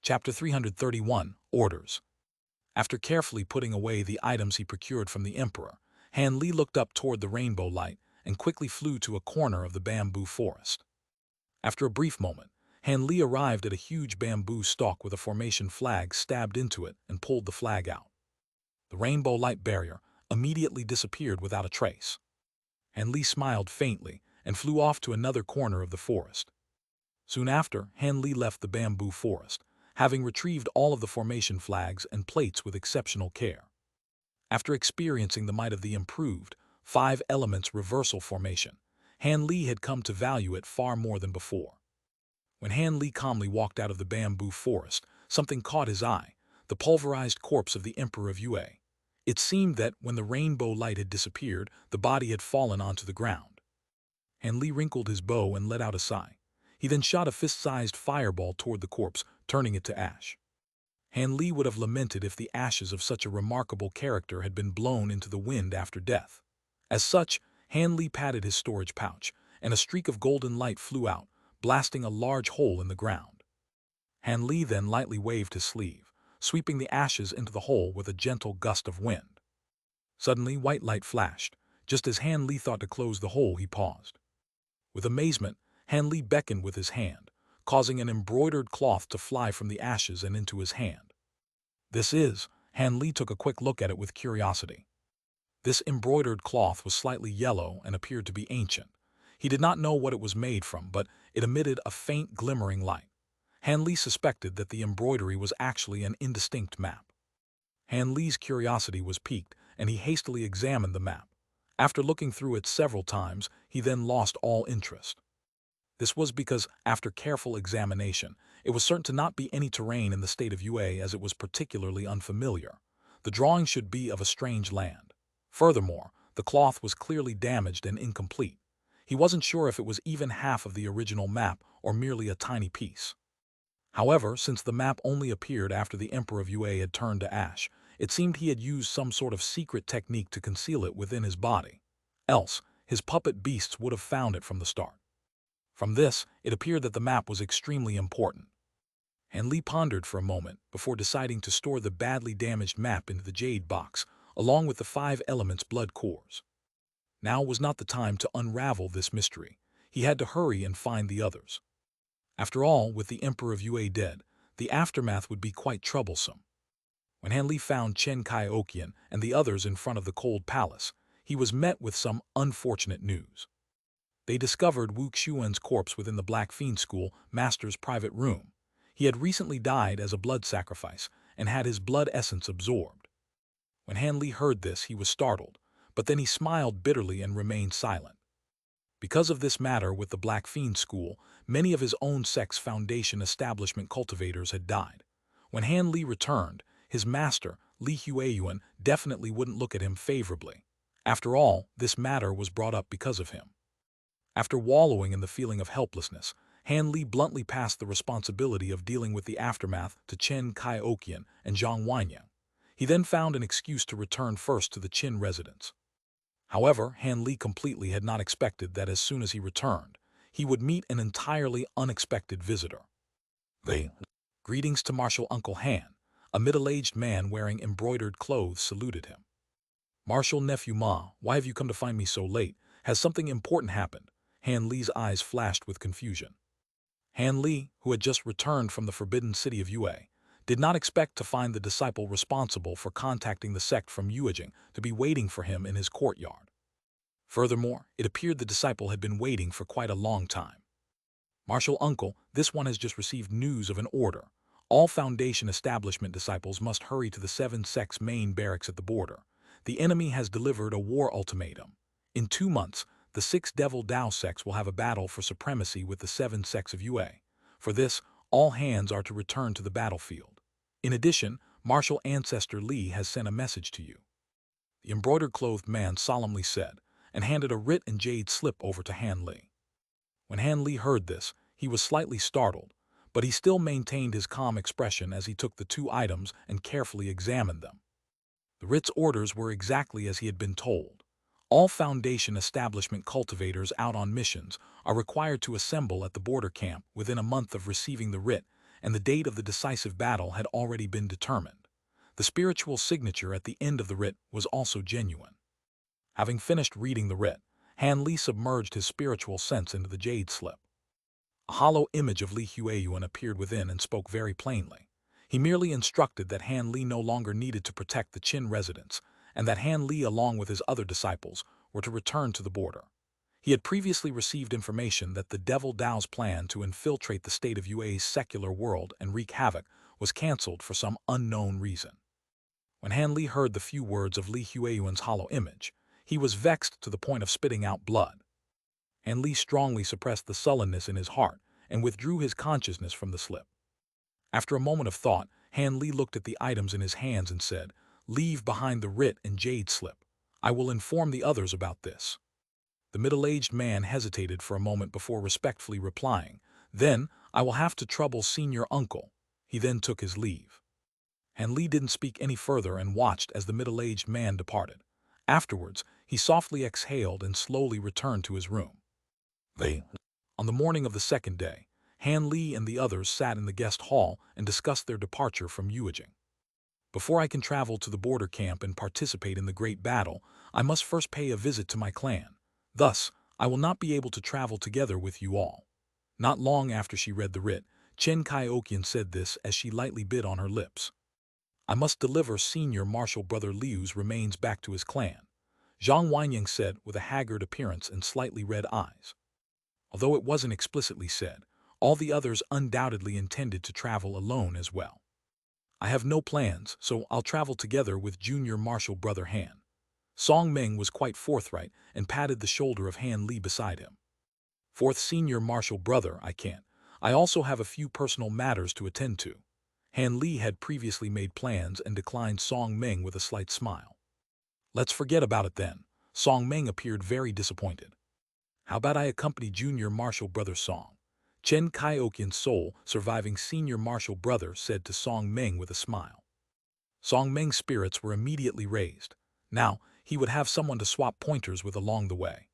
Chapter 331, Orders. After carefully putting away the items he procured from the Emperor, Han Li looked up toward the rainbow light and quickly flew to a corner of the bamboo forest. After a brief moment, Han Li arrived at a huge bamboo stalk with a formation flag stabbed into it and pulled the flag out. The rainbow light barrier immediately disappeared without a trace. Han Li smiled faintly and flew off to another corner of the forest. Soon after, Han Li left the bamboo forest, having retrieved all of the formation flags and plates with exceptional care. After experiencing the might of the improved 5 elements reversal formation, Han Li had come to value it far more than before. When Han Li calmly walked out of the bamboo forest, something caught his eye, the pulverized corpse of the Emperor of Yue. It seemed that when the rainbow light had disappeared, the body had fallen onto the ground. Han Li wrinkled his bow and let out a sigh. He then shot a fist-sized fireball toward the corpse, turning it to ash. Han Li would have lamented if the ashes of such a remarkable character had been blown into the wind after death. As such, Han Li patted his storage pouch, and a streak of golden light flew out, blasting a large hole in the ground. Han Li then lightly waved his sleeve, sweeping the ashes into the hole with a gentle gust of wind. Suddenly, white light flashed. Just as Han Li thought to close the hole, he paused. With amazement, Han Li beckoned with his hand, causing an embroidered cloth to fly from the ashes and into his hand. Han Li took a quick look at it with curiosity. This embroidered cloth was slightly yellow and appeared to be ancient. He did not know what it was made from, but it emitted a faint glimmering light. Han Li suspected that the embroidery was actually an indistinct map. Han Li's curiosity was piqued, and he hastily examined the map. After looking through it several times, he then lost all interest. This was because, after careful examination, it was certain to not be any terrain in the state of Yue, as it was particularly unfamiliar. The drawing should be of a strange land. Furthermore, the cloth was clearly damaged and incomplete. He wasn't sure if it was even half of the original map or merely a tiny piece. However, since the map only appeared after the Emperor of Yue had turned to ash, it seemed he had used some sort of secret technique to conceal it within his body. Else, his puppet beasts would have found it from the start. From this, it appeared that the map was extremely important. Han Li pondered for a moment before deciding to store the badly damaged map into the Jade box, along with the 5 elements blood cores. Now was not the time to unravel this mystery. He had to hurry and find the others. After all, with the Emperor of Yue dead, the aftermath would be quite troublesome. When Han Li found Chen Kai-okian and the others in front of the cold palace, he was met with some unfortunate news. They discovered Wu Xuan's corpse within the Black Fiend School master's private room. He had recently died as a blood sacrifice and had his blood essence absorbed. When Han Li heard this, he was startled, but then he smiled bitterly and remained silent. Because of this matter with the Black Fiend School, many of his own sect's foundation establishment cultivators had died. When Han Li returned, his master, Li Hueyuan, definitely wouldn't look at him favorably. After all, this matter was brought up because of him. After wallowing in the feeling of helplessness, Han Li bluntly passed the responsibility of dealing with the aftermath to Chen Kai-okian and Zhang Wenyang. He then found an excuse to return first to the Qin residence. However, Han Li completely had not expected that as soon as he returned, he would meet an entirely unexpected visitor. Greetings to Martial Uncle Han. A middle-aged man wearing embroidered clothes saluted him. Martial Nephew Ma, why have you come to find me so late? Has something important happened? Han Li's eyes flashed with confusion. Han Li, who had just returned from the forbidden city of Yue, did not expect to find the disciple responsible for contacting the sect from Yuejing to be waiting for him in his courtyard. Furthermore, it appeared the disciple had been waiting for quite a long time. Martial Uncle, this one has just received news of an order. All Foundation establishment disciples must hurry to the 7 sects' main barracks at the border. The enemy has delivered a war ultimatum. In 2 months, the 6 Devil Dao sects will have a battle for supremacy with the 7 sects of Yue. For this, all hands are to return to the battlefield. In addition, Martial Ancestor Li has sent a message to you. The embroidered-clothed man solemnly said, and handed a writ and jade slip over to Han Li. When Han Li heard this, he was slightly startled, but he still maintained his calm expression as he took the 2 items and carefully examined them. The writ's orders were exactly as he had been told. All Foundation establishment cultivators out on missions are required to assemble at the border camp within a month of receiving the writ and the date of the decisive battle had already been determined. The spiritual signature at the end of the writ was also genuine. Having finished reading the writ, Han Li submerged his spiritual sense into the jade slip. A hollow image of Li Hueyuan appeared within and spoke very plainly. He merely instructed that Han Li no longer needed to protect the Qin residents, and that Han Li, along with his other disciples, were to return to the border. He had previously received information that the Devil Dao's plan to infiltrate the state of Yue's secular world and wreak havoc was cancelled for some unknown reason. When Han Li heard the few words of Li Hueyuan's hollow image, he was vexed to the point of spitting out blood. Han Li strongly suppressed the sullenness in his heart and withdrew his consciousness from the slip. After a moment of thought, Han Li looked at the items in his hands and said, "Leave behind the writ and jade slip. I will inform the others about this." The middle-aged man hesitated for a moment before respectfully replying, "Then I will have to trouble senior uncle." He then took his leave. Han Li didn't speak any further and watched as the middle-aged man departed. Afterwards, he softly exhaled and slowly returned to his room. On the morning of the second day, Han Li and the others sat in the guest hall and discussed their departure from Yuejing. "Before I can travel to the border camp and participate in the great battle, I must first pay a visit to my clan. Thus, I will not be able to travel together with you all." Not long after she read the writ, Chen Kaioqian said this as she lightly bit on her lips. "I must deliver Senior Marshal Brother Liu's remains back to his clan," Zhang Wenying said with a haggard appearance and slightly red eyes. Although it wasn't explicitly said, all the others undoubtedly intended to travel alone as well. "I have no plans, so I'll travel together with Junior Marshal Brother Han." Song Meng was quite forthright and patted the shoulder of Han Li beside him. "Fourth Senior Marshal Brother, I can't. I also have a few personal matters to attend to." Han Li had previously made plans and declined Song Meng with a slight smile. "Let's forget about it then." Song Meng appeared very disappointed. "How about I accompany Junior Marshal Brother Song?" Chen Kaioqian's sole surviving Senior Marshal Brother said to Song Meng with a smile. Song Meng's spirits were immediately raised. Now, he would have someone to swap pointers with along the way.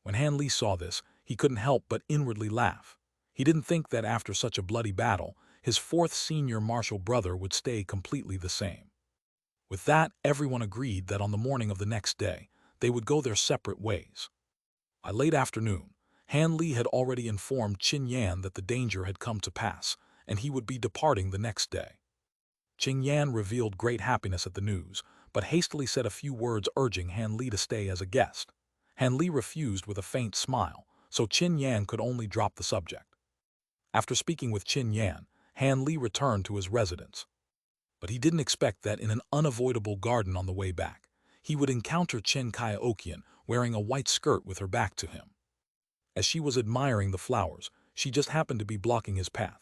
When Han Li saw this, he couldn't help but inwardly laugh. He didn't think that after such a bloody battle, his fourth Senior Marshal Brother would stay completely the same. With that, everyone agreed that on the morning of the next day, they would go their separate ways. By late afternoon, Han Li had already informed Qin Yan that the danger had come to pass, and he would be departing the next day. Qin Yan revealed great happiness at the news, but hastily said a few words urging Han Li to stay as a guest. Han Li refused with a faint smile, so Qin Yan could only drop the subject. After speaking with Qin Yan, Han Li returned to his residence. But he didn't expect that in an unavoidable garden on the way back, he would encounter Chen Kaioqian wearing a white skirt with her back to him. As she was admiring the flowers, she just happened to be blocking his path.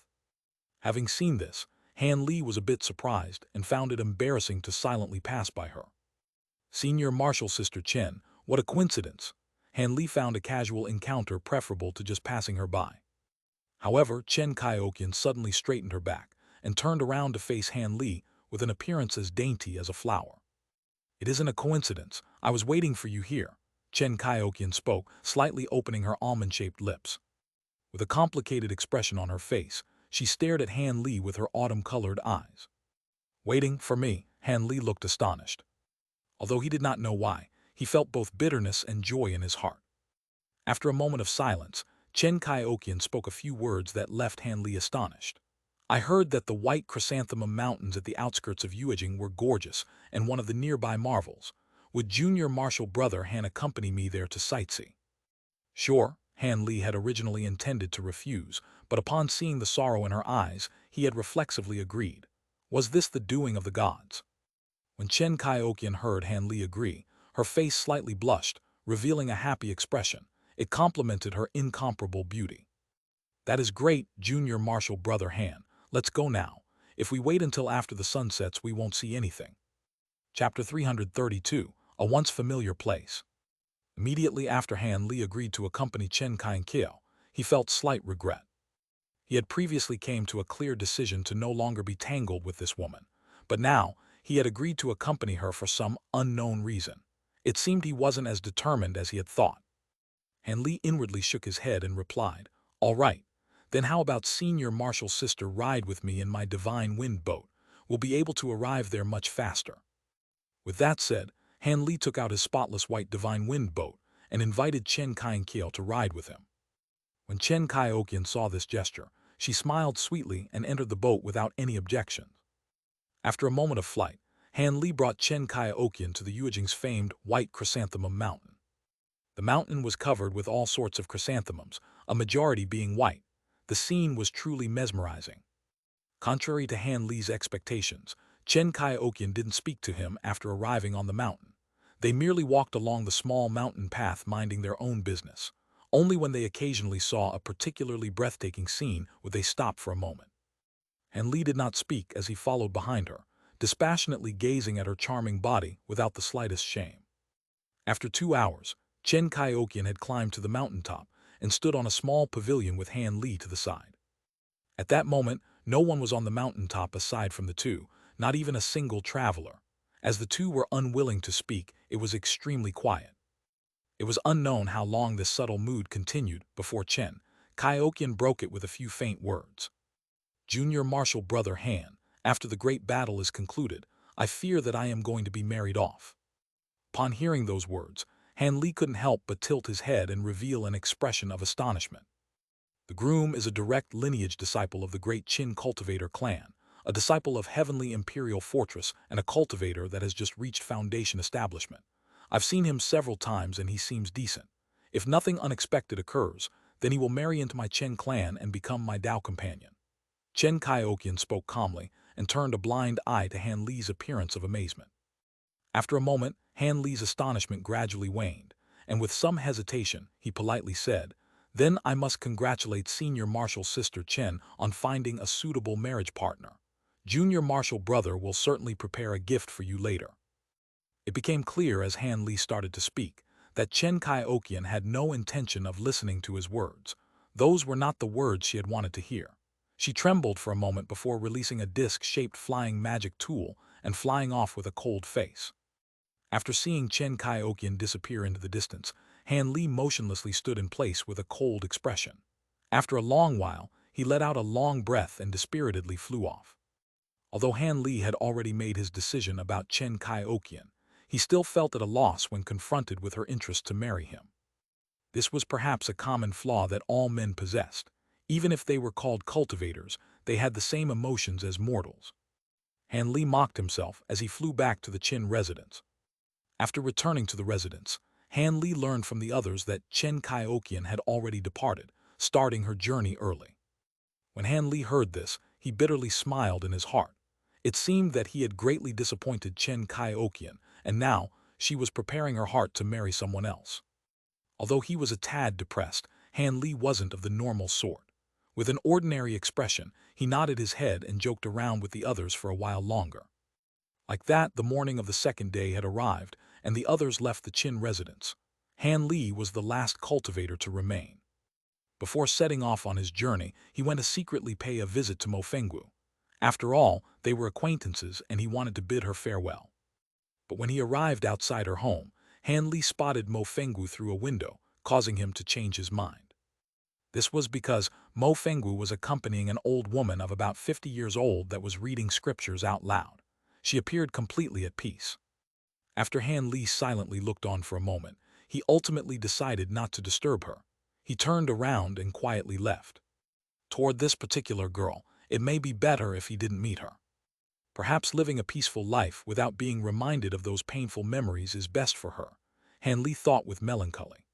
Having seen this, Han Li was a bit surprised and found it embarrassing to silently pass by her. "Senior Marshal Sister Chen, what a coincidence!" Han Li found a casual encounter preferable to just passing her by. However, Chen Kaioqian suddenly straightened her back and turned around to face Han Li with an appearance as dainty as a flower. "It isn't a coincidence. I was waiting for you here," Chen Kaioqian spoke, slightly opening her almond-shaped lips. With a complicated expression on her face, she stared at Han Li with her autumn-colored eyes. "Waiting for me?" Han Li looked astonished. Although he did not know why, he felt both bitterness and joy in his heart. After a moment of silence, Chen Kaioqian spoke a few words that left Han Li astonished. "I heard that the white chrysanthemum mountains at the outskirts of Yuejing were gorgeous and one of the nearby marvels. Would Junior Marshal Brother Han accompany me there to sightsee?" Sure, Han Li had originally intended to refuse, but upon seeing the sorrow in her eyes, he had reflexively agreed. Was this the doing of the gods? When Chen Kaioqian heard Han Li agree, her face slightly blushed, revealing a happy expression. It complemented her incomparable beauty. "That is great, Junior Marshal Brother Han. Let's go now. If we wait until after the sun sets, we won't see anything." Chapter 332, A Once Familiar Place. Immediately after Han Li agreed to accompany Chen Kaioqian, he felt slight regret. He had previously came to a clear decision to no longer be tangled with this woman, but now he had agreed to accompany her for some unknown reason. It seemed he wasn't as determined as he had thought. Han Li inwardly shook his head and replied, "All right, Then how about Senior Marshal's sister ride with me in my divine wind boat? We'll be able to arrive there much faster. With that said, Han Li took out his spotless white divine wind boat and invited Chen Kai-kiel to ride with him. When Chen Kai-okian saw this gesture, she smiled sweetly and entered the boat without any objections. After a moment of flight, Han Li brought Chen Kai-okian to the Yuejing's famed White Chrysanthemum Mountain. The mountain was covered with all sorts of chrysanthemums, a majority being white. The scene was truly mesmerizing. Contrary to Han Li's expectations, Chen Kai-okian didn't speak to him after arriving on the mountain. They merely walked along the small mountain path minding their own business. Only when they occasionally saw a particularly breathtaking scene would they stop for a moment. Han Li did not speak as he followed behind her, dispassionately gazing at her charming body without the slightest shame. After 2 hours, Chen Kai-okian had climbed to the mountaintop and stood on a small pavilion with Han Li to the side. At that moment, no one was on the mountaintop aside from the two, not even a single traveler. As the two were unwilling to speak, it was extremely quiet. It was unknown how long this subtle mood continued before Chen Kai-okian broke it with a few faint words. Junior Marshal Brother Han, after the great battle is concluded, I fear that I am going to be married off. Upon hearing those words, Han Li couldn't help but tilt his head and reveal an expression of astonishment. The groom is a direct lineage disciple of the great Qin cultivator clan, a disciple of Heavenly Imperial Fortress and a cultivator that has just reached foundation establishment. I've seen him several times and he seems decent. If nothing unexpected occurs, then he will marry into my Chen clan and become my Dao companion. Chen Kai-okian spoke calmly and turned a blind eye to Han Li's appearance of amazement. After a moment, Han Li's astonishment gradually waned, and with some hesitation, he politely said, Then I must congratulate Senior Marshal's sister Chen on finding a suitable marriage partner. Junior Marshal Brother will certainly prepare a gift for you later. It became clear as Han Li started to speak that Chen Kai-okian had no intention of listening to his words. Those were not the words she had wanted to hear. She trembled for a moment before releasing a disc-shaped flying magic tool and flying off with a cold face. After seeing Chen Kai-okian disappear into the distance, Han Li motionlessly stood in place with a cold expression. After a long while, he let out a long breath and dispiritedly flew off. Although Han Li had already made his decision about Chen Kai-okian, he still felt at a loss when confronted with her interest to marry him. This was perhaps a common flaw that all men possessed. Even if they were called cultivators, they had the same emotions as mortals. Han Li mocked himself as he flew back to the Qin residence. After returning to the residence, Han Li learned from the others that Chen Kai-okian had already departed, starting her journey early. When Han Li heard this, he bitterly smiled in his heart. It seemed that he had greatly disappointed Chen Kai-okian, and now she was preparing her heart to marry someone else. Although he was a tad depressed, Han Li wasn't of the normal sort. With an ordinary expression, he nodded his head and joked around with the others for a while longer. Like that, the morning of the second day had arrived, and the others left the Qin residence. Han Li was the last cultivator to remain. Before setting off on his journey, he went to secretly pay a visit to Mo Fenggu. After all, they were acquaintances and he wanted to bid her farewell. But when he arrived outside her home, Han Li spotted Mo Fenggu through a window, causing him to change his mind. This was because Mo Fenggu was accompanying an old woman of about 50 years old that was reading scriptures out loud. She appeared completely at peace. After Han Li silently looked on for a moment, he ultimately decided not to disturb her. He turned around and quietly left. Toward this particular girl, it may be better if he didn't meet her. Perhaps living a peaceful life without being reminded of those painful memories is best for her, Han Li thought with melancholy.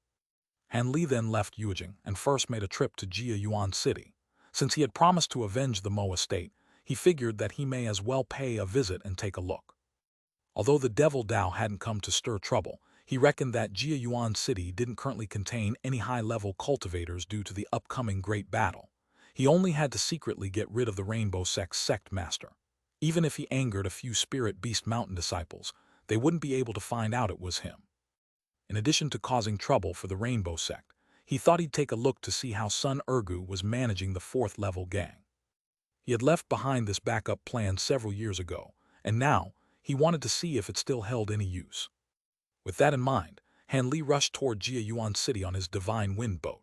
Han Li then left Yuejing and first made a trip to Jiayuan City. Since he had promised to avenge the Mo estate, he figured that he may as well pay a visit and take a look. Although the Devil Dao hadn't come to stir trouble, he reckoned that Jiayuan City didn't currently contain any high-level cultivators due to the upcoming Great Battle. He only had to secretly get rid of the Rainbow Sect's sect master. Even if he angered a few Spirit Beast Mountain disciples, they wouldn't be able to find out it was him. In addition to causing trouble for the Rainbow Sect, he thought he'd take a look to see how Sun Ergu was managing the 4th-level gang. He had left behind this backup plan several years ago, and now he wanted to see if it still held any use. With that in mind, Han Li rushed toward Jiayuan City on his divine wind boat.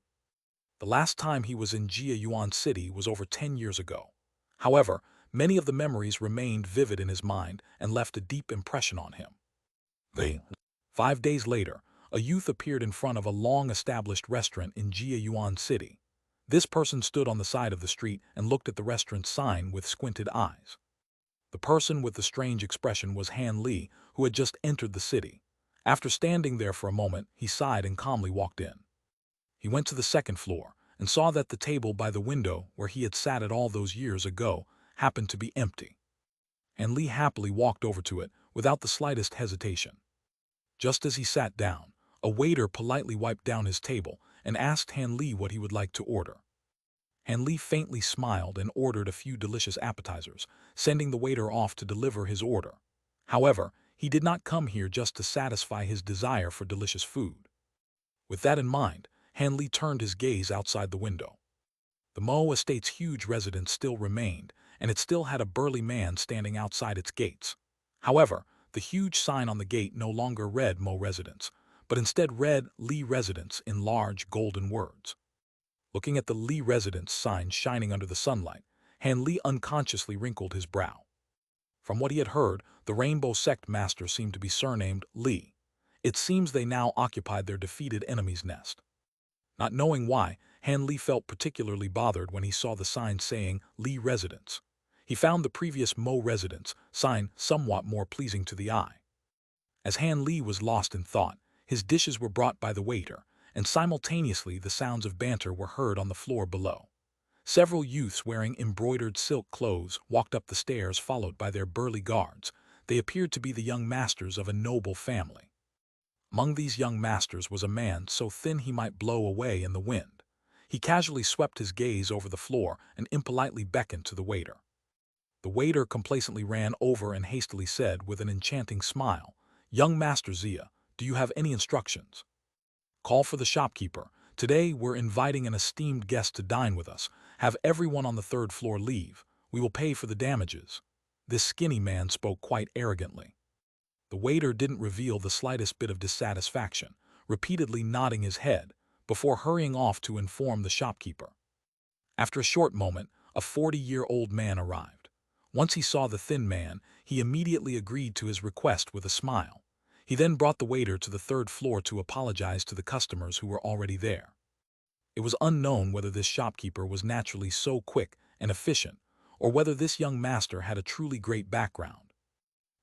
The last time he was in Jia City was over 10 years ago. However, many of the memories remained vivid in his mind and left a deep impression on him. 5 days later, a youth appeared in front of a long-established restaurant in Jia City. This person stood on the side of the street and looked at the restaurant's sign with squinted eyes. The person with the strange expression was Han Li, who had just entered the city. After standing there for a moment, he sighed and calmly walked in. He went to the second floor and saw that the table by the window where he had sat at all those years ago happened to be empty. Han Li happily walked over to it without the slightest hesitation. Just as he sat down, a waiter politely wiped down his table and asked Han Li what he would like to order. Han Li faintly smiled and ordered a few delicious appetizers, sending the waiter off to deliver his order. However, he did not come here just to satisfy his desire for delicious food. With that in mind, Han Li turned his gaze outside the window. The Mo estate's huge residence still remained, and it still had a burly man standing outside its gates. However, the huge sign on the gate no longer read Mo Residence, but instead read Li Residence in large golden words. Looking at the Li Residence sign shining under the sunlight, Han Li unconsciously wrinkled his brow. From what he had heard, the Rainbow Sect master seemed to be surnamed Li. It seems they now occupied their defeated enemy's nest. Not knowing why, Han Li felt particularly bothered when he saw the sign saying Li Residence. He found the previous Mo Residence sign somewhat more pleasing to the eye. As Han Li was lost in thought, his dishes were brought by the waiter, and simultaneously the sounds of banter were heard on the floor below. Several youths wearing embroidered silk clothes walked up the stairs followed by their burly guards. They appeared to be the young masters of a noble family. Among these young masters was a man so thin he might blow away in the wind. He casually swept his gaze over the floor and impolitely beckoned to the waiter. The waiter complacently ran over and hastily said with an enchanting smile, "Young Master Xia, do you have any instructions?" "Call for the shopkeeper. Today we're inviting an esteemed guest to dine with us. Have everyone on the third floor leave. We will pay for the damages." This skinny man spoke quite arrogantly. The waiter didn't reveal the slightest bit of dissatisfaction, repeatedly nodding his head, before hurrying off to inform the shopkeeper. After a short moment, a 40-year-old man arrived. Once he saw the thin man, he immediately agreed to his request with a smile. He then brought the waiter to the third floor to apologize to the customers who were already there. It was unknown whether this shopkeeper was naturally so quick and efficient, or whether this young master had a truly great background.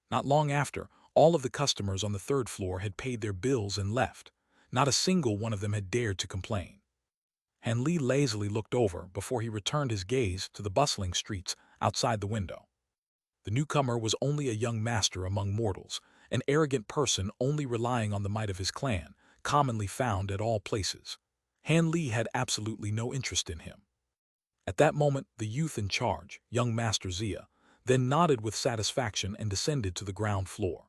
Not long after, all of the customers on the third floor had paid their bills and left. Not a single one of them had dared to complain. Han Li lazily looked over before he returned his gaze to the bustling streets outside the window. The newcomer was only a young master among mortals, an arrogant person only relying on the might of his clan, commonly found at all places. Han Li had absolutely no interest in him. At that moment, the youth in charge, young Master Xia, then nodded with satisfaction and descended to the ground floor.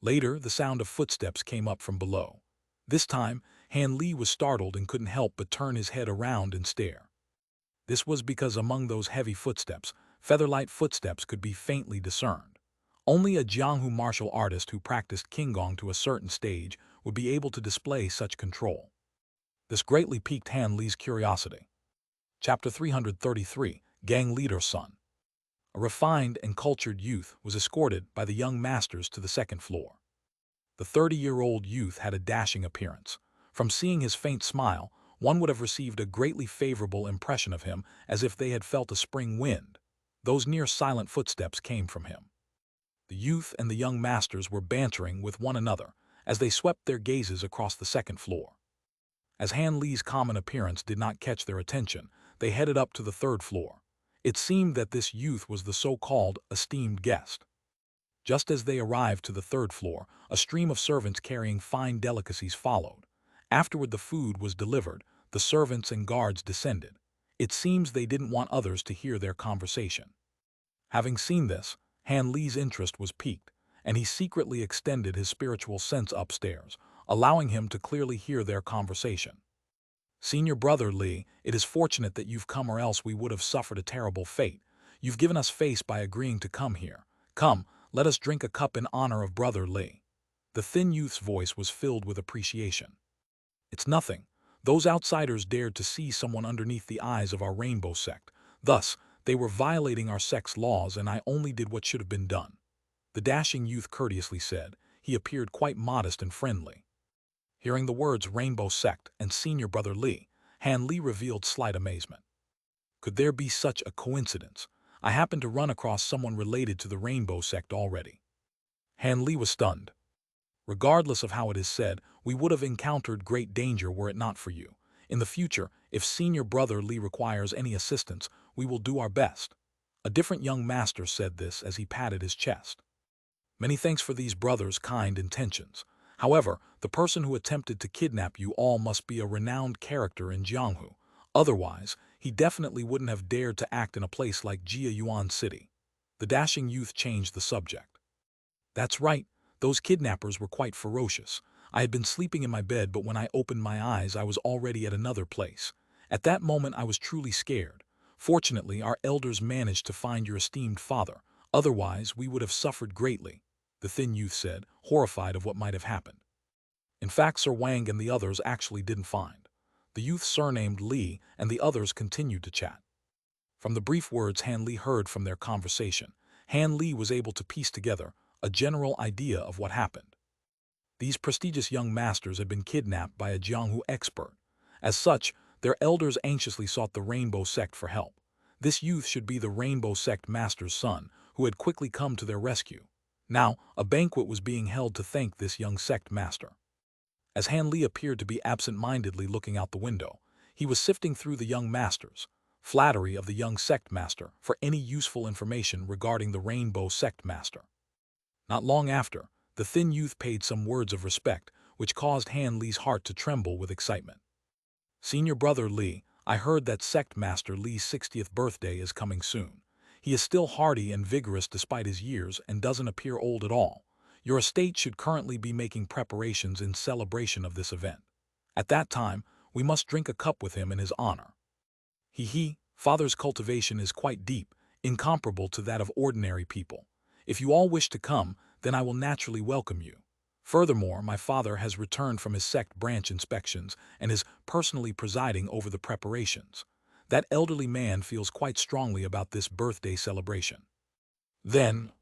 Later, the sound of footsteps came up from below. This time, Han Li was startled and couldn't help but turn his head around and stare. This was because among those heavy footsteps, feather-light footsteps could be faintly discerned. Only a Jianghu martial artist who practiced Qinggong to a certain stage would be able to display such control. This greatly piqued Han Li's curiosity. Chapter 333, Gang Leader's Son. A refined and cultured youth was escorted by the young masters to the second floor. The 30-year-old youth had a dashing appearance. From seeing his faint smile, one would have received a greatly favorable impression of him as if they had felt a spring wind. Those near-silent footsteps came from him. The youth and the young masters were bantering with one another as they swept their gazes across the second floor. As Han Li's common appearance did not catch their attention, they headed up to the third floor. It seemed that this youth was the so-called esteemed guest. Just as they arrived to the third floor, a stream of servants carrying fine delicacies followed. Afterward the food was delivered, the servants and guards descended. It seems they didn't want others to hear their conversation. Having seen this, Han Li's interest was piqued, and he secretly extended his spiritual sense upstairs, allowing him to clearly hear their conversation. "Senior brother Li, it is fortunate that you've come or else we would have suffered a terrible fate. You've given us face by agreeing to come here. Come, let us drink a cup in honor of brother Li." The thin youth's voice was filled with appreciation. "It's nothing. Those outsiders dared to see someone underneath the eyes of our rainbow sect. Thus, they were violating our sect's laws, and I only did what should have been done," the dashing youth courteously said. He appeared quite modest and friendly. Hearing the words Rainbow Sect and Senior Brother Li, Han Li revealed slight amazement. Could there be such a coincidence? I happened to run across someone related to the Rainbow Sect already. Han Li was stunned. Regardless of how it is said, we would have encountered great danger were it not for you. In the future, if Senior Brother Li requires any assistance, we will do our best. A different young master said this as he patted his chest. Many thanks for these brothers' kind intentions. However, the person who attempted to kidnap you all must be a renowned character in Jianghu. Otherwise, he definitely wouldn't have dared to act in a place like Jiayuan City. The dashing youth changed the subject. That's right, those kidnappers were quite ferocious. I had been sleeping in my bed, but when I opened my eyes, I was already at another place. At that moment, I was truly scared. Fortunately, our elders managed to find your esteemed father. Otherwise, we would have suffered greatly, the thin youth said, horrified of what might have happened. In fact, Sir Wang and the others actually didn't find. The youth surnamed Li and the others continued to chat. From the brief words Han Li heard from their conversation, Han Li was able to piece together a general idea of what happened. These prestigious young masters had been kidnapped by a Jianghu expert. As such, their elders anxiously sought the Rainbow Sect for help. This youth should be the Rainbow Sect master's son, who had quickly come to their rescue. Now, a banquet was being held to thank this young sect master. As Han Li appeared to be absent-mindedly looking out the window, he was sifting through the young masters, flattery of the young sect master, for any useful information regarding the Rainbow Sect master. Not long after, the thin youth paid some words of respect, which caused Han Li's heart to tremble with excitement. Senior Brother Li, I heard that Sect Master Li's 60th birthday is coming soon. He is still hardy and vigorous despite his years and doesn't appear old at all. Your estate should currently be making preparations in celebration of this event. At that time, we must drink a cup with him in his honor. Father's cultivation is quite deep, incomparable to that of ordinary people. If you all wish to come, then I will naturally welcome you. Furthermore, my father has returned from his sect branch inspections and is personally presiding over the preparations. That elderly man feels quite strongly about this birthday celebration. Then,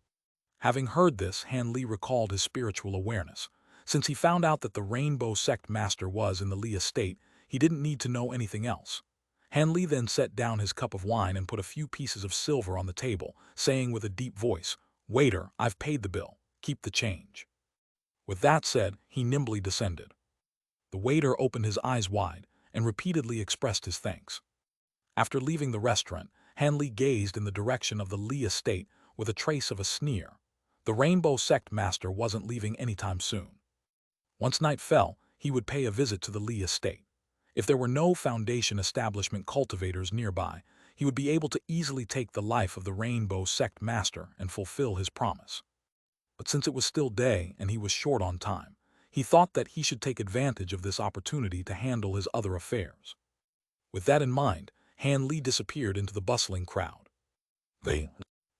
having heard this, Han Li recalled his spiritual awareness. Since he found out that the Rainbow Sect Master was in the Li estate, he didn't need to know anything else. Han Li then set down his cup of wine and put a few pieces of silver on the table, saying with a deep voice, "Waiter, I've paid the bill. Keep the change." With that said, he nimbly descended. The waiter opened his eyes wide and repeatedly expressed his thanks. After leaving the restaurant, Han Li gazed in the direction of the Li estate with a trace of a sneer. The Rainbow Sect Master wasn't leaving anytime soon. Once night fell, he would pay a visit to the Li estate. If there were no Foundation establishment cultivators nearby, he would be able to easily take the life of the Rainbow Sect Master and fulfill his promise. But since it was still day and he was short on time, he thought that he should take advantage of this opportunity to handle his other affairs. With that in mind, Han Li disappeared into the bustling crowd. The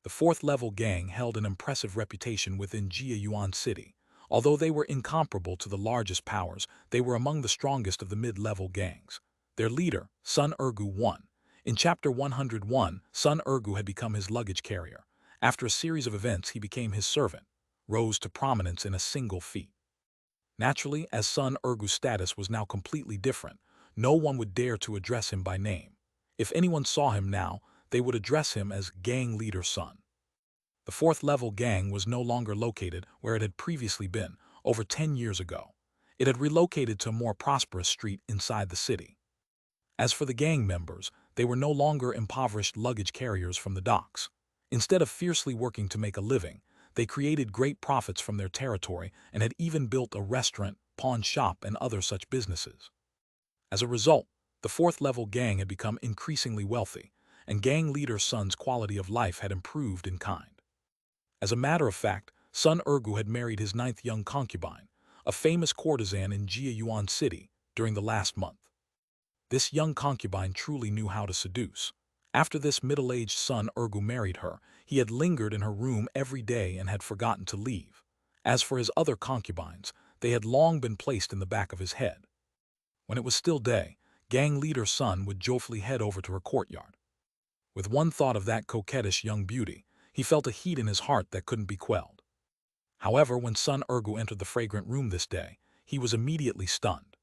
fourth-level gang held an impressive reputation within Jiayuan City. Although they were incomparable to the largest powers, they were among the strongest of the mid-level gangs. Their leader, Sun Ergu, won. In Chapter 101, Sun Ergu had become his luggage carrier. After a series of events, he became his servant, rose to prominence in a single feat. Naturally, as Sun Ergu's status was now completely different, no one would dare to address him by name. If anyone saw him now, they would address him as Gang Leader Sun. The fourth-level gang was no longer located where it had previously been, over 10 years ago. It had relocated to a more prosperous street inside the city. As for the gang members, they were no longer impoverished luggage carriers from the docks. Instead of fiercely working to make a living, they created great profits from their territory and had even built a restaurant, pawn shop, and other such businesses. As a result, the fourth-level gang had become increasingly wealthy, and gang leader Sun's quality of life had improved in kind. As a matter of fact, Sun Ergu had married his 9th young concubine, a famous courtesan in Jiayuan City, during the last month. This young concubine truly knew how to seduce. After this middle-aged Sun Ergu married her, he had lingered in her room every day and had forgotten to leave. As for his other concubines, they had long been placed in the back of his head. When it was still day, gang leader Sun would joyfully head over to her courtyard. With one thought of that coquettish young beauty, he felt a heat in his heart that couldn't be quelled. However, when Sun Ergu entered the fragrant room this day, he was immediately stunned.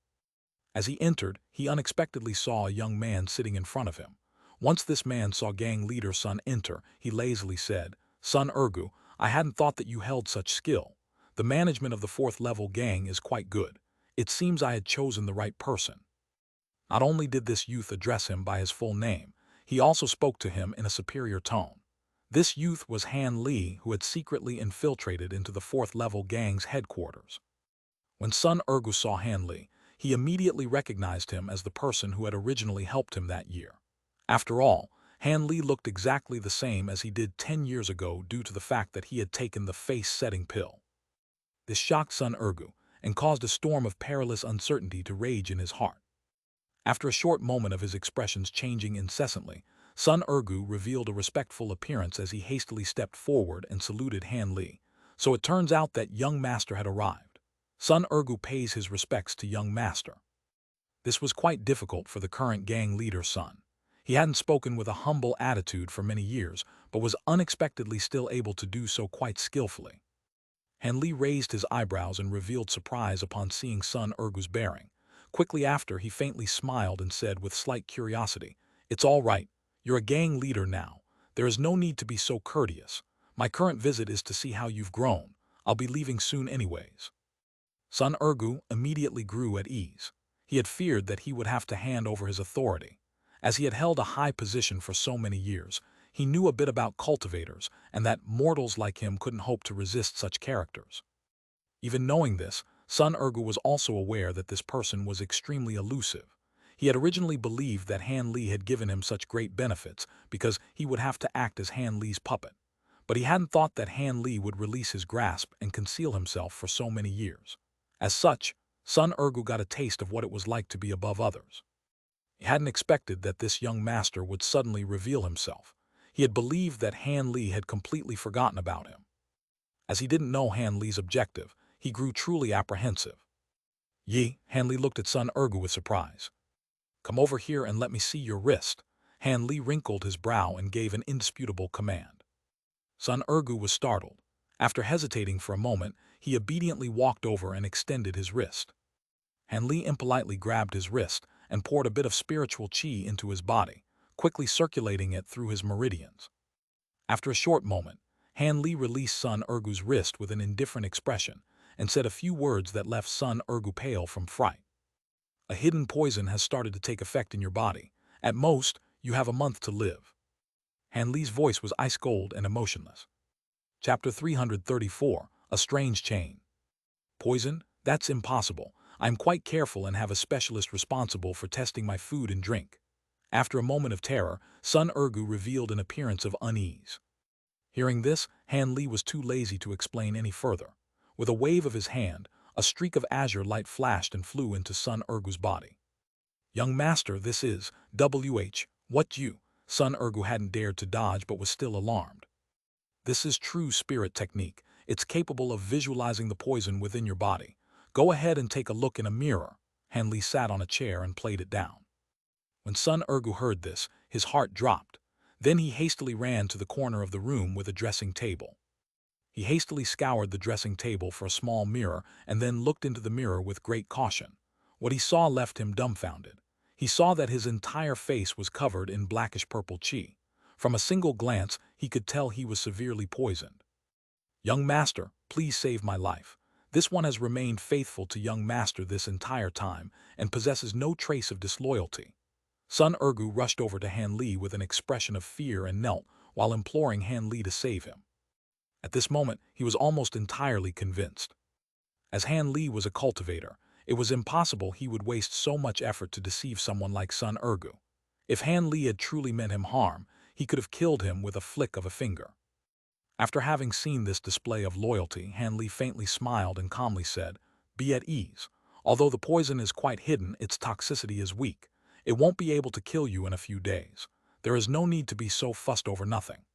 As he entered, he unexpectedly saw a young man sitting in front of him. Once this man saw gang leader Sun enter, he lazily said, "Sun Ergu, I hadn't thought that you held such skill. The management of the 4th level gang is quite good. It seems I had chosen the right person." Not only did this youth address him by his full name, he also spoke to him in a superior tone. This youth was Han Li, who had secretly infiltrated into the 4th level gang's headquarters. When Sun Ergu saw Han Li, he immediately recognized him as the person who had originally helped him that year. After all, Han Li looked exactly the same as he did 10 years ago due to the fact that he had taken the face-setting pill. This shocked Sun Ergu and caused a storm of perilous uncertainty to rage in his heart. After a short moment of his expressions changing incessantly, Sun Ergu revealed a respectful appearance as he hastily stepped forward and saluted Han Li. So it turns out that young master had arrived. Sun Ergu pays his respects to young master. This was quite difficult for the current gang leader Sun. He hadn't spoken with a humble attitude for many years, but was unexpectedly still able to do so quite skillfully. Han Li raised his eyebrows and revealed surprise upon seeing Sun Ergu's bearing. Quickly after, he faintly smiled and said with slight curiosity, "It's all right. You're a gang leader now. There is no need to be so courteous. My current visit is to see how you've grown. I'll be leaving soon anyways." Sun Ergu immediately grew at ease. He had feared that he would have to hand over his authority. As he had held a high position for so many years, he knew a bit about cultivators and that mortals like him couldn't hope to resist such characters. Even knowing this, Sun Ergu was also aware that this person was extremely elusive. He had originally believed that Han Li had given him such great benefits because he would have to act as Han Li's puppet. But he hadn't thought that Han Li would release his grasp and conceal himself for so many years. As such, Sun Ergu got a taste of what it was like to be above others. He hadn't expected that this young master would suddenly reveal himself. He had believed that Han Li had completely forgotten about him. As he didn't know Han Li's objective, he grew truly apprehensive. "Yi," Han Li looked at Sun Ergu with surprise. "Come over here and let me see your wrist." Han Li wrinkled his brow and gave an indisputable command. Sun Ergu was startled. After hesitating for a moment, he obediently walked over and extended his wrist. Han Li impolitely grabbed his wrist and poured a bit of spiritual qi into his body, quickly circulating it through his meridians. After a short moment, Han Li released Sun Ergu's wrist with an indifferent expression and said a few words that left Sun Ergu pale from fright. "A hidden poison has started to take effect in your body. At most, you have a month to live." Han Li's voice was ice cold and emotionless. Chapter 334, A Strange Chain. "Poison? That's impossible. I'm quite careful and have a specialist responsible for testing my food and drink." After a moment of terror, Sun Ergu revealed an appearance of unease. Hearing this, Han Li was too lazy to explain any further. With a wave of his hand, a streak of azure light flashed and flew into Sun Ergu's body. "Young master, this is what you?" Sun Ergu hadn't dared to dodge but was still alarmed. "This is true spirit technique. It's capable of visualizing the poison within your body. Go ahead and take a look in a mirror." Han Li sat on a chair and played it down. When Sun Ergu heard this, his heart dropped. Then he hastily ran to the corner of the room with a dressing table. He hastily scoured the dressing table for a small mirror and then looked into the mirror with great caution. What he saw left him dumbfounded. He saw that his entire face was covered in blackish-purple qi. From a single glance, he could tell he was severely poisoned. "Young master, please save my life. This one has remained faithful to young master this entire time and possesses no trace of disloyalty." Sun Ergu rushed over to Han Li with an expression of fear and knelt while imploring Han Li to save him. At this moment, he was almost entirely convinced. As Han Li was a cultivator, it was impossible he would waste so much effort to deceive someone like Sun Ergu. If Han Li had truly meant him harm, he could have killed him with a flick of a finger. After having seen this display of loyalty, Han Li faintly smiled and calmly said, "Be at ease. Although the poison is quite hidden, its toxicity is weak. It won't be able to kill you in a few days. There is no need to be so fussed over nothing."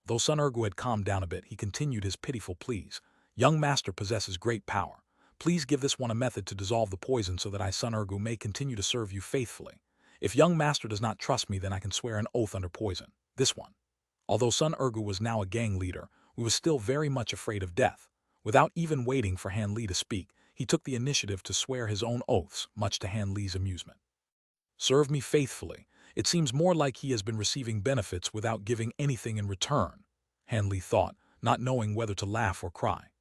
Though Sun Ergu had calmed down a bit, he continued his pitiful pleas. "Young master possesses great power, Please give this one a method to dissolve the poison so that I, Sun Ergu, may continue to serve you faithfully. If young master does not trust me, then I can swear an oath under poison. This one." Although Sun Ergu was now a gang leader, we was still very much afraid of death. Without even waiting for Han Li to speak, he took the initiative to swear his own oaths, much to Han Li's amusement. "Serve me faithfully. It seems more like he has been receiving benefits without giving anything in return," Han Li thought, not knowing whether to laugh or cry.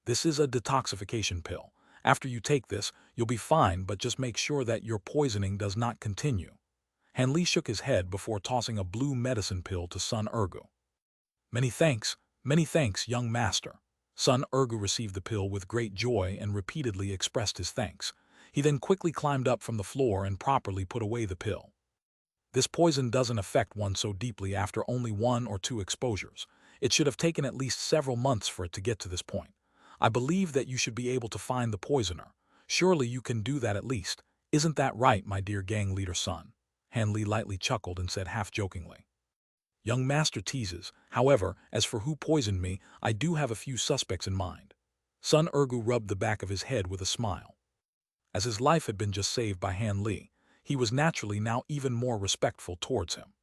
"This is a detoxification pill. After you take this, you'll be fine, but just make sure that your poisoning does not continue." Han Li shook his head before tossing a blue medicine pill to Sun Ergu. Many thanks, young master." Sun Ergu received the pill with great joy and repeatedly expressed his thanks. He then quickly climbed up from the floor and properly put away the pill. "This poison doesn't affect one so deeply after only 1 or 2 exposures. It should have taken at least several months for it to get to this point. I believe that you should be able to find the poisoner. Surely you can do that at least. Isn't that right, my dear gang leader son?" Han Li lightly chuckled and said half-jokingly. "Young master teases. However, as for who poisoned me, I do have a few suspects in mind." Sun Ergu rubbed the back of his head with a smile. As his life had been just saved by Han Li, he was naturally now even more respectful towards him.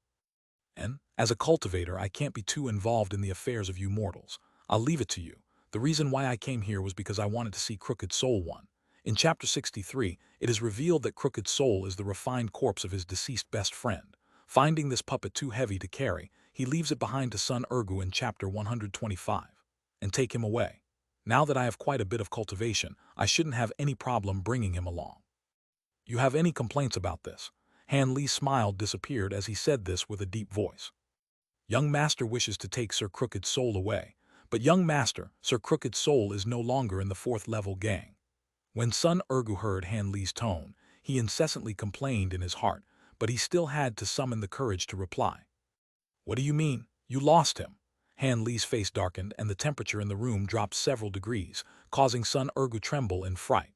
"And, as a cultivator, I can't be too involved in the affairs of you mortals. I'll leave it to you. The reason why I came here was because I wanted to see Crooked Soul 1. In Chapter 63, it is revealed that Crooked Soul is the refined corpse of his deceased best friend. Finding this puppet too heavy to carry, he leaves it behind to Sun Ergu in Chapter 125, and take him away. Now that I have quite a bit of cultivation, I shouldn't have any problem bringing him along. You have any complaints about this?" Han Li's smile disappeared as he said this with a deep voice. "Young master wishes to take Sir Crooked Soul away. But young master, Sir Crooked Soul is no longer in the 4th level gang." When Sun Ergu heard Han Li's tone, he incessantly complained in his heart, but he still had to summon the courage to reply. "What do you mean? You lost him?" Han Li's face darkened and the temperature in the room dropped several degrees, causing Sun Ergu tremble in fright.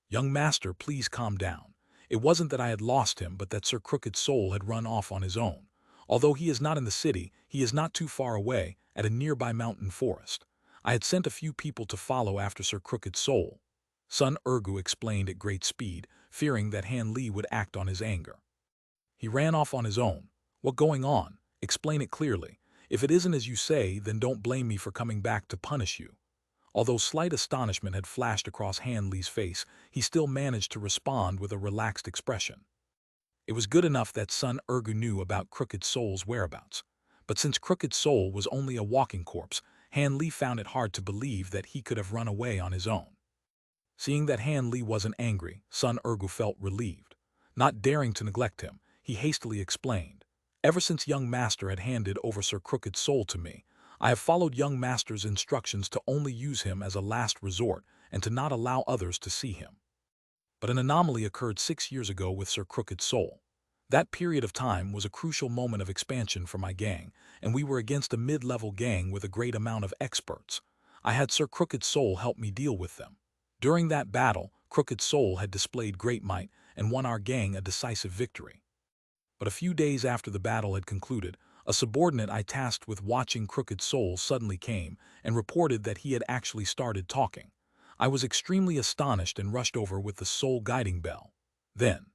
"Young master, please calm down. It wasn't that I had lost him, but that Sir Crooked Soul had run off on his own. Although he is not in the city, he is not too far away, at a nearby mountain forest. I had sent a few people to follow after Sir Crooked Soul." Sun Ergu explained at great speed, fearing that Han Li would act on his anger. "He ran off on his own. What going on? Explain it clearly. If it isn't as you say, then don't blame me for coming back to punish you." Although slight astonishment had flashed across Han Li's face, he still managed to respond with a relaxed expression. It was good enough that Sun Ergu knew about Crooked Soul's whereabouts. But since Crooked Soul was only a walking corpse, Han Li found it hard to believe that he could have run away on his own. Seeing that Han Li wasn't angry, Sun Ergu felt relieved. Not daring to neglect him, he hastily explained, "Ever since young master had handed over Sir Crooked Soul to me, I have followed young master's instructions to only use him as a last resort and to not allow others to see him. But an anomaly occurred 6 years ago with Sir Crooked Soul. That period of time was a crucial moment of expansion for my gang, and we were against a mid-level gang with a great amount of experts. I had Sir Crooked Soul help me deal with them. During that battle, Crooked Soul had displayed great might and won our gang a decisive victory. But a few days after the battle had concluded, a subordinate I tasked with watching Crooked Soul suddenly came and reported that he had actually started talking. I was extremely astonished and rushed over with the soul guiding bell. Then..."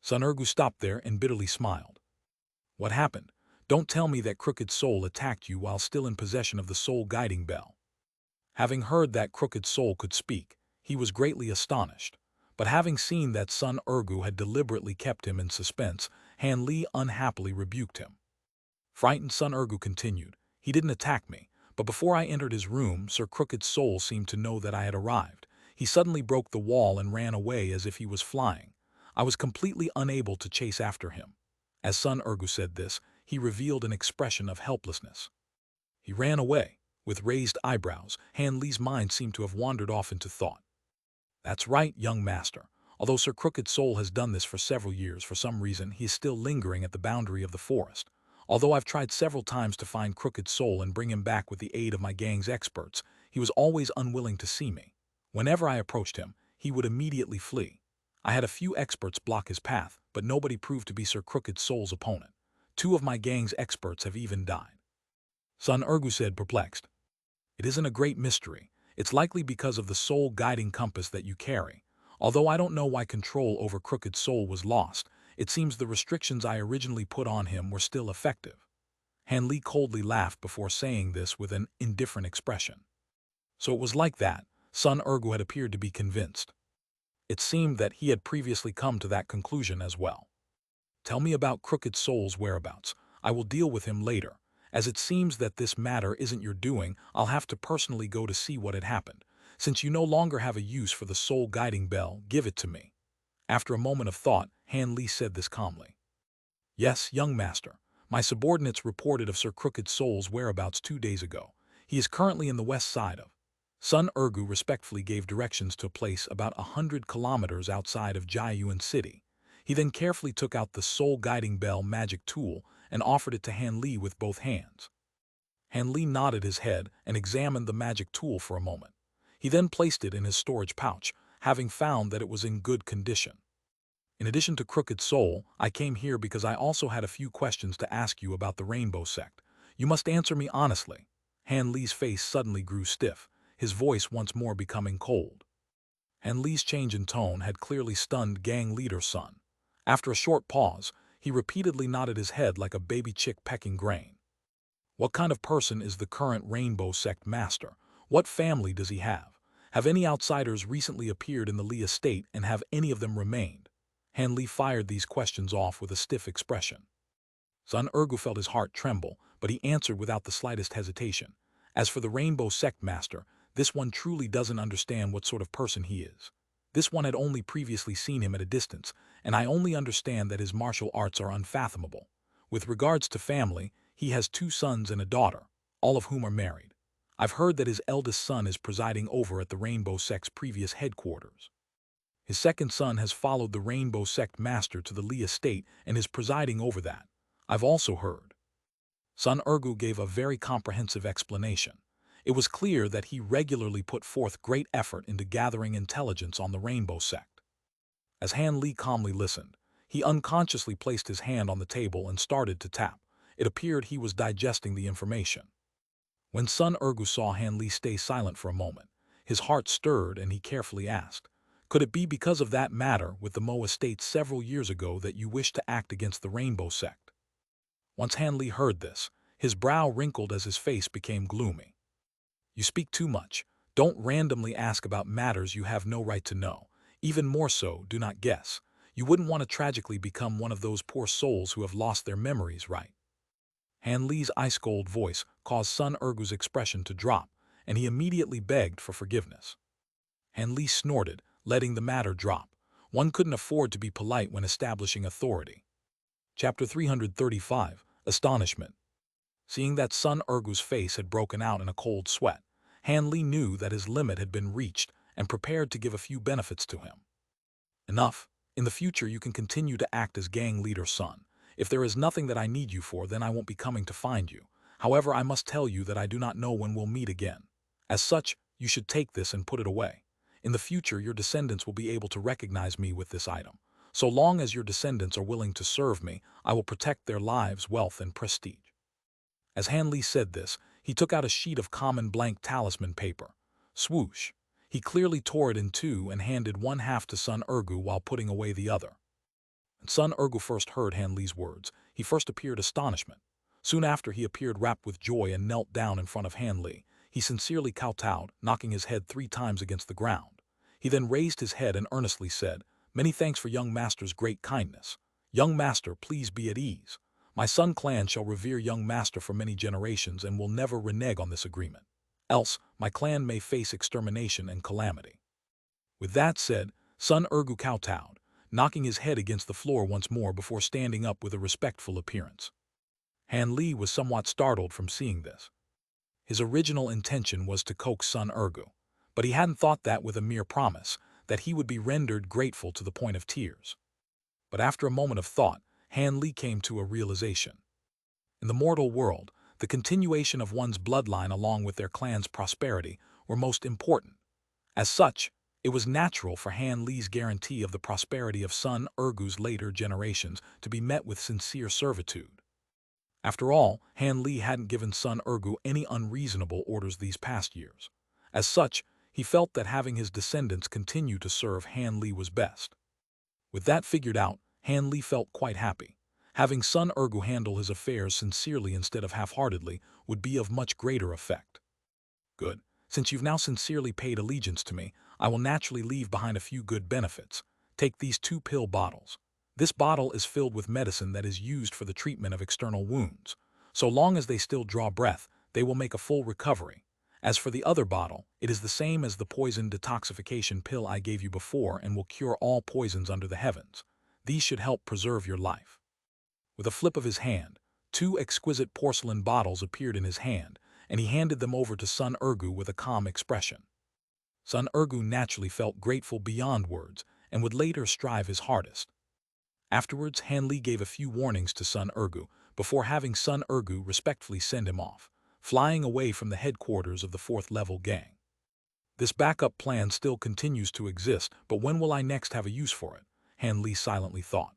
Sun Ergu stopped there and bitterly smiled. "What happened? Don't tell me that Crooked Soul attacked you while still in possession of the soul guiding bell." Having heard that Crooked Soul could speak, he was greatly astonished. But having seen that Sun Ergu had deliberately kept him in suspense, Han Li unhappily rebuked him. Frightened, Sun Ergu continued, "He didn't attack me, but before I entered his room, Sir Crooked Soul seemed to know that I had arrived. He suddenly broke the wall and ran away as if he was flying. I was completely unable to chase after him." As Sun Ergu said this, he revealed an expression of helplessness. "He ran away." With raised eyebrows, Han Li's mind seemed to have wandered off into thought. "That's right, young master. Although Sir Crooked Soul has done this for several years, for some reason he is still lingering at the boundary of the forest. Although I've tried several times to find Crooked Soul and bring him back with the aid of my gang's experts, he was always unwilling to see me. Whenever I approached him, he would immediately flee. I had a few experts block his path, but nobody proved to be Sir Crooked Soul's opponent. 2 of my gang's experts have even died." Sun Ergu said, perplexed, "It isn't a great mystery. It's likely because of the soul guiding compass that you carry. Although I don't know why control over Crooked Soul was lost, it seems the restrictions I originally put on him were still effective. Han Li coldly laughed before saying this with an indifferent expression. So it was like that. Sun Ergu had appeared to be convinced. It seemed that he had previously come to that conclusion as well. Tell me about Crooked Soul's whereabouts. I will deal with him later. As it seems that this matter isn't your doing, I'll have to personally go to see what had happened. Since you no longer have a use for the soul guiding bell, give it to me. After a moment of thought, Han Li said this calmly. Yes, young master. My subordinates reported of Sir Crooked Soul's whereabouts 2 days ago. He is currently in the west side of. Sun Ergu respectfully gave directions to a place about 100 kilometers outside of Jiayuan City. He then carefully took out the soul guiding bell magic tool and offered it to Han Li with both hands. Han Li nodded his head and examined the magic tool for a moment. He then placed it in his storage pouch, having found that it was in good condition. In addition to Crooked Soul, I came here because I also had a few questions to ask you about the Rainbow Sect. You must answer me honestly. Han Li's face suddenly grew stiff, his voice once more becoming cold. Han Li's change in tone had clearly stunned gang leader Sun. After a short pause, he repeatedly nodded his head like a baby chick pecking grain. What kind of person is the current Rainbow Sect master? What family does he have? Have any outsiders recently appeared in the Li estate and have any of them remained? Han Li fired these questions off with a stiff expression. Sun Ergu felt his heart tremble, but he answered without the slightest hesitation. As for the Rainbow Sect master, this one truly doesn't understand what sort of person he is. This one had only previously seen him at a distance, and I only understand that his martial arts are unfathomable. With regards to family, he has 2 sons and a daughter, all of whom are married. I've heard that his eldest son is presiding over at the Rainbow Sect's previous headquarters. His second son has followed the Rainbow Sect master to the Li estate and is presiding over that. I've also heard. Sun Ergu gave a very comprehensive explanation. It was clear that he regularly put forth great effort into gathering intelligence on the Rainbow Sect. As Han Li calmly listened, he unconsciously placed his hand on the table and started to tap. It appeared he was digesting the information. When Sun Ergu saw Han Li stay silent for a moment, his heart stirred and he carefully asked, could it be because of that matter with the Mo estate several years ago that you wished to act against the Rainbow Sect? Once Han Li heard this, his brow wrinkled as his face became gloomy. You speak too much. Don't randomly ask about matters you have no right to know. Even more so, do not guess. You wouldn't want to tragically become one of those poor souls who have lost their memories, right? Han Li's ice-cold voice caused Sun Ergu's expression to drop, and he immediately begged for forgiveness. Han Li snorted, letting the matter drop. One couldn't afford to be polite when establishing authority. Chapter 335, Astonishment. Seeing that Sun Ergu's face had broken out in a cold sweat, Han Li knew that his limit had been reached and prepared to give a few benefits to him. Enough. In the future you can continue to act as gang leader Sun. If there is nothing that I need you for, then I won't be coming to find you. However, I must tell you that I do not know when we'll meet again. As such, you should take this and put it away. In the future, your descendants will be able to recognize me with this item. So long as your descendants are willing to serve me, I will protect their lives, wealth, and prestige. As Han Li said this, he took out a sheet of common blank talisman paper. Swoosh! He clearly tore it in two and handed one half to Sun Ergu while putting away the other. When Sun Ergu first heard Han Li's words, he first appeared astonishment. Soon after, he appeared wrapped with joy and knelt down in front of Han Li. He sincerely kowtowed, knocking his head 3 times against the ground. He then raised his head and earnestly said, "Many thanks for young master's great kindness. Young master, please be at ease. My Sun clan shall revere young master for many generations and will never renege on this agreement. Else, my clan may face extermination and calamity." With that said, Sun Ergu kowtowed, knocking his head against the floor once more before standing up with a respectful appearance. Han Li was somewhat startled from seeing this. His original intention was to coax Sun Ergu, but he hadn't thought that with a mere promise, that he would be rendered grateful to the point of tears. But after a moment of thought, Han Li came to a realization. In the mortal world, the continuation of one's bloodline along with their clan's prosperity were most important. As such, it was natural for Han Li's guarantee of the prosperity of Sun Ergu's later generations to be met with sincere servitude. After all, Han Li hadn't given Sun Ergu any unreasonable orders these past years. As such, he felt that having his descendants continue to serve Han Li was best. With that figured out, Han Li felt quite happy. Having Sun Ergu handle his affairs sincerely instead of half-heartedly would be of much greater effect. Good. Since you've now sincerely paid allegiance to me, I will naturally leave behind a few good benefits. Take these 2 pill bottles. This bottle is filled with medicine that is used for the treatment of external wounds. So long as they still draw breath, they will make a full recovery. As for the other bottle, it is the same as the poison detoxification pill I gave you before and will cure all poisons under the heavens. These should help preserve your life. With a flip of his hand, 2 exquisite porcelain bottles appeared in his hand, and he handed them over to Sun Ergu with a calm expression. Sun Ergu naturally felt grateful beyond words and would later strive his hardest. Afterwards, Han Li gave a few warnings to Sun Ergu before having Sun Ergu respectfully send him off, flying away from the headquarters of the 4th level gang. This backup plan still continues to exist, but when will I next have a use for it? Han Li silently thought.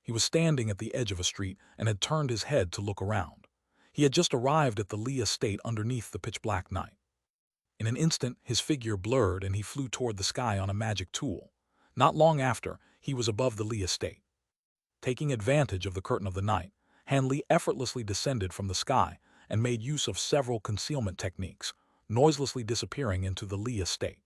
He was standing at the edge of a street and had turned his head to look around. He had just arrived at the Li estate underneath the pitch-black night. In an instant, his figure blurred and he flew toward the sky on a magic tool. Not long after, he was above the Li estate. Taking advantage of the curtain of the night, Han Li effortlessly descended from the sky and made use of several concealment techniques, noiselessly disappearing into the Li estate.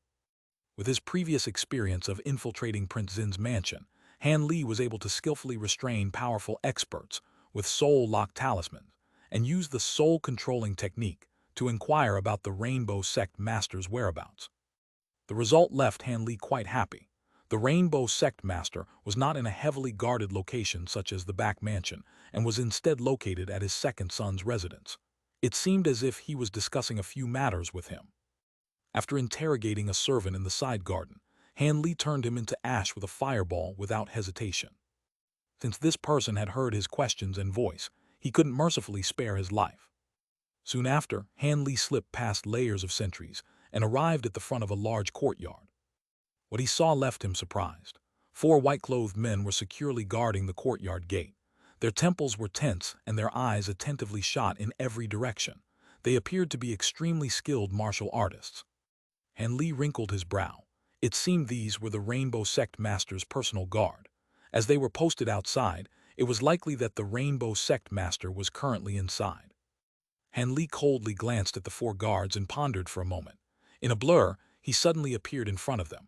With his previous experience of infiltrating Prince Zin's mansion, Han Li was able to skillfully restrain powerful experts with soul-lock talismans and use the soul-controlling technique to inquire about the Rainbow Sect master's whereabouts. The result left Han Li quite happy. The Rainbow Sect master was not in a heavily guarded location such as the back mansion and was instead located at his second son's residence. It seemed as if he was discussing a few matters with him. After interrogating a servant in the side garden, Han Li turned him into ash with a fireball without hesitation. Since this person had heard his questions and voice, he couldn't mercifully spare his life. Soon after, Han Li slipped past layers of sentries and arrived at the front of a large courtyard. What he saw left him surprised. 4 white-clothed men were securely guarding the courtyard gate. Their temples were tense and their eyes attentively shot in every direction. They appeared to be extremely skilled martial artists. Han Li wrinkled his brow. It seemed these were the Rainbow Sect master's personal guard. As they were posted outside, it was likely that the Rainbow Sect master was currently inside. Han Li coldly glanced at the 4 guards and pondered for a moment. In a blur, he suddenly appeared in front of them.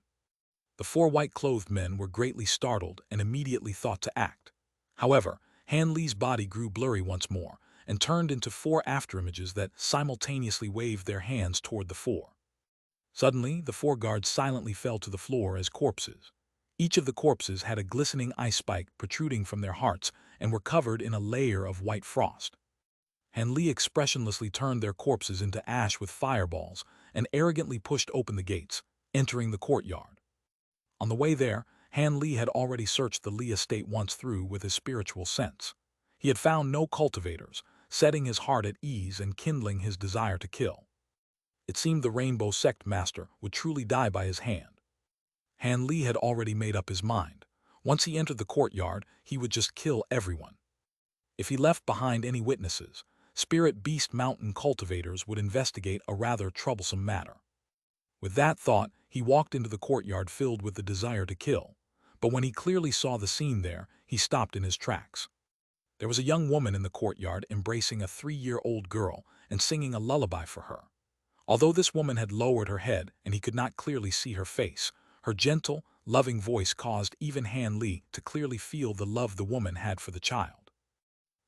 The 4 white-clothed men were greatly startled and immediately thought to act. However, Han Li's body grew blurry once more and turned into 4 afterimages that simultaneously waved their hands toward the 4. Suddenly, the 4 guards silently fell to the floor as corpses. Each of the corpses had a glistening ice spike protruding from their hearts and were covered in a layer of white frost. Han Li expressionlessly turned their corpses into ash with fireballs and arrogantly pushed open the gates, entering the courtyard. On the way there, Han Li had already searched the Li estate once through with his spiritual sense. He had found no cultivators, setting his heart at ease and kindling his desire to kill. It seemed the Rainbow Sect master would truly die by his hand. Han Li had already made up his mind. Once he entered the courtyard, he would just kill everyone. If he left behind any witnesses, Spirit Beast Mountain cultivators would investigate a rather troublesome matter. With that thought, he walked into the courtyard filled with the desire to kill. But when he clearly saw the scene there, he stopped in his tracks. There was a young woman in the courtyard embracing a 3-year-old girl and singing a lullaby for her. Although this woman had lowered her head and he could not clearly see her face, her gentle, loving voice caused even Han Li to clearly feel the love the woman had for the child.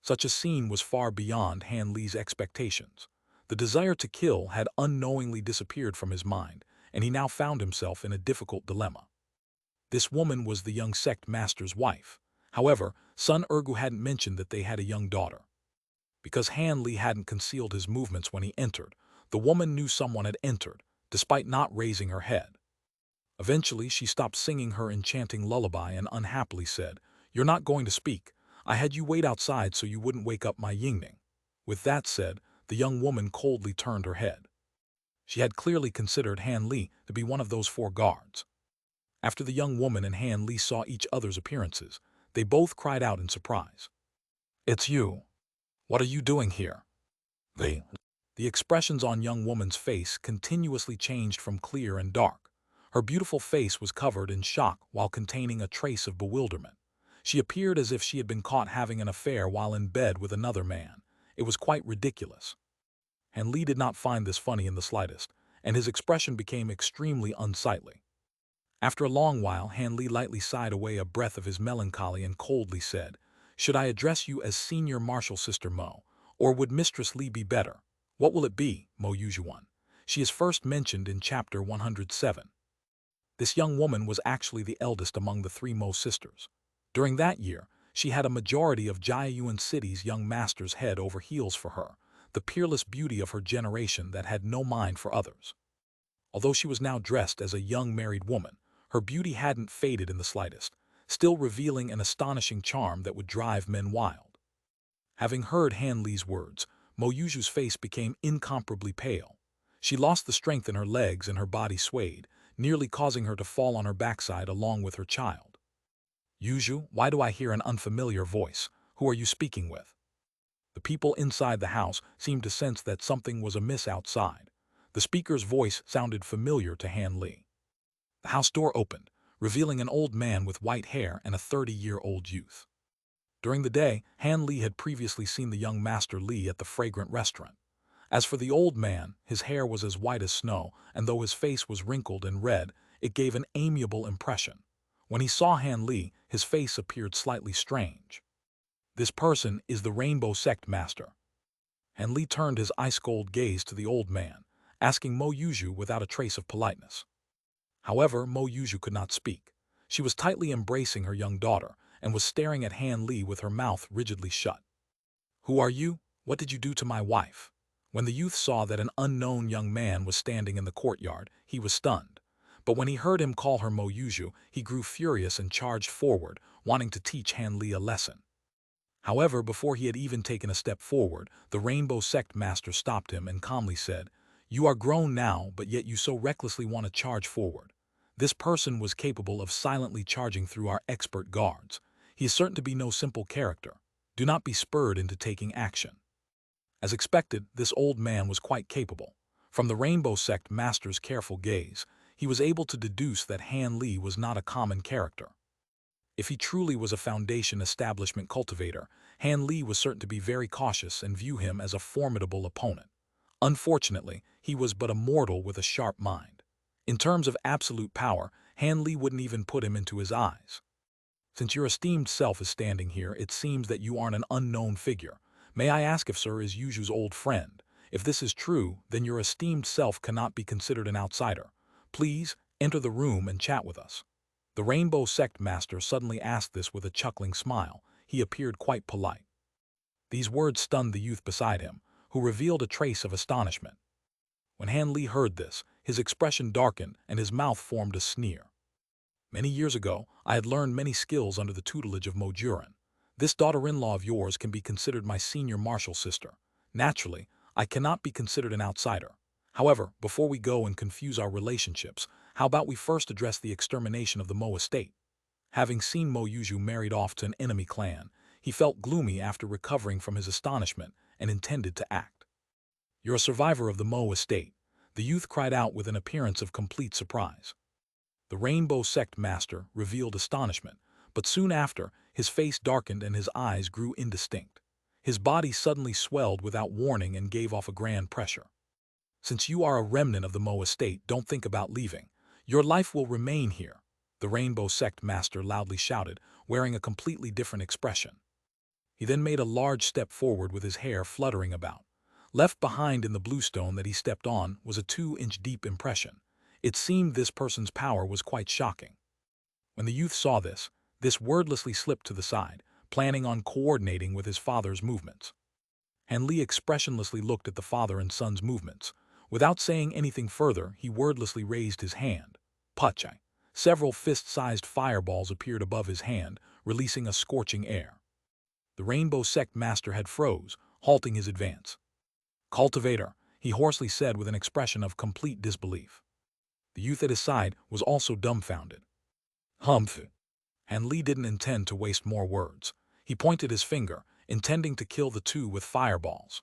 Such a scene was far beyond Han Li's expectations. The desire to kill had unknowingly disappeared from his mind, and he now found himself in a difficult dilemma. This woman was the young sect master's wife. However, Sun Ergu hadn't mentioned that they had a young daughter. Because Han Li hadn't concealed his movements when he entered, the woman knew someone had entered, despite not raising her head. Eventually, she stopped singing her enchanting lullaby and unhappily said, "You're not going to speak. I had you wait outside so you wouldn't wake up my Yingning." With that said, the young woman coldly turned her head. She had clearly considered Han Li to be one of those 4 guards. After the young woman and Han Li saw each other's appearances, they both cried out in surprise. "It's you. What are you doing here?" The expressions on young woman's face continuously changed from clear and dark. Her beautiful face was covered in shock while containing a trace of bewilderment. She appeared as if she had been caught having an affair while in bed with another man. It was quite ridiculous. And Li did not find this funny in the slightest, and his expression became extremely unsightly. After a long while, Han Li lightly sighed away a breath of his melancholy and coldly said, "Should I address you as Senior Marshal Sister Mo, or would Mistress Li be better? What will it be, Mo Yujuan? She is first mentioned in chapter 107. This young woman was actually the eldest among the three Mo sisters. During that year, she had a majority of Jiayuan City's young masters head over heels for her, the peerless beauty of her generation that had no mind for others. Although she was now dressed as a young married woman, her beauty hadn't faded in the slightest, still revealing an astonishing charm that would drive men wild. Having heard Han Li's words, Mo Yuju's face became incomparably pale. She lost the strength in her legs and her body swayed, nearly causing her to fall on her backside along with her child. "Yuju, why do I hear an unfamiliar voice? Who are you speaking with?" The people inside the house seemed to sense that something was amiss outside. The speaker's voice sounded familiar to Han Li. The house door opened, revealing an old man with white hair and a 30-year-old youth. During the day, Han Li had previously seen the young Master Li at the fragrant restaurant. As for the old man, his hair was as white as snow, and though his face was wrinkled and red, it gave an amiable impression. When he saw Han Li, his face appeared slightly strange. "This person is the Rainbow Sect Master." Han Li turned his ice-cold gaze to the old man, asking Mo Yuju without a trace of politeness. However, Mo Yuju could not speak. She was tightly embracing her young daughter and was staring at Han Li with her mouth rigidly shut. "Who are you? What did you do to my wife?" When the youth saw that an unknown young man was standing in the courtyard, he was stunned. But when he heard him call her Mo Yuju, he grew furious and charged forward, wanting to teach Han Li a lesson. However, before he had even taken a step forward, the Rainbow Sect Master stopped him and calmly said, "You are grown now, but yet you so recklessly want to charge forward. This person was capable of silently charging through our expert guards. He is certain to be no simple character. Do not be spurred into taking action." As expected, this old man was quite capable. From the Rainbow Sect Master's careful gaze, he was able to deduce that Han Li was not a common character. If he truly was a Foundation establishment cultivator, Han Li was certain to be very cautious and view him as a formidable opponent. Unfortunately, he was but a mortal with a sharp mind. In terms of absolute power, Han Li wouldn't even put him into his eyes. "Since your esteemed self is standing here, it seems that you aren't an unknown figure. May I ask if Sir is Yuju's old friend? If this is true, then your esteemed self cannot be considered an outsider. Please, enter the room and chat with us." The Rainbow Sect Master suddenly asked this with a chuckling smile. He appeared quite polite. These words stunned the youth beside him, who revealed a trace of astonishment. When Han Li heard this, his expression darkened and his mouth formed a sneer. "Many years ago, I had learned many skills under the tutelage of Mo Juran. This daughter-in-law of yours can be considered my senior martial sister. Naturally, I cannot be considered an outsider. However, before we go and confuse our relationships, how about we first address the extermination of the Mo estate?" Having seen Mo Yuju married off to an enemy clan, he felt gloomy after recovering from his astonishment and intended to act. "You're a survivor of the Mo estate," the youth cried out with an appearance of complete surprise. The Rainbow Sect Master revealed astonishment, but soon after, his face darkened and his eyes grew indistinct. His body suddenly swelled without warning and gave off a grand pressure. "Since you are a remnant of the Mo estate, don't think about leaving. Your life will remain here," the Rainbow Sect Master loudly shouted, wearing a completely different expression. He then made a large step forward with his hair fluttering about. Left behind in the bluestone that he stepped on was a 2-inch deep impression. It seemed this person's power was quite shocking. When the youth saw this wordlessly slipped to the side, planning on coordinating with his father's movements. Han Li expressionlessly looked at the father and son's movements. Without saying anything further, he wordlessly raised his hand. Pachai. Several fist-sized fireballs appeared above his hand, releasing a scorching air. The Rainbow Sect Master had froze, halting his advance. "Cultivator," he hoarsely said with an expression of complete disbelief. The youth at his side was also dumbfounded. "Humph." Han Li didn't intend to waste more words. He pointed his finger, intending to kill the two with fireballs.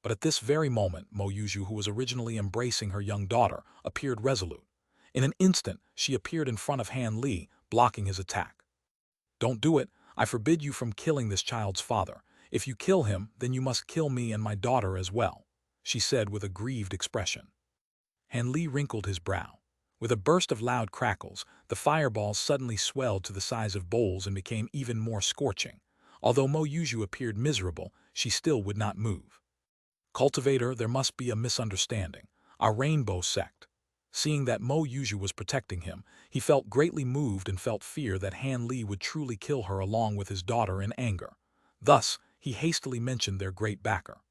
But at this very moment, Mo Yuju, who was originally embracing her young daughter, appeared resolute. In an instant, she appeared in front of Han Li, blocking his attack. "Don't do it. I forbid you from killing this child's father. If you kill him, then you must kill me and my daughter as well," she said with a grieved expression. Han Li wrinkled his brow. With a burst of loud crackles, the fireballs suddenly swelled to the size of bowls and became even more scorching. Although Mo Yuju appeared miserable, she still would not move. "Cultivator, there must be a misunderstanding. Our Rainbow Sect." Seeing that Mo Yuju was protecting him, he felt greatly moved and felt fear that Han Li would truly kill her along with his daughter in anger. Thus, he hastily mentioned their great backer.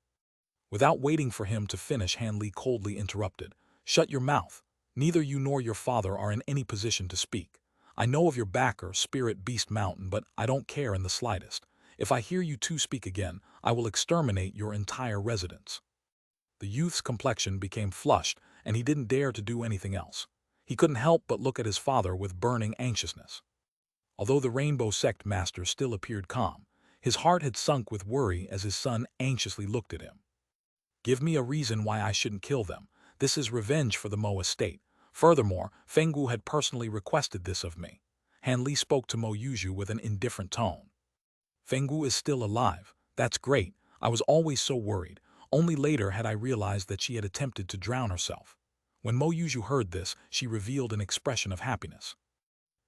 Without waiting for him to finish, Han Li coldly interrupted. "Shut your mouth. Neither you nor your father are in any position to speak. I know of your backer, Spirit Beast Mountain, but I don't care in the slightest. If I hear you two speak again, I will exterminate your entire residence." The youth's complexion became flushed, and he didn't dare to do anything else. He couldn't help but look at his father with burning anxiousness. Although the Rainbow Sect master still appeared calm, his heart had sunk with worry as his son anxiously looked at him. "Give me a reason why I shouldn't kill them. This is revenge for the Mo estate. Furthermore, Fengwu had personally requested this of me." Han Li spoke to Mo Yuju with an indifferent tone. "Fengwu is still alive. That's great. I was always so worried. Only later had I realized that she had attempted to drown herself." When Mo Yuju heard this, she revealed an expression of happiness.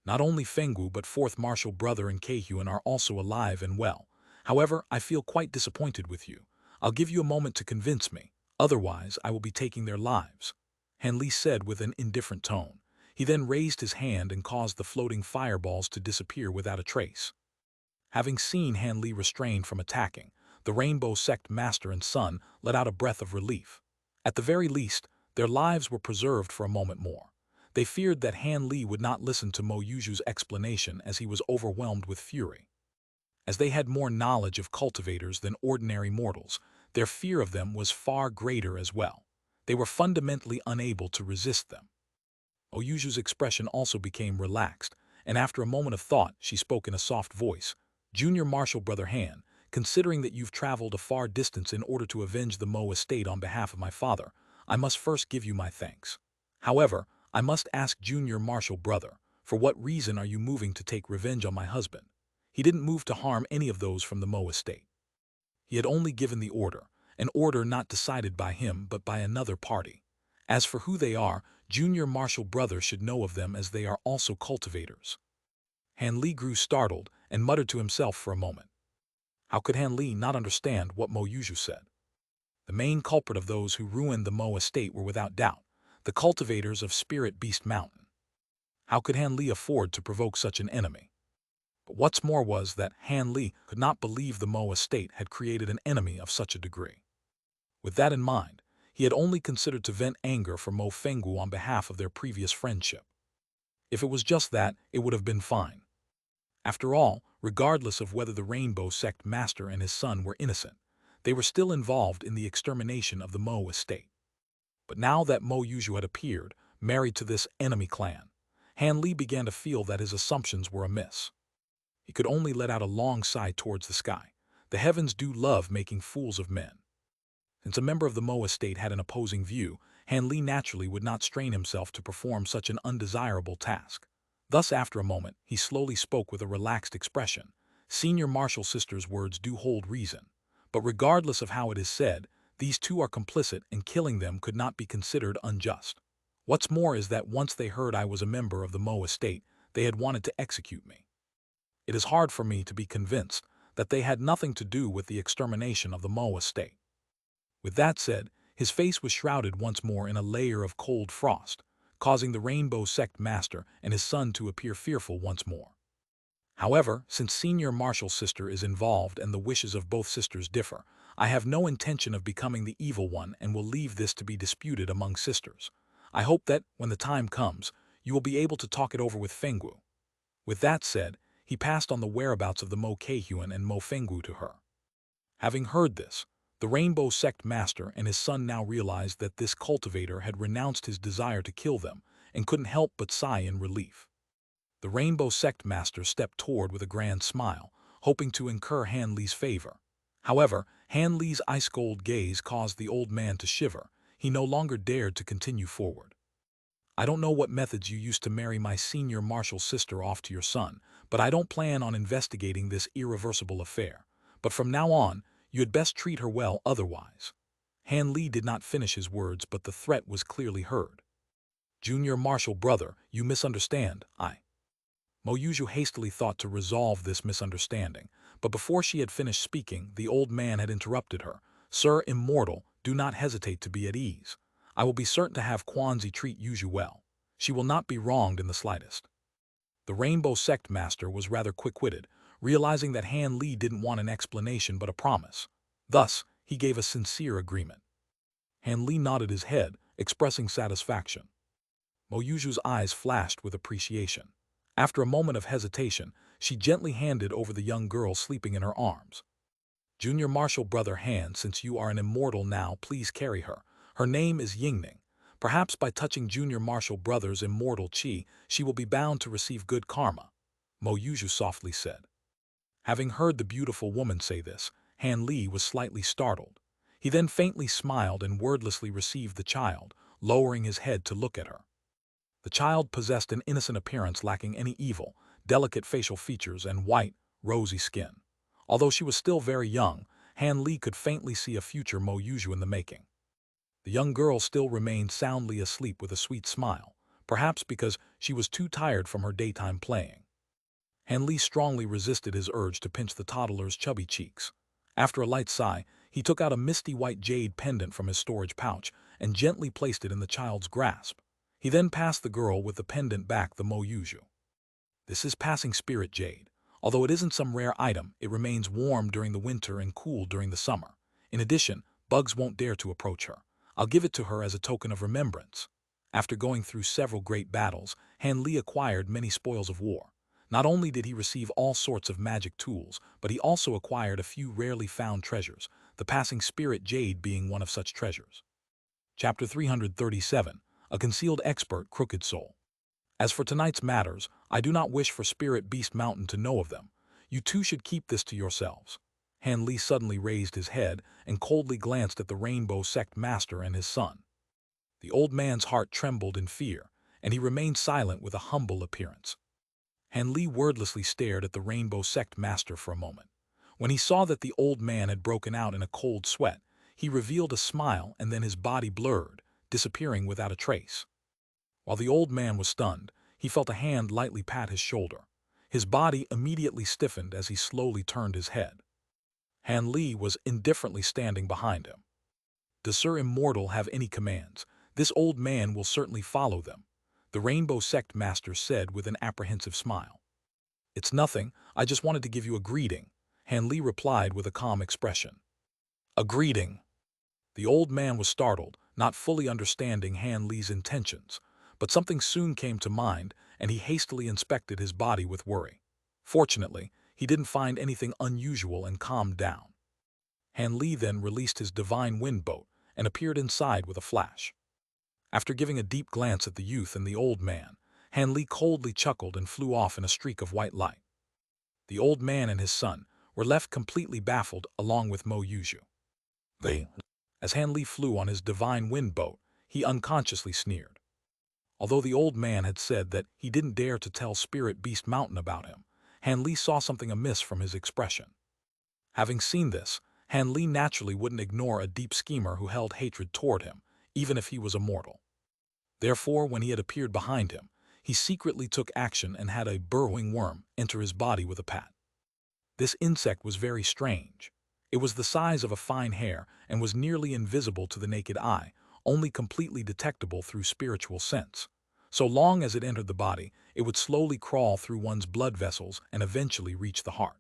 "Not only Fengwu but fourth Martial Brother and Keihyun are also alive and well. However, I feel quite disappointed with you. I'll give you a moment to convince me. Otherwise, I will be taking their lives," Han Li said with an indifferent tone. He then raised his hand and caused the floating fireballs to disappear without a trace. Having seen Han Li restrained from attacking, the Rainbow Sect master and son let out a breath of relief. At the very least, their lives were preserved for a moment more. They feared that Han Li would not listen to Mo Yuju's explanation as he was overwhelmed with fury. As they had more knowledge of cultivators than ordinary mortals, their fear of them was far greater as well. They were fundamentally unable to resist them. Mo Yuju's expression also became relaxed, and after a moment of thought, she spoke in a soft voice. "Junior Martial Brother Han, considering that you've traveled a far distance in order to avenge the Mo estate on behalf of my father, I must first give you my thanks. However, I must ask Junior Martial Brother, for what reason are you moving to take revenge on my husband? He didn't move to harm any of those from the Mo estate. He had only given the order, an order not decided by him but by another party. As for who they are, Junior Martial Brother should know of them as they are also cultivators." Han Li grew startled and muttered to himself for a moment. How could Han Li not understand what Mo Yuju said? The main culprit of those who ruined the Mo estate were without doubt the cultivators of Spirit Beast Mountain. How could Han Li afford to provoke such an enemy? But what's more was that Han Li could not believe the Mo estate had created an enemy of such a degree. With that in mind, he had only considered to vent anger for Mo Fengwu on behalf of their previous friendship. If it was just that, it would have been fine. After all, regardless of whether the Rainbow Sect master and his son were innocent, they were still involved in the extermination of the Mo estate. But now that Mo Yuju had appeared, married to this enemy clan, Han Li began to feel that his assumptions were amiss. He could only let out a long sigh towards the sky. The heavens do love making fools of men. Since a member of the Mo estate had an opposing view, Han Li naturally would not strain himself to perform such an undesirable task. Thus, after a moment, he slowly spoke with a relaxed expression. "Senior Martial Sister's words do hold reason. But regardless of how it is said, these two are complicit and killing them could not be considered unjust. What's more is that once they heard I was a member of the Mo estate, they had wanted to execute me. It is hard for me to be convinced that they had nothing to do with the extermination of the Mo estate." With that said, his face was shrouded once more in a layer of cold frost, causing the Rainbow Sect master and his son to appear fearful once more. "However, since Senior Martial Sister is involved and the wishes of both sisters differ, I have no intention of becoming the evil one and will leave this to be disputed among sisters. I hope that, when the time comes, you will be able to talk it over with Fengwu." With that said, he passed on the whereabouts of the Mo Keihyun and Mo Fengwu to her. Having heard this, the Rainbow Sect master and his son now realized that this cultivator had renounced his desire to kill them and couldn't help but sigh in relief. The Rainbow Sect master stepped toward with a grand smile, hoping to incur Han Li's favor. However, Han Li's ice-cold gaze caused the old man to shiver. He no longer dared to continue forward. I don't know what methods you used to marry my senior martial sister off to your son, but I don't plan on investigating this irreversible affair. But from now on, you had best treat her well otherwise. Han Li did not finish his words, but the threat was clearly heard. Junior martial brother, you misunderstand, Mo Yuju hastily thought to resolve this misunderstanding, but before she had finished speaking, the old man had interrupted her. Sir Immortal, do not hesitate to be at ease. I will be certain to have Quanzi treat Yuju well. She will not be wronged in the slightest. The Rainbow Sect Master was rather quick-witted, realizing that Han Li didn't want an explanation but a promise. Thus, he gave a sincere agreement. Han Li nodded his head, expressing satisfaction. Mo Yuju's eyes flashed with appreciation. After a moment of hesitation, she gently handed over the young girl sleeping in her arms. Junior martial brother Han, since you are an immortal now, please carry her. Her name is Yingning. Perhaps by touching junior martial brother's immortal chi, she will be bound to receive good karma, Mo Yuju softly said. Having heard the beautiful woman say this, Han Li was slightly startled. He then faintly smiled and wordlessly received the child, lowering his head to look at her. The child possessed an innocent appearance lacking any evil, delicate facial features and white, rosy skin. Although she was still very young, Han Li could faintly see a future Mo Yuju in the making. The young girl still remained soundly asleep with a sweet smile, perhaps because she was too tired from her daytime playing. Han Li strongly resisted his urge to pinch the toddler's chubby cheeks. After a light sigh, he took out a misty white jade pendant from his storage pouch and gently placed it in the child's grasp. He then passed the girl with the pendant back the Mo Yuju. This is passing spirit jade. Although it isn't some rare item, it remains warm during the winter and cool during the summer. In addition, bugs won't dare to approach her. I'll give it to her as a token of remembrance. After going through several great battles, Han Li acquired many spoils of war. Not only did he receive all sorts of magic tools, but he also acquired a few rarely found treasures, the passing spirit jade being one of such treasures. Chapter 337, A Concealed Expert, Crooked Soul. As for tonight's matters, I do not wish for Spirit Beast Mountain to know of them. You two should keep this to yourselves. Han Li suddenly raised his head and coldly glanced at the Rainbow Sect Master and his son. The old man's heart trembled in fear, and he remained silent with a humble appearance. Han Li wordlessly stared at the Rainbow Sect Master for a moment. When he saw that the old man had broken out in a cold sweat, he revealed a smile and then his body blurred, disappearing without a trace. While the old man was stunned, he felt a hand lightly pat his shoulder. His body immediately stiffened as he slowly turned his head. Han Li was indifferently standing behind him. Does Sir Immortal have any commands? This old man will certainly follow them, the Rainbow Sect Master said with an apprehensive smile. It's nothing, I just wanted to give you a greeting, Han Li replied with a calm expression. A greeting? The old man was startled, not fully understanding Han Li's intentions, but something soon came to mind, and he hastily inspected his body with worry. Fortunately, he didn't find anything unusual and calmed down. Han Li then released his divine wind boat and appeared inside with a flash. After giving a deep glance at the youth and the old man, Han Li coldly chuckled and flew off in a streak of white light. The old man and his son were left completely baffled along with Mo Yuju. As Han Li flew on his divine wind boat, he unconsciously sneered. Although the old man had said that he didn't dare to tell Spirit Beast Mountain about him, Han Li saw something amiss from his expression. Having seen this, Han Li naturally wouldn't ignore a deep schemer who held hatred toward him, even if he was immortal. Therefore, when he had appeared behind him, he secretly took action and had a burrowing worm enter his body with a pat. This insect was very strange. It was the size of a fine hair and was nearly invisible to the naked eye, only completely detectable through spiritual sense. So long as it entered the body, it would slowly crawl through one's blood vessels and eventually reach the heart.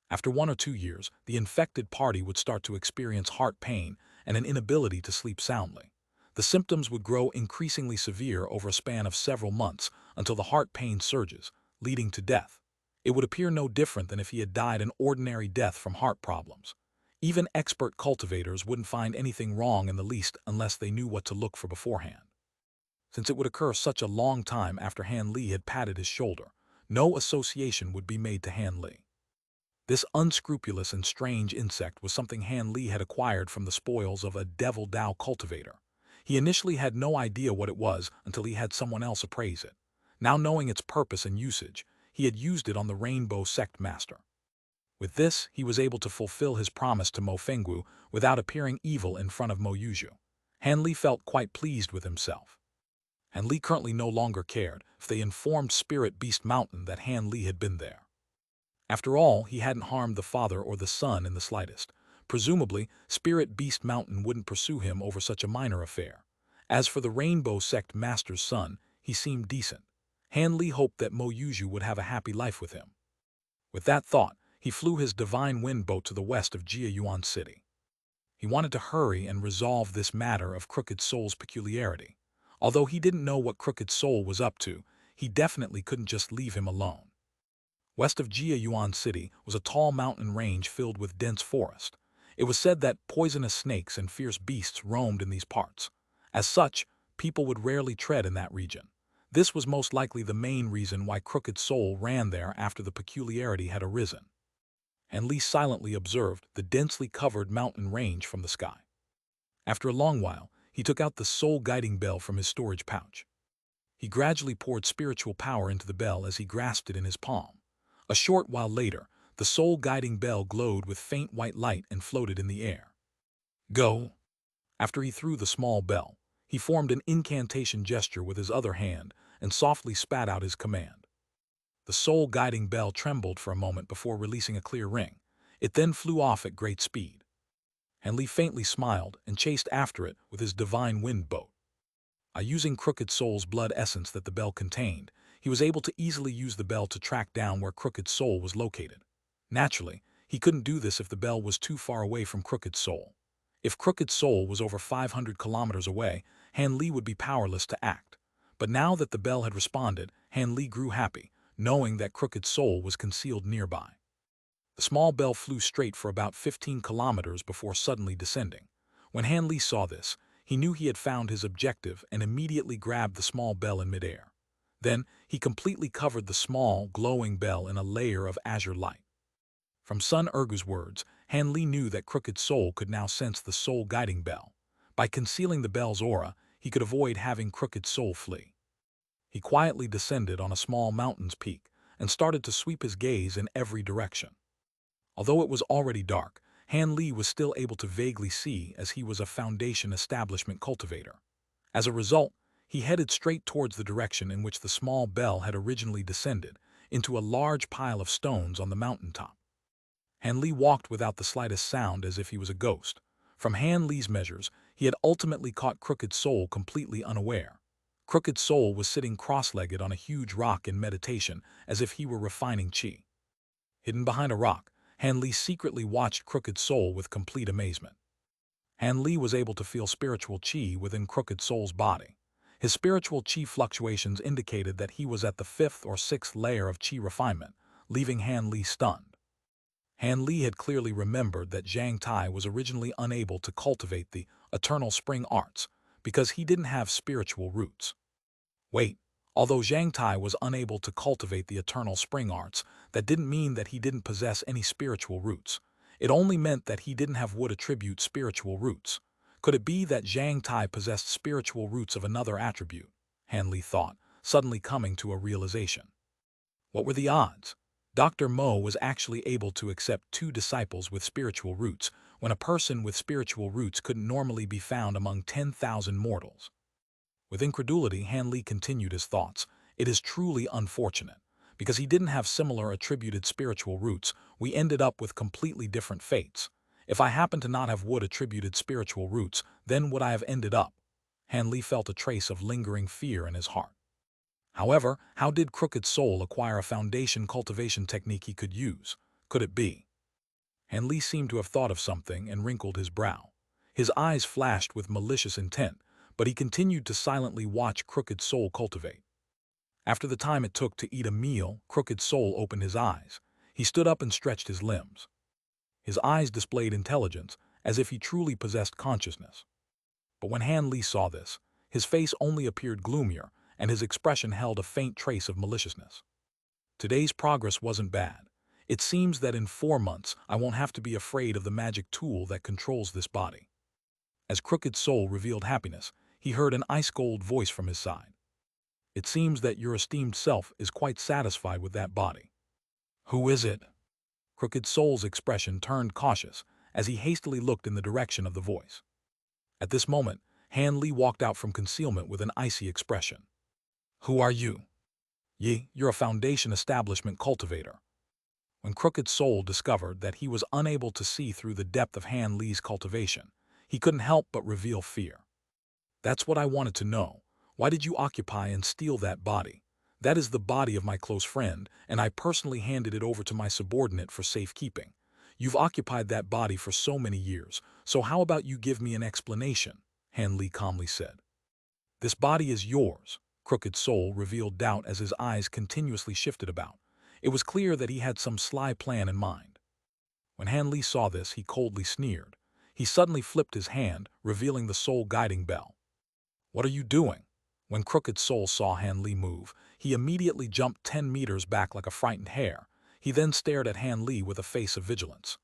After 1 or 2 years, the infected party would start to experience heart pain and an inability to sleep soundly. The symptoms would grow increasingly severe over a span of several months until the heart pain surges, leading to death. It would appear no different than if he had died an ordinary death from heart problems. Even expert cultivators wouldn't find anything wrong in the least unless they knew what to look for beforehand. Since it would occur such a long time after Han Li had patted his shoulder, no association would be made to Han Li. This unscrupulous and strange insect was something Han Li had acquired from the spoils of a devil Dao cultivator. He initially had no idea what it was until he had someone else appraise it. Now knowing its purpose and usage, he had used it on the Rainbow Sect Master. With this, he was able to fulfill his promise to Mo Fenggu without appearing evil in front of Mo Yuju. Han Li felt quite pleased with himself. Han Li currently no longer cared if they informed Spirit Beast Mountain that Han Li had been there. After all, he hadn't harmed the father or the son in the slightest. Presumably, Spirit Beast Mountain wouldn't pursue him over such a minor affair. As for the Rainbow Sect Master's son, he seemed decent. Han Li hoped that Mo Yuju would have a happy life with him. With that thought, he flew his Divine Wind boat to the west of Jiayuan City. He wanted to hurry and resolve this matter of Crooked Soul's peculiarity. Although he didn't know what Crooked Soul was up to, he definitely couldn't just leave him alone. West of Jiayuan City was a tall mountain range filled with dense forest. It was said that poisonous snakes and fierce beasts roamed in these parts. As such, people would rarely tread in that region. This was most likely the main reason why Crooked Soul ran there after the peculiarity had arisen. And Li silently observed the densely covered mountain range from the sky. After a long while, he took out the soul-guiding bell from his storage pouch. He gradually poured spiritual power into the bell as he grasped it in his palm. A short while later, the soul-guiding bell glowed with faint white light and floated in the air. Go! After he threw the small bell, he formed an incantation gesture with his other hand and softly spat out his command. The soul-guiding bell trembled for a moment before releasing a clear ring. It then flew off at great speed. Han Li faintly smiled and chased after it with his Divine Wind boat. By using Crooked Soul's blood essence that the bell contained, he was able to easily use the bell to track down where Crooked Soul was located. Naturally, he couldn't do this if the bell was too far away from Crooked Soul. If Crooked Soul was over 500 kilometers away, Han Li would be powerless to act. But now that the bell had responded, Han Li grew happy, knowing that Crooked Soul was concealed nearby. The small bell flew straight for about 15 kilometers before suddenly descending. When Han Li saw this, he knew he had found his objective and immediately grabbed the small bell in midair. Then, he completely covered the small, glowing bell in a layer of azure light. From Sun Ergu's words, Han Li knew that Crooked Soul could now sense the soul-guiding bell. By concealing the bell's aura, he could avoid having Crooked Soul flee. He quietly descended on a small mountain's peak and started to sweep his gaze in every direction. Although it was already dark, Han Li was still able to vaguely see as he was a Foundation establishment cultivator. As a result, he headed straight towards the direction in which the small bell had originally descended, into a large pile of stones on the mountaintop. Han Li walked without the slightest sound as if he was a ghost. From Han Li's measures, he had ultimately caught Crooked Soul completely unaware. Crooked Soul was sitting cross-legged on a huge rock in meditation as if he were refining qi. Hidden behind a rock, Han Li secretly watched Crooked Soul with complete amazement. Han Li was able to feel spiritual qi within Crooked Soul's body. His spiritual qi fluctuations indicated that he was at the 5th or 6th layer of qi refinement, leaving Han Li stunned. Han Li had clearly remembered that Zhang Tai was originally unable to cultivate the eternal spring arts because he didn't have spiritual roots. Wait, although Zhang Tai was unable to cultivate the eternal spring arts, that didn't mean that he didn't possess any spiritual roots. It only meant that he didn't have wood attribute spiritual roots. Could it be that Zhang Tai possessed spiritual roots of another attribute? Han Li thought, suddenly coming to a realization. What were the odds? Dr. Mo was actually able to accept 2 disciples with spiritual roots, when a person with spiritual roots couldn't normally be found among 10,000 mortals. With incredulity, Han Li continued his thoughts. It is truly unfortunate. Because he didn't have similar attributed spiritual roots, we ended up with completely different fates. If I happened to not have wood attributed spiritual roots, then would I have ended up? Han Li felt a trace of lingering fear in his heart. However, how did Crooked Soul acquire a foundation cultivation technique he could use? Could it be? Han Li seemed to have thought of something and wrinkled his brow. His eyes flashed with malicious intent, but he continued to silently watch Crooked Soul cultivate. After the time it took to eat a meal, Crooked Soul opened his eyes. He stood up and stretched his limbs. His eyes displayed intelligence, as if he truly possessed consciousness. But when Han Li saw this, his face only appeared gloomier, and his expression held a faint trace of maliciousness. Today's progress wasn't bad. It seems that in 4 months I won't have to be afraid of the magic tool that controls this body." As Crooked Soul revealed happiness, he heard an ice-cold voice from his side. "It seems that your esteemed self is quite satisfied with that body." "Who is it?" Crooked Soul's expression turned cautious as he hastily looked in the direction of the voice. At this moment, Han Li walked out from concealment with an icy expression. "Who are you?" You're a Foundation establishment cultivator." When Crooked Soul discovered that he was unable to see through the depth of Han Li's cultivation, he couldn't help but reveal fear. "That's what I wanted to know. Why did you occupy and steal that body? That is the body of my close friend, and I personally handed it over to my subordinate for safekeeping. You've occupied that body for so many years, so how about you give me an explanation?" Han Li calmly said. "This body is yours." Crooked Soul revealed doubt as his eyes continuously shifted about. It was clear that he had some sly plan in mind. When Han Li saw this, he coldly sneered. He suddenly flipped his hand, revealing the soul guiding bell. "What are you doing?" When Crooked Soul saw Han Li move, he immediately jumped 10 meters back like a frightened hare. He then stared at Han Li with a face of vigilance.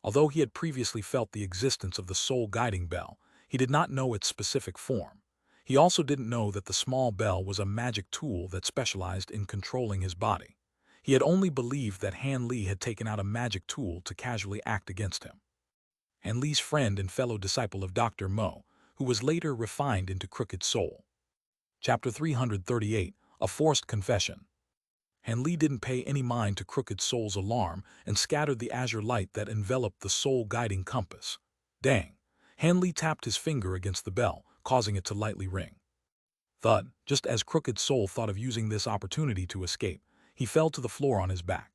Although he had previously felt the existence of the soul guiding bell, he did not know its specific form. He also didn't know that the small bell was a magic tool that specialized in controlling his body. He had only believed that Han Li had taken out a magic tool to casually act against him. Han Li's friend and fellow disciple of Dr. Mo, who was later refined into Crooked Soul. Chapter 338, A Forced Confession. Han Li didn't pay any mind to Crooked Soul's alarm and scattered the azure light that enveloped the soul-guiding compass. Dang! Han Li tapped his finger against the bell, causing it to lightly ring. Thud! Just as Crooked Soul thought of using this opportunity to escape, he fell to the floor on his back.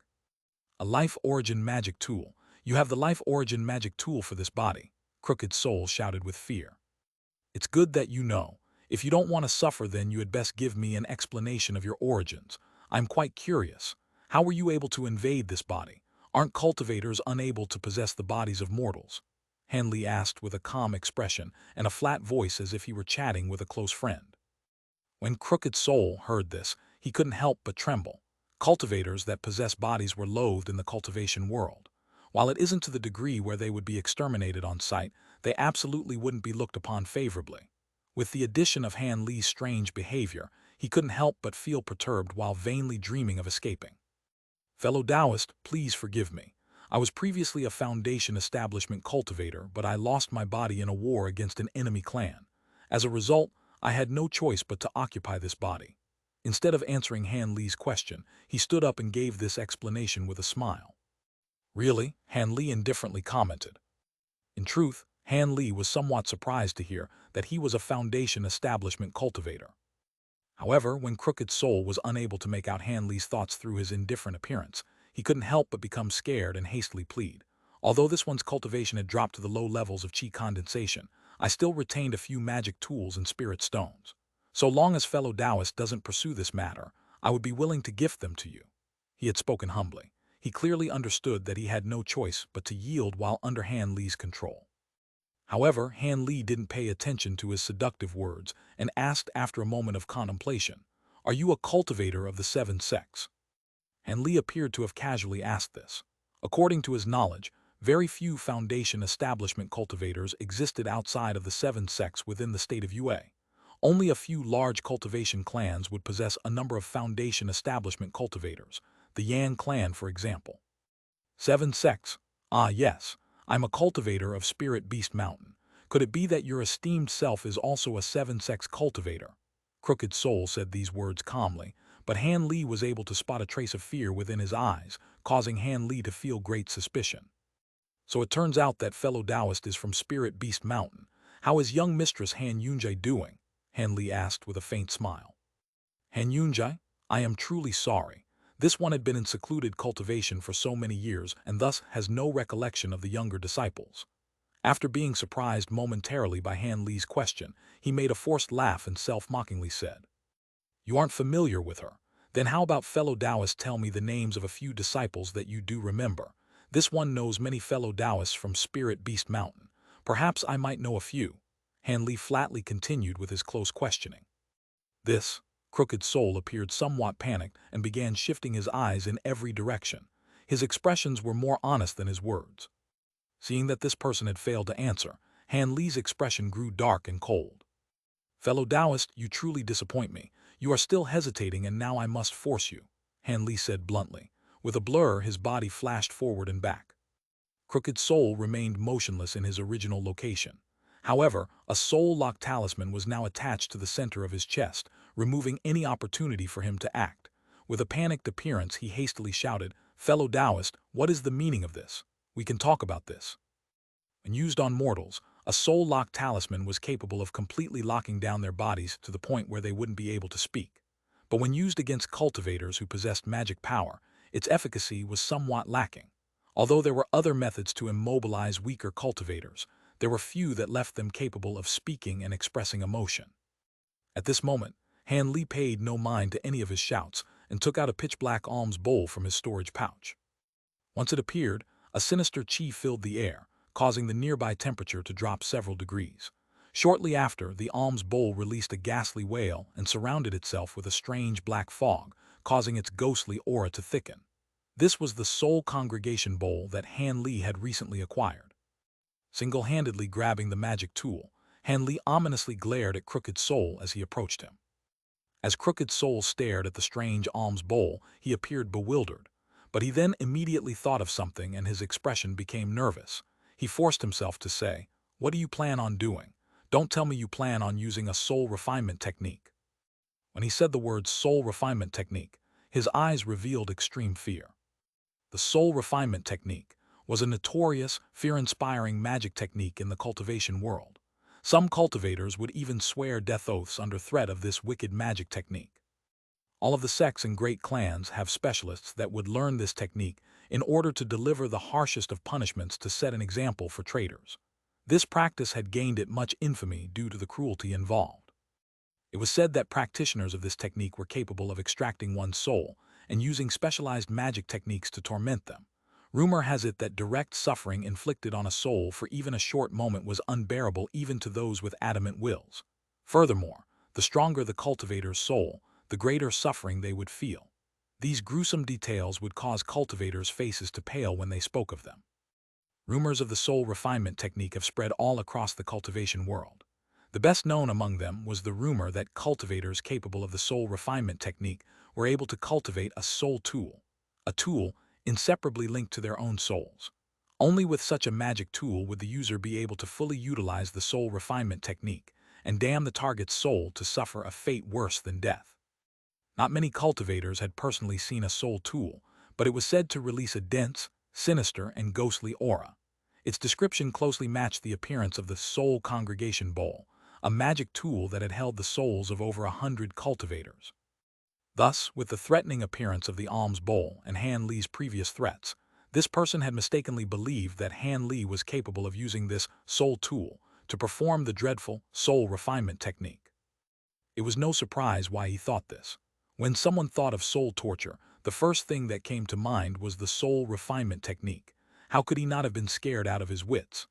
"A life origin magic tool. You have the life origin magic tool for this body," Crooked Soul shouted with fear. "It's good that you know. If you don't want to suffer, then you had best give me an explanation of your origins. I'm quite curious. How were you able to invade this body? Aren't cultivators unable to possess the bodies of mortals?" Han Li asked with a calm expression and a flat voice as if he were chatting with a close friend. When Crooked Soul heard this, he couldn't help but tremble. Cultivators that possess bodies were loathed in the cultivation world. While it isn't to the degree where they would be exterminated on sight, they absolutely wouldn't be looked upon favorably. With the addition of Han Li's strange behavior, he couldn't help but feel perturbed while vainly dreaming of escaping. "Fellow Taoist, please forgive me. I was previously a Foundation establishment cultivator, but I lost my body in a war against an enemy clan. As a result, I had no choice but to occupy this body." Instead of answering Han Li's question, he stood up and gave this explanation with a smile. "Really?" Han Li indifferently commented. In truth, Han Li was somewhat surprised to hear that he was a Foundation establishment cultivator. However, when Crooked Soul was unable to make out Han Li's thoughts through his indifferent appearance, he couldn't help but become scared and hastily plead. "Although this one's cultivation had dropped to the low levels of chi condensation, I still retained a few magic tools and spirit stones. So long as fellow Taoist doesn't pursue this matter, I would be willing to gift them to you." He had spoken humbly. He clearly understood that he had no choice but to yield while under Han Li's control. However, Han Li didn't pay attention to his seductive words and asked after a moment of contemplation, "Are you a cultivator of the 7 sects?" Han Li appeared to have casually asked this. According to his knowledge, very few Foundation establishment cultivators existed outside of the 7 sects within the state of Yue. Only a few large cultivation clans would possess a number of Foundation establishment cultivators, the Yan clan for example. 7 sects? Ah yes, I'm a cultivator of Spirit Beast Mountain. Could it be that your esteemed self is also a 7 sects cultivator? Crooked Soul said these words calmly, but Han Li was able to spot a trace of fear within his eyes, causing Han Li to feel great suspicion. "So it turns out that fellow Taoist is from Spirit Beast Mountain. How is young mistress Han Yunjie doing?" Han Li asked with a faint smile. "Han Yunjie? I am truly sorry. This one had been in secluded cultivation for so many years and thus has no recollection of the younger disciples." After being surprised momentarily by Han Li's question, he made a forced laugh and self-mockingly said, "You aren't familiar with her? Then how about fellow Taoists tell me the names of a few disciples that you do remember? This one knows many fellow Taoists from Spirit Beast Mountain. Perhaps I might know a few." Han Li flatly continued with his close questioning. This Crooked Soul appeared somewhat panicked and began shifting his eyes in every direction. His expressions were more honest than his words. Seeing that this person had failed to answer, Han Li's expression grew dark and cold. "Fellow Taoist, you truly disappoint me. You are still hesitating and now I must force you," Han Li said bluntly. With a blur, his body flashed forward and back. Crooked Soul remained motionless in his original location. However, a soul-lock talisman was now attached to the center of his chest, removing any opportunity for him to act. With a panicked appearance, he hastily shouted, "Fellow Taoist, what is the meaning of this? We can talk about this." When used on mortals, a soul-lock talisman was capable of completely locking down their bodies to the point where they wouldn't be able to speak. But when used against cultivators who possessed magic power, its efficacy was somewhat lacking. Although there were other methods to immobilize weaker cultivators, there were few that left them capable of speaking and expressing emotion. At this moment, Han Li paid no mind to any of his shouts and took out a pitch-black alms bowl from his storage pouch. Once it appeared, a sinister chi filled the air, causing the nearby temperature to drop several degrees. Shortly after, the alms bowl released a ghastly wail and surrounded itself with a strange black fog, causing its ghostly aura to thicken. This was the Soul Congregation Bowl that Han Li had recently acquired. Single-handedly grabbing the magic tool, Han Li ominously glared at Crooked Soul as he approached him. As Crooked Soul stared at the strange alms bowl, he appeared bewildered, but he then immediately thought of something and his expression became nervous. He forced himself to say, "What do you plan on doing? Don't tell me you plan on using a soul refinement technique." When he said the word soul refinement technique, his eyes revealed extreme fear. The soul refinement technique was a notorious, fear-inspiring magic technique in the cultivation world. Some cultivators would even swear death oaths under threat of this wicked magic technique. All of the sects and great clans have specialists that would learn this technique in order to deliver the harshest of punishments to set an example for traitors. This practice had gained it much infamy due to the cruelty involved. It was said that practitioners of this technique were capable of extracting one's soul and using specialized magic techniques to torment them. Rumor has it that direct suffering inflicted on a soul for even a short moment was unbearable even to those with adamant wills. Furthermore, the stronger the cultivator's soul, the greater suffering they would feel. These gruesome details would cause cultivators' faces to pale when they spoke of them. Rumors of the soul refinement technique have spread all across the cultivation world. The best known among them was the rumor that cultivators capable of the soul refinement technique were able to cultivate a soul tool, a tool inseparably linked to their own souls. Only with such a magic tool would the user be able to fully utilize the soul refinement technique and damn the target's soul to suffer a fate worse than death. Not many cultivators had personally seen a soul tool, but it was said to release a dense, sinister, and ghostly aura. Its description closely matched the appearance of the Soul Congregation Bowl, a magic tool that had held the souls of over 100 cultivators. Thus, with the threatening appearance of the alms bowl and Han Li's previous threats, this person had mistakenly believed that Han Li was capable of using this soul tool to perform the dreadful soul refinement technique. It was no surprise why he thought this. When someone thought of soul torture, the first thing that came to mind was the soul refinement technique. How could he not have been scared out of his wits?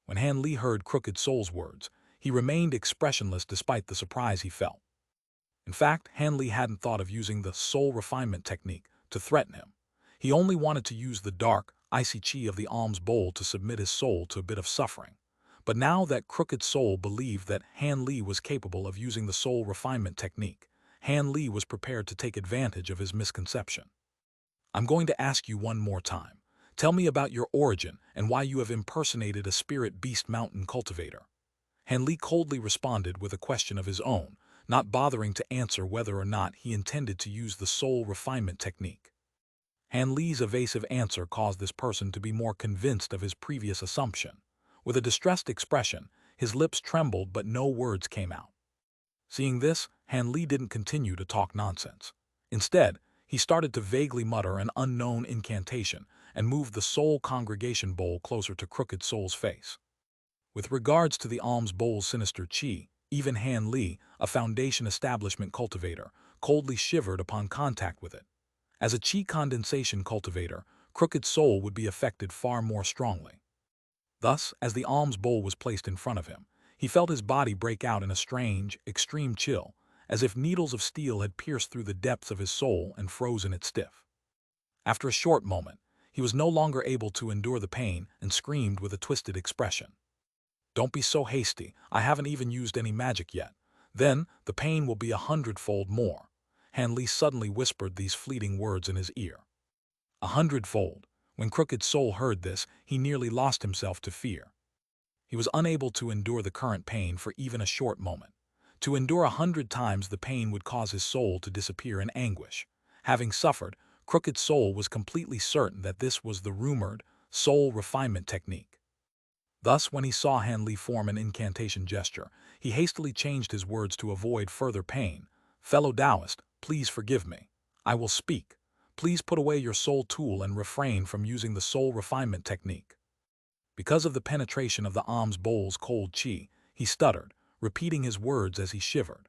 When Han Li heard Crooked Soul's words, he remained expressionless despite the surprise he felt. In fact, Han Li hadn't thought of using the soul refinement technique to threaten him. He only wanted to use the dark, icy chi of the alms bowl to submit his soul to a bit of suffering. But now that Crooked Soul believed that Han Li was capable of using the soul refinement technique, Han Li was prepared to take advantage of his misconception. "I'm going to ask you one more time. Tell me about your origin and why you have impersonated a spirit beast mountain cultivator." Han Li coldly responded with a question of his own, not bothering to answer whether or not he intended to use the soul refinement technique. Han Li's evasive answer caused this person to be more convinced of his previous assumption. With a distressed expression, his lips trembled but no words came out. Seeing this, Han Li didn't continue to talk nonsense. Instead, he started to vaguely mutter an unknown incantation and moved the Soul Congregation Bowl closer to Crooked Soul's face. With regards to the alms bowl's sinister chi, even Han Li, a Foundation Establishment cultivator, coldly shivered upon contact with it. As a chi condensation cultivator, Crooked Soul would be affected far more strongly. Thus, as the alms bowl was placed in front of him, he felt his body break out in a strange, extreme chill, as if needles of steel had pierced through the depths of his soul and frozen it stiff. After a short moment, he was no longer able to endure the pain and screamed with a twisted expression. "Don't be so hasty, I haven't even used any magic yet. Then, the pain will be 100-fold more." Han Li suddenly whispered these fleeting words in his ear. 100-fold. When Crooked Soul heard this, he nearly lost himself to fear. He was unable to endure the current pain for even a short moment. To endure 100 times the pain would cause his soul to disappear in anguish. Having suffered, Crooked Soul was completely certain that this was the rumored soul refinement technique. Thus, when he saw Han Li form an incantation gesture, he hastily changed his words to avoid further pain. "Fellow Taoist, please forgive me. I will speak. Please put away your soul tool and refrain from using the soul refinement technique." Because of the penetration of the alms bowl's cold qi, he stuttered, repeating his words as he shivered.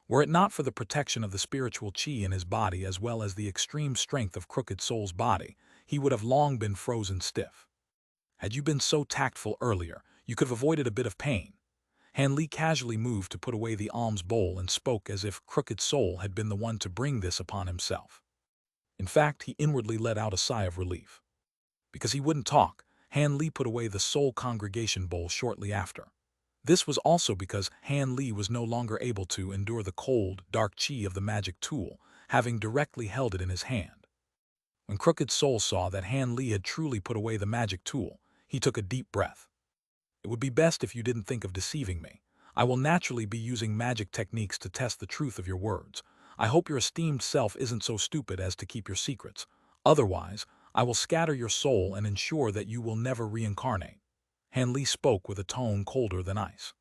Were it not for the protection of the spiritual qi in his body as well as the extreme strength of Crooked Soul's body, he would have long been frozen stiff. "Had you been so tactful earlier, you could have avoided a bit of pain." Han Li casually moved to put away the alms bowl and spoke as if Crooked Soul had been the one to bring this upon himself. In fact, he inwardly let out a sigh of relief. Because he wouldn't talk, Han Li put away the soul congregation bowl shortly after. This was also because Han Li was no longer able to endure the cold, dark qi of the magic tool, having directly held it in his hand. When Crooked Soul saw that Han Li had truly put away the magic tool, he took a deep breath. "It would be best if you didn't think of deceiving me. I will naturally be using magic techniques to test the truth of your words. I hope your esteemed self isn't so stupid as to keep your secrets. Otherwise, I will scatter your soul and ensure that you will never reincarnate." Han Li spoke with a tone colder than ice.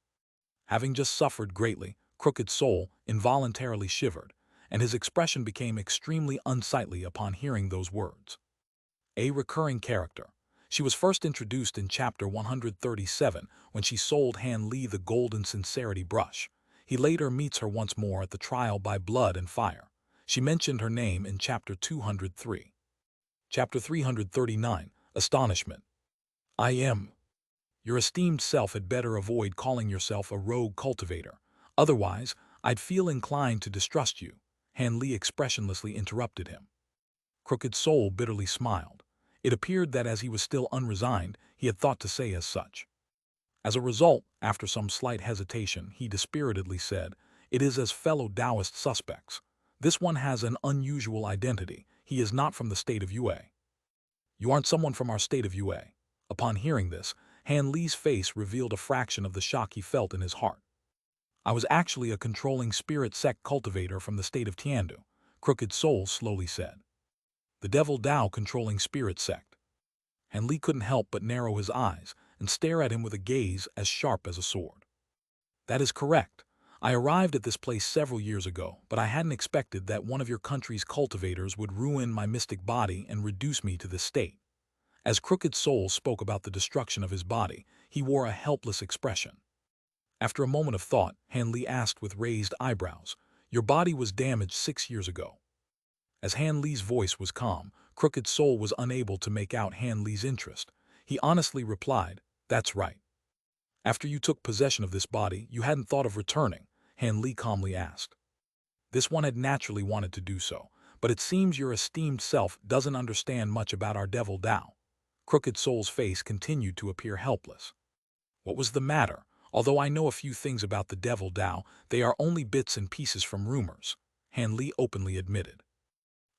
Having just suffered greatly, Crooked Soul involuntarily shivered, and his expression became extremely unsightly upon hearing those words. A recurring character. She was first introduced in Chapter 137 when she sold Han Li the golden sincerity brush. He later meets her once more at the trial by blood and fire. She mentioned her name in Chapter 203. Chapter 339, Astonishment. "I am. Your esteemed self had better avoid calling yourself a rogue cultivator. Otherwise, I'd feel inclined to distrust you." Han Li expressionlessly interrupted him. Crooked Soul bitterly smiled. It appeared that as he was still unresigned, he had thought to say as such. As a result, after some slight hesitation, he dispiritedly said, "It is as fellow Taoist suspects. This one has an unusual identity. He is not from the state of Yue." "You aren't someone from our state of Yue." Upon hearing this, Han Li's face revealed a fraction of the shock he felt in his heart. "I was actually a controlling spirit sect cultivator from the state of Tiandu," Crooked Soul slowly said. "The Devil Dao controlling spirit sect." Han Li couldn't help but narrow his eyes and stare at him with a gaze as sharp as a sword. "That is correct. I arrived at this place several years ago, but I hadn't expected that one of your country's cultivators would ruin my mystic body and reduce me to this state." As Crooked Soul spoke about the destruction of his body, he wore a helpless expression. After a moment of thought, Han Li asked with raised eyebrows, "Your body was damaged 6 years ago." As Han Li's voice was calm, Crooked Soul was unable to make out Han Li's interest. He honestly replied, "That's right." "After you took possession of this body, you hadn't thought of returning?" Han Li calmly asked. This one had naturally wanted to do so, but it seems your esteemed self doesn't understand much about our Devil Dao. Crooked Soul's face continued to appear helpless. What was the matter? "Although I know a few things about the Devil Dao, they are only bits and pieces from rumors," Han Li openly admitted.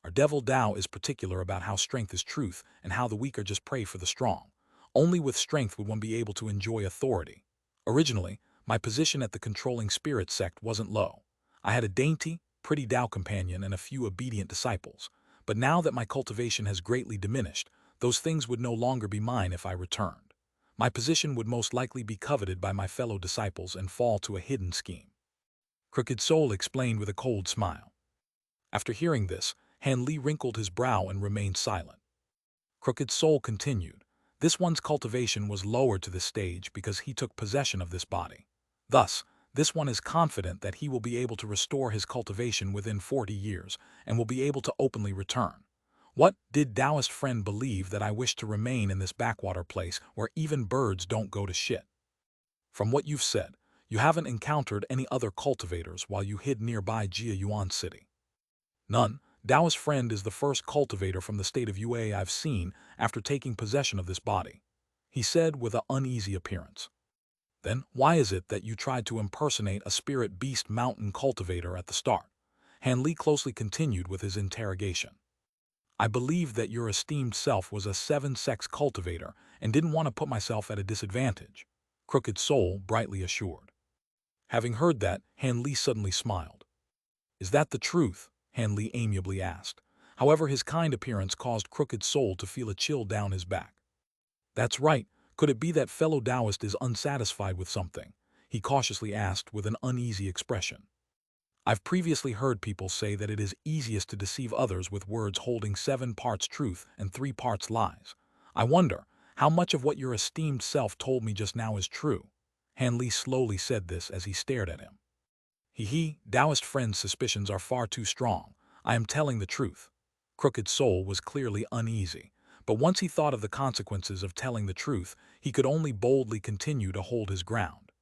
"Our Devil Dao is particular about how strength is truth and how the weak are just prey for the strong. Only with strength would one be able to enjoy authority. Originally, my position at the controlling spirit sect wasn't low. I had a dainty, pretty Dao companion and a few obedient disciples. But now that my cultivation has greatly diminished, those things would no longer be mine if I returned. My position would most likely be coveted by my fellow disciples and fall to a hidden scheme." Crooked Soul explained with a cold smile. After hearing this, Han Li wrinkled his brow and remained silent. Crooked Soul continued, "This one's cultivation was lowered to this stage because he took possession of this body. Thus, this one is confident that he will be able to restore his cultivation within 40 years and will be able to openly return. What did Taoist friend believe that I wish to remain in this backwater place where even birds don't go to shit? From what you've said, you haven't encountered any other cultivators while you hid nearby Jia Yuan City." "None. Dao's friend is the first cultivator from the state of UA I've seen after taking possession of this body," he said with an uneasy appearance. "Then why is it that you tried to impersonate a spirit beast mountain cultivator at the start?" Han Li closely continued with his interrogation. "I believed that your esteemed self was a seven-sex cultivator and didn't want to put myself at a disadvantage," Crooked Soul brightly assured. Having heard that, Han Li suddenly smiled. "Is that the truth?" Han Li amiably asked. However, his kind appearance caused Crooked Soul to feel a chill down his back. "That's right. Could it be that fellow Taoist is unsatisfied with something?" he cautiously asked with an uneasy expression. "I've previously heard people say that it is easiest to deceive others with words holding 7 parts truth and 3 parts lies. I wonder, how much of what your esteemed self told me just now is true?" Han Li slowly said this as he stared at him. Taoist friend's suspicions are far too strong. I am telling the truth." Crooked Soul was clearly uneasy, but once he thought of the consequences of telling the truth, he could only boldly continue to hold his ground.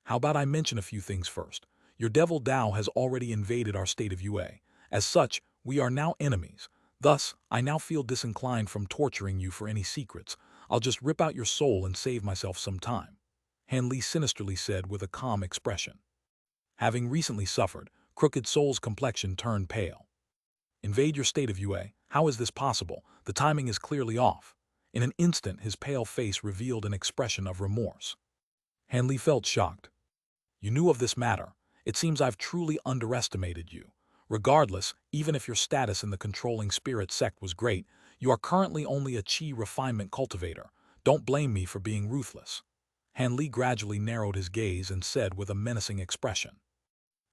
"How about I mention a few things first? Your devil Tao has already invaded our state of UA. As such, we are now enemies. Thus, I now feel disinclined from torturing you for any secrets. I'll just rip out your soul and save myself some time," Han Li sinisterly said with a calm expression. Having recently suffered, Crooked Soul's complexion turned pale. "Invade your state of UA? How is this possible? The timing is clearly off." In an instant, his pale face revealed an expression of remorse. Han Li felt shocked. "You knew of this matter. It seems I've truly underestimated you. Regardless, even if your status in the controlling spirit sect was great, you are currently only a chi refinement cultivator. Don't blame me for being ruthless." Han Li gradually narrowed his gaze and said with a menacing expression.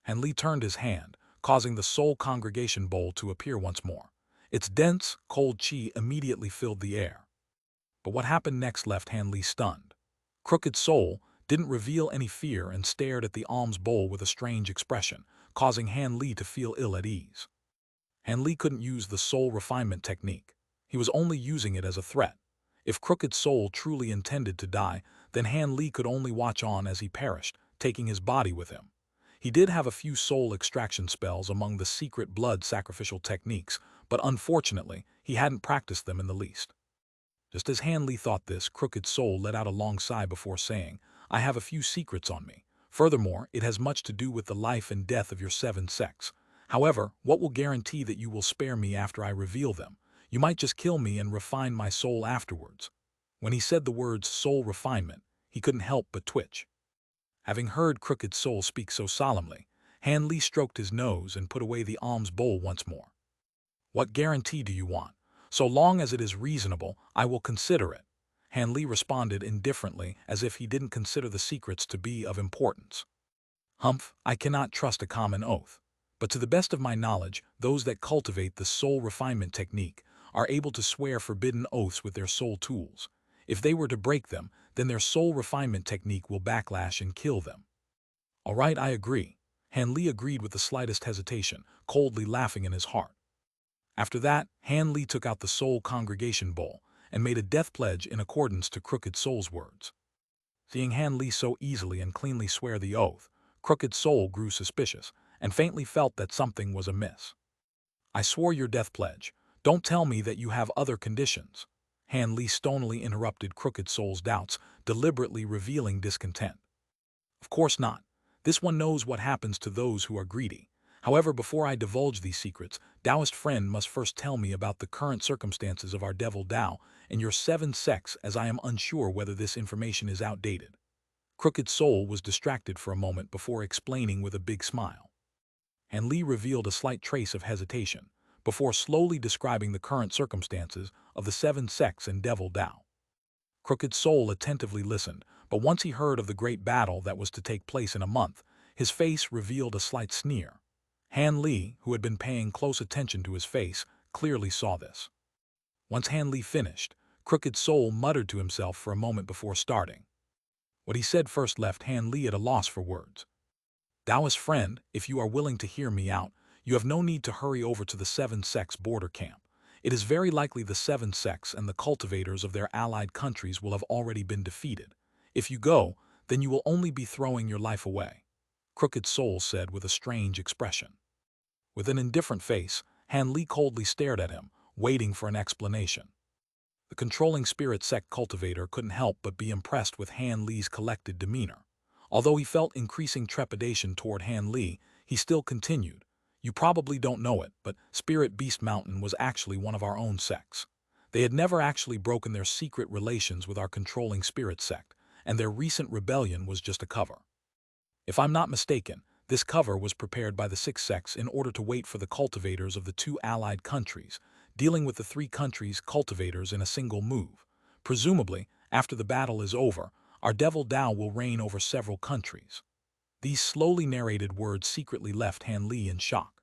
Han Li turned his hand, causing the soul congregation bowl to appear once more. Its dense, cold chi immediately filled the air. But what happened next left Han Li stunned. Crooked Soul didn't reveal any fear and stared at the alms bowl with a strange expression, causing Han Li to feel ill at ease. Han Li couldn't use the soul refinement technique. He was only using it as a threat. If Crooked Soul truly intended to die, then Han Li could only watch on as he perished, taking his body with him. He did have a few soul extraction spells among the secret blood sacrificial techniques, but unfortunately, he hadn't practiced them in the least. Just as Han Li thought this, Crooked Soul let out a long sigh before saying, "I have a few secrets on me. Furthermore, it has much to do with the life and death of your 7 sects. However, what will guarantee that you will spare me after I reveal them? You might just kill me and refine my soul afterwards." When he said the words soul refinement, he couldn't help but twitch. Having heard Crooked Soul speak so solemnly, Han Li stroked his nose and put away the alms bowl once more. "What guarantee do you want? So long as it is reasonable, I will consider it." Han Li responded indifferently, as if he didn't consider the secrets to be of importance. "Humph, I cannot trust a common oath. But to the best of my knowledge, those that cultivate the soul refinement technique are able to swear forbidden oaths with their soul tools. If they were to break them, then their soul refinement technique will backlash and kill them." "All right, I agree." Han Li agreed with the slightest hesitation, coldly laughing in his heart. After that, Han Li took out the soul congregation bowl and made a death pledge in accordance to Crooked Soul's words. Seeing Han Li so easily and cleanly swear the oath, Crooked Soul grew suspicious and faintly felt that something was amiss. "I swore your death pledge. Don't tell me that you have other conditions." Han Li stonily interrupted Crooked Soul's doubts, deliberately revealing discontent. "Of course not. This one knows what happens to those who are greedy. However, before I divulge these secrets, Taoist friend must first tell me about the current circumstances of our devil Tao and your 7 sects, as I am unsure whether this information is outdated." Crooked Soul was distracted for a moment before explaining with a big smile. Han Li revealed a slight trace of hesitation, before slowly describing the current circumstances of the 7 sects and devil Tao. Crooked Soul attentively listened, but once he heard of the great battle that was to take place in a month, his face revealed a slight sneer. Han Li, who had been paying close attention to his face, clearly saw this. Once Han Li finished, Crooked Soul muttered to himself for a moment before starting. What he said first left Han Li at a loss for words. "Taoist friend, if you are willing to hear me out, you have no need to hurry over to the 7 sects border camp. It is very likely the 7 sects and the cultivators of their allied countries will have already been defeated. If you go, then you will only be throwing your life away," Crooked Soul said with a strange expression. With an indifferent face, Han Li coldly stared at him, waiting for an explanation. The controlling spirit sect cultivator couldn't help but be impressed with Han Li's collected demeanor. Although he felt increasing trepidation toward Han Li, he still continued. You probably don't know it, but Spirit Beast Mountain was actually one of our own sects. They had never actually broken their secret relations with our controlling spirit sect, and their recent rebellion was just a cover. If I'm not mistaken, this cover was prepared by the six sects in order to wait for the cultivators of the two allied countries, dealing with the three countries' cultivators in a single move. Presumably, after the battle is over, our Devil Dao will reign over several countries. These slowly narrated words secretly left Han Li in shock.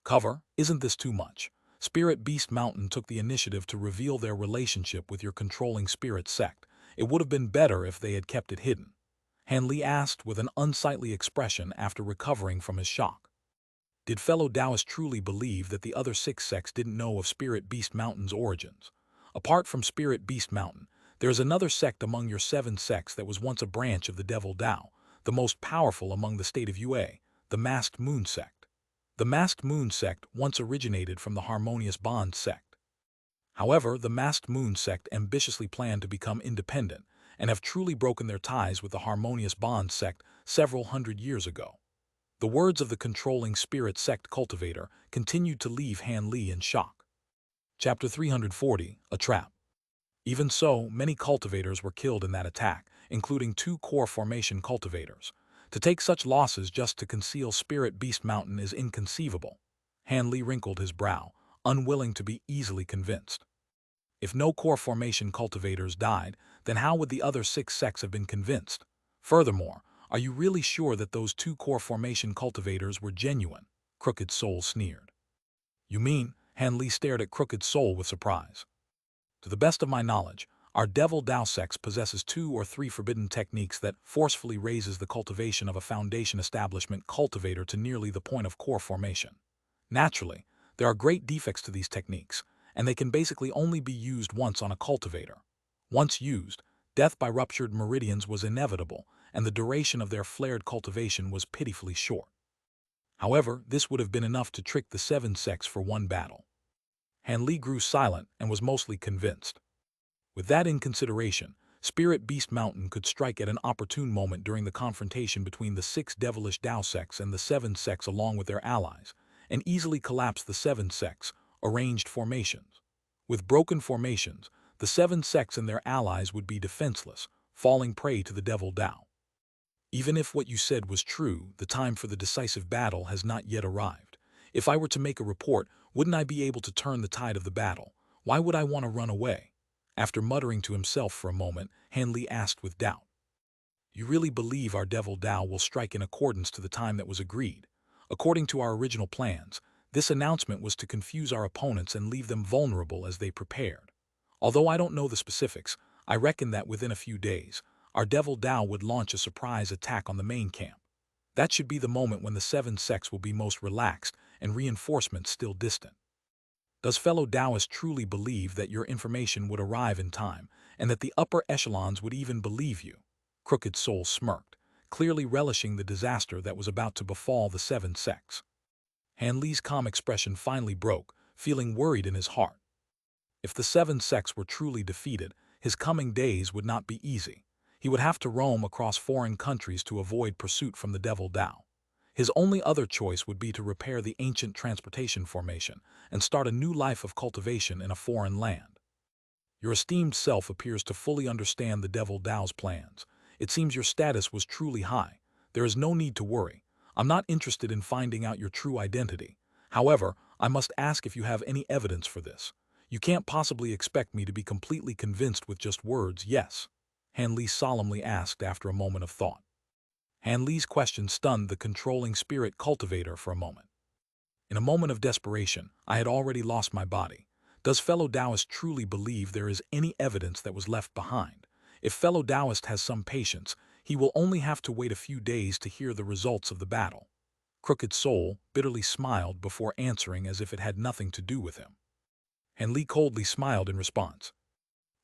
Cover, isn't this too much? Spirit Beast Mountain took the initiative to reveal their relationship with your controlling spirit sect. It would have been better if they had kept it hidden. Han Li asked with an unsightly expression after recovering from his shock. Did fellow Taoists truly believe that the other six sects didn't know of Spirit Beast Mountain's origins? Apart from Spirit Beast Mountain, there is another sect among your 7 sects that was once a branch of the Devil Dao, the most powerful among the state of Yue, the Masked Moon Sect. The Masked Moon Sect once originated from the Harmonious Bond Sect. However, the Masked Moon Sect ambitiously planned to become independent and have truly broken their ties with the Harmonious Bond Sect several hundred years ago. The words of the controlling spirit sect cultivator continued to leave Han Li in shock. Chapter 340, A Trap. Even so, many cultivators were killed in that attack, including 2 core formation cultivators. To take such losses just to conceal Spirit Beast Mountain is inconceivable. Han Li wrinkled his brow, unwilling to be easily convinced. If no core formation cultivators died, then how would the other 6 sects have been convinced? Furthermore, are you really sure that those 2 core formation cultivators were genuine? Crooked Soul sneered. You mean? Han Li stared at Crooked Soul with surprise. To the best of my knowledge, our Devil Dao sect possesses 2 or 3 forbidden techniques that forcefully raises the cultivation of a foundation establishment cultivator to nearly the point of core formation. Naturally, there are great defects to these techniques, and they can basically only be used once on a cultivator. Once used, death by ruptured meridians was inevitable, and the duration of their flared cultivation was pitifully short. However, this would have been enough to trick the 7 sects for one battle. Han Li grew silent and was mostly convinced. With that in consideration, Spirit Beast Mountain could strike at an opportune moment during the confrontation between the 6 devilish Dao sects and the 7 sects along with their allies, and easily collapse the 7 sects' arranged formations. With broken formations, the 7 sects and their allies would be defenseless, falling prey to the Devil Dao. Even if what you said was true, the time for the decisive battle has not yet arrived. If I were to make a report, wouldn't I be able to turn the tide of the battle? Why would I want to run away? After muttering to himself for a moment, Han Li asked with doubt. You really believe our Devil Dao will strike in accordance to the time that was agreed? According to our original plans, this announcement was to confuse our opponents and leave them vulnerable as they prepared. Although I don't know the specifics, I reckon that within a few days, our Devil Dao would launch a surprise attack on the main camp. That should be the moment when the 7 sects will be most relaxed and reinforcements still distant. Does fellow Taoists truly believe that your information would arrive in time, and that the upper echelons would even believe you? Crooked Soul smirked, clearly relishing the disaster that was about to befall the 7 sects. Han Li's calm expression finally broke, feeling worried in his heart. If the 7 sects were truly defeated, his coming days would not be easy. He would have to roam across foreign countries to avoid pursuit from the Devil Dao. His only other choice would be to repair the ancient transportation formation and start a new life of cultivation in a foreign land. Your esteemed self appears to fully understand the Devil Dao's plans. It seems your status was truly high. There is no need to worry. I'm not interested in finding out your true identity. However, I must ask if you have any evidence for this. You can't possibly expect me to be completely convinced with just words, yes? Han Li solemnly asked after a moment of thought. Han Li's question stunned the controlling spirit cultivator for a moment. In a moment of desperation, I had already lost my body. Does fellow Taoist truly believe there is any evidence that was left behind? If fellow Taoist has some patience, he will only have to wait a few days to hear the results of the battle. Crooked Soul bitterly smiled before answering as if it had nothing to do with him. Han Li coldly smiled in response.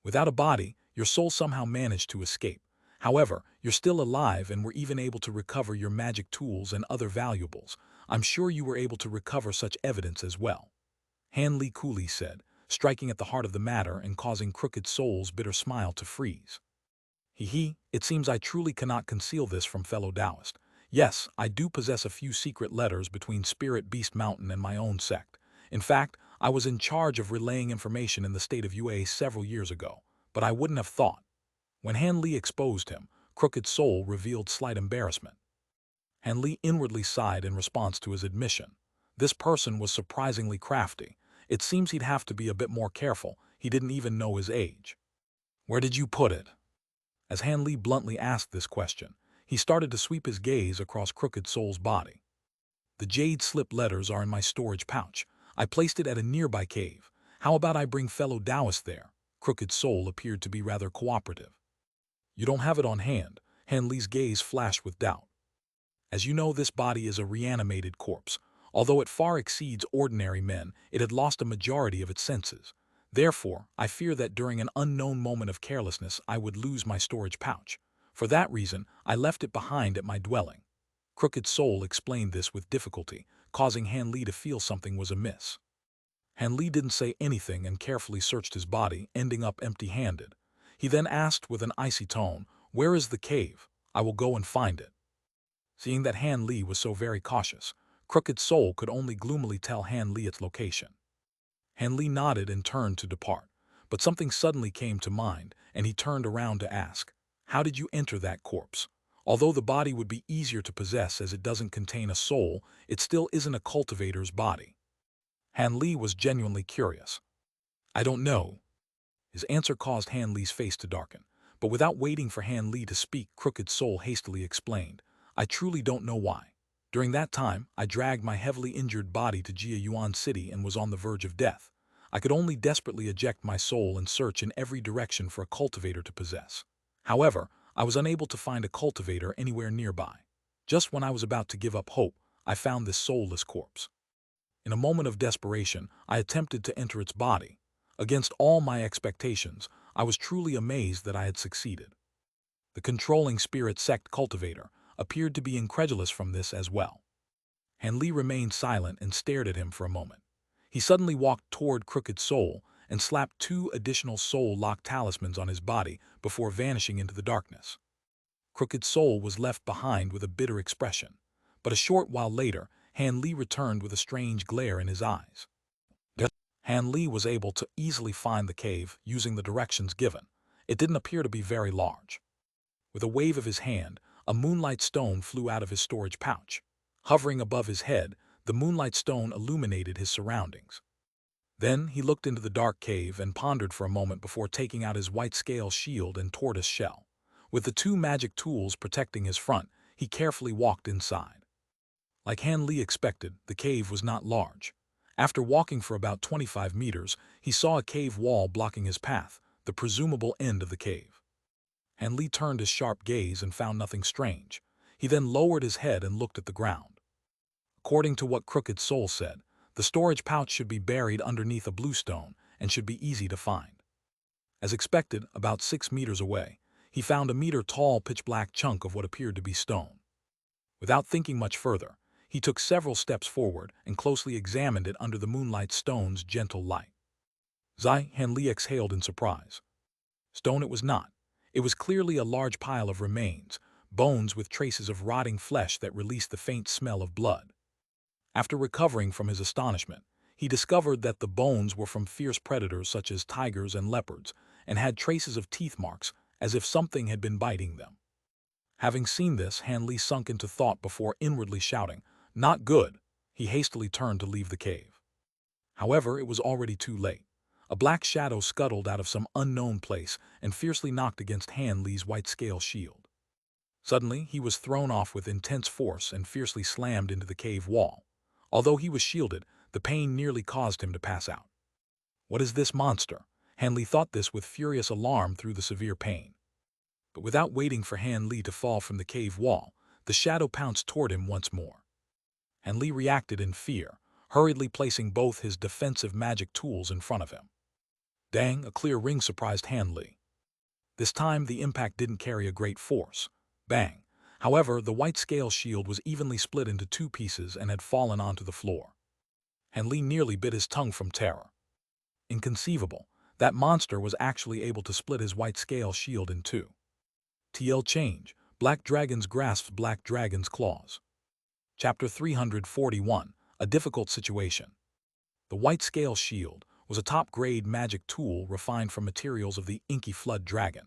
Without a body, your soul somehow managed to escape. However, you're still alive and were even able to recover your magic tools and other valuables. I'm sure you were able to recover such evidence as well. Han Li coolly said, striking at the heart of the matter and causing Crooked Soul's bitter smile to freeze. It seems I truly cannot conceal this from fellow Taoist. Yes, I do possess a few secret letters between Spirit Beast Mountain and my own sect. In fact, I was in charge of relaying information in the state of UA several years ago, but I wouldn't have thought. When Han Li exposed him, Crooked Soul revealed slight embarrassment. Han Li inwardly sighed in response to his admission. This person was surprisingly crafty. It seems he'd have to be a bit more careful. He didn't even know his age. Where did you put it? As Han Li bluntly asked this question, he started to sweep his gaze across Crooked Soul's body. The Jade slip letters are in my storage pouch. I placed it at a nearby cave. How about I bring fellow Taoists there? Crooked Soul appeared to be rather cooperative. You don't have it on hand. Han Li's gaze flashed with doubt. As you know, this body is a reanimated corpse. Although it far exceeds ordinary men, it had lost a majority of its senses. Therefore, I fear that during an unknown moment of carelessness I would lose my storage pouch. For that reason, I left it behind at my dwelling. Crooked Soul explained this with difficulty, causing Han Li to feel something was amiss. Han Li didn't say anything and carefully searched his body, ending up empty-handed. He then asked with an icy tone, "Where is the cave? I will go and find it." Seeing that Han Li was so very cautious, Crooked Soul could only gloomily tell Han Li its location. Han Li nodded and turned to depart, but something suddenly came to mind, and he turned around to ask, "How did you enter that corpse? Although the body would be easier to possess as it doesn't contain a soul, it still isn't a cultivator's body." Han Li was genuinely curious. "I don't know." His answer caused Han Li's face to darken, but without waiting for Han Li to speak, Crooked Soul hastily explained, "I truly don't know why. During that time, I dragged my heavily injured body to Jia Yuan City and was on the verge of death. I could only desperately eject my soul and search in every direction for a cultivator to possess. However, I was unable to find a cultivator anywhere nearby. Just when I was about to give up hope, I found this soulless corpse. In a moment of desperation, I attempted to enter its body. Against all my expectations, I was truly amazed that I had succeeded." The controlling spirit sect cultivator appeared to be incredulous from this as well. Han Li remained silent and stared at him for a moment. He suddenly walked toward Crooked Soul and slapped 2 additional soul-lock talismans on his body before vanishing into the darkness. Crooked Soul was left behind with a bitter expression, but a short while later, Han Li returned with a strange glare in his eyes. Han Li was able to easily find the cave using the directions given. It didn't appear to be very large. With a wave of his hand, a moonlight stone flew out of his storage pouch. Hovering above his head, the moonlight stone illuminated his surroundings. Then he looked into the dark cave and pondered for a moment before taking out his white scale shield and tortoise shell. With the 2 magic tools protecting his front, he carefully walked inside. Like Han Li expected, the cave was not large. After walking for about 25 meters, he saw a cave wall blocking his path, the presumable end of the cave. Han Li turned his sharp gaze and found nothing strange. He then lowered his head and looked at the ground. According to what Crooked Soul said, the storage pouch should be buried underneath a blue stone and should be easy to find. As expected, about 6 meters away, he found a meter-tall pitch-black chunk of what appeared to be stone. Without thinking much further, he took several steps forward and closely examined it under the moonlight stone's gentle light. Han Li exhaled in surprise. Stone it was not. It was clearly a large pile of remains, bones with traces of rotting flesh that released the faint smell of blood. After recovering from his astonishment, he discovered that the bones were from fierce predators such as tigers and leopards and had traces of teeth marks as if something had been biting them. Having seen this, Han Li sunk into thought before inwardly shouting, "Not good!" He hastily turned to leave the cave. However, it was already too late. A black shadow scuttled out of some unknown place and fiercely knocked against Han Li's white scale shield. Suddenly, he was thrown off with intense force and fiercely slammed into the cave wall. Although he was shielded, the pain nearly caused him to pass out. What is this monster? Han Li thought this with furious alarm through the severe pain. But without waiting for Han Li to fall from the cave wall, the shadow pounced toward him once more. Han Li reacted in fear, hurriedly placing both his defensive magic tools in front of him. Dang, a clear ring surprised Han Li. This time the impact didn't carry a great force. Bang! However, the white scale shield was evenly split into 2 pieces and had fallen onto the floor. Han Li nearly bit his tongue from terror. Inconceivable, that monster was actually able to split his white scale shield in two. TL change, Black Dragon's grasps Black Dragon's claws. Chapter 341, A Difficult Situation. The white scale shield was a top-grade magic tool refined from materials of the inky flood dragon.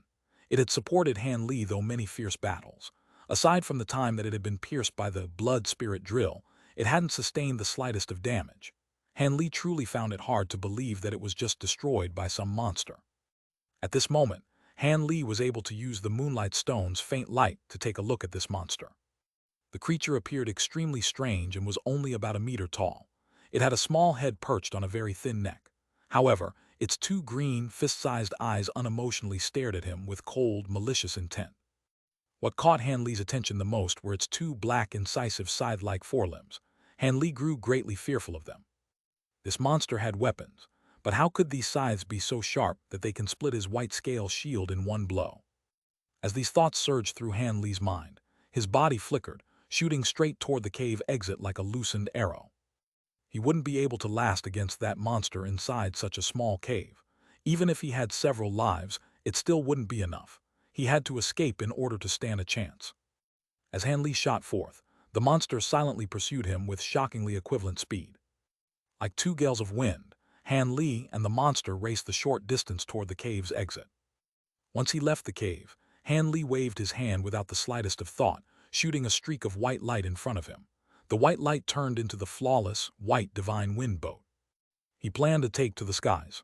It had supported Han Li through many fierce battles. Aside from the time that it had been pierced by the blood spirit drill, it hadn't sustained the slightest of damage. Han Li truly found it hard to believe that it was just destroyed by some monster. At this moment, Han Li was able to use the Moonlight Stone's faint light to take a look at this monster. The creature appeared extremely strange and was only about a meter tall. It had a small head perched on a very thin neck. However, its two green, fist-sized eyes unemotionally stared at him with cold, malicious intent. What caught Han Li's attention the most were its two black, incisive, scythe-like forelimbs. Han Li grew greatly fearful of them. This monster had weapons, but how could these scythes be so sharp that they can split his white scale shield in one blow? As these thoughts surged through Han Li's mind, his body flickered, shooting straight toward the cave exit like a loosened arrow. He wouldn't be able to last against that monster inside such a small cave. Even if he had several lives, it still wouldn't be enough. He had to escape in order to stand a chance. As Han Li shot forth, the monster silently pursued him with shockingly equivalent speed. Like two gales of wind, Han Li and the monster raced the short distance toward the cave's exit. Once he left the cave, Han Li waved his hand without the slightest of thought, shooting a streak of white light in front of him. The white light turned into the flawless, white divine wind boat. He planned to take to the skies.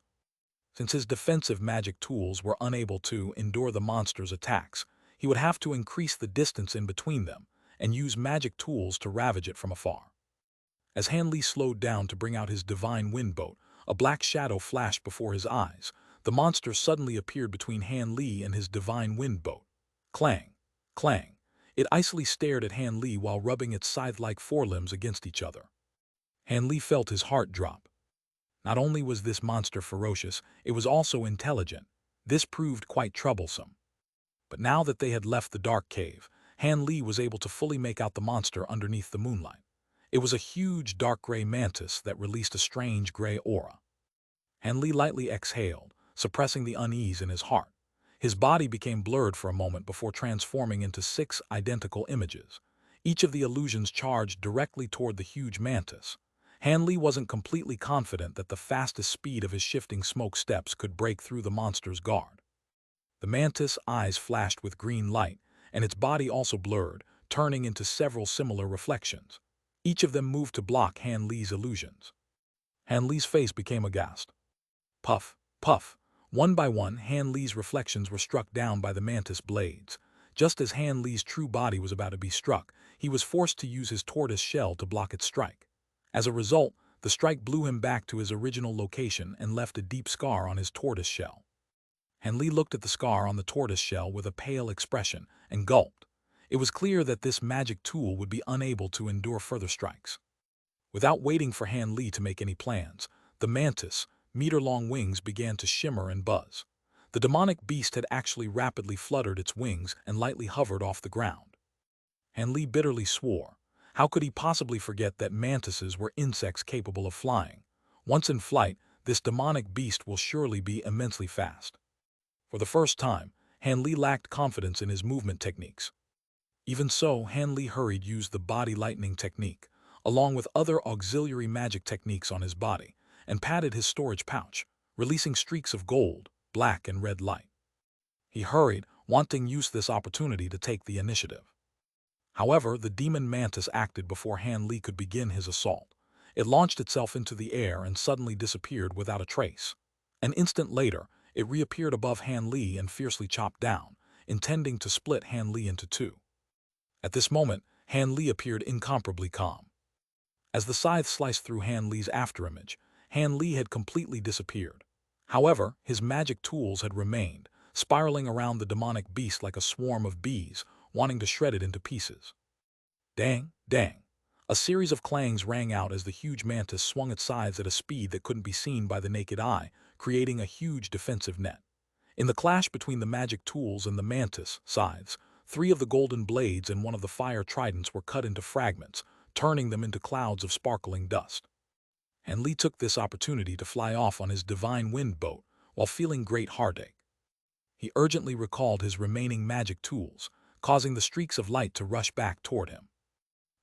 Since his defensive magic tools were unable to endure the monster's attacks, he would have to increase the distance in between them and use magic tools to ravage it from afar. As Han Li slowed down to bring out his divine wind boat, a black shadow flashed before his eyes. The monster suddenly appeared between Han Li and his divine wind boat. Clang! Clang! It icily stared at Han Li while rubbing its scythe-like forelimbs against each other. Han Li felt his heart drop. Not only was this monster ferocious, it was also intelligent. This proved quite troublesome. But now that they had left the dark cave, Han Li was able to fully make out the monster underneath the moonlight. It was a huge dark gray mantis that released a strange gray aura. Han Li lightly exhaled, suppressing the unease in his heart. His body became blurred for a moment before transforming into 6 identical images. Each of the illusions charged directly toward the huge mantis. Han Li wasn't completely confident that the fastest speed of his shifting smoke steps could break through the monster's guard. The mantis' eyes flashed with green light, and its body also blurred, turning into several similar reflections. Each of them moved to block Han Li's illusions. Han Li's face became aghast. Puff, puff. One by one, Han Li's reflections were struck down by the mantis blades. Just as Han Li's true body was about to be struck, he was forced to use his tortoise shell to block its strike. As a result, the strike blew him back to his original location and left a deep scar on his tortoise shell. Han Li looked at the scar on the tortoise shell with a pale expression and gulped. It was clear that this magic tool would be unable to endure further strikes. Without waiting for Han Li to make any plans, the mantis' meter-long wings began to shimmer and buzz. The demonic beast had actually rapidly fluttered its wings and lightly hovered off the ground. Han Li bitterly swore. How could he possibly forget that mantises were insects capable of flying? Once in flight, this demonic beast will surely be immensely fast. For the first time, Han Li lacked confidence in his movement techniques. Even so, Han Li hurried used the body lightning technique, along with other auxiliary magic techniques on his body, and patted his storage pouch, releasing streaks of gold, black, and red light. He hurried, wanting to use this opportunity to take the initiative. However, the demon mantis acted before Han Li could begin his assault. It launched itself into the air and suddenly disappeared without a trace. An instant later, it reappeared above Han Li and fiercely chopped down, intending to split Han Li into two. At this moment, Han Li appeared incomparably calm. As the scythe sliced through Han Li's afterimage, Han Li had completely disappeared. However, his magic tools had remained, spiraling around the demonic beast like a swarm of bees, wanting to shred it into pieces. Dang, dang. A series of clangs rang out as the huge mantis swung its scythes at a speed that couldn't be seen by the naked eye, creating a huge defensive net. In the clash between the magic tools and the mantis' scythes, 3 of the golden blades and 1 of the fire tridents were cut into fragments, turning them into clouds of sparkling dust. and Li took this opportunity to fly off on his divine wind boat while feeling great heartache. He urgently recalled his remaining magic tools, causing the streaks of light to rush back toward him.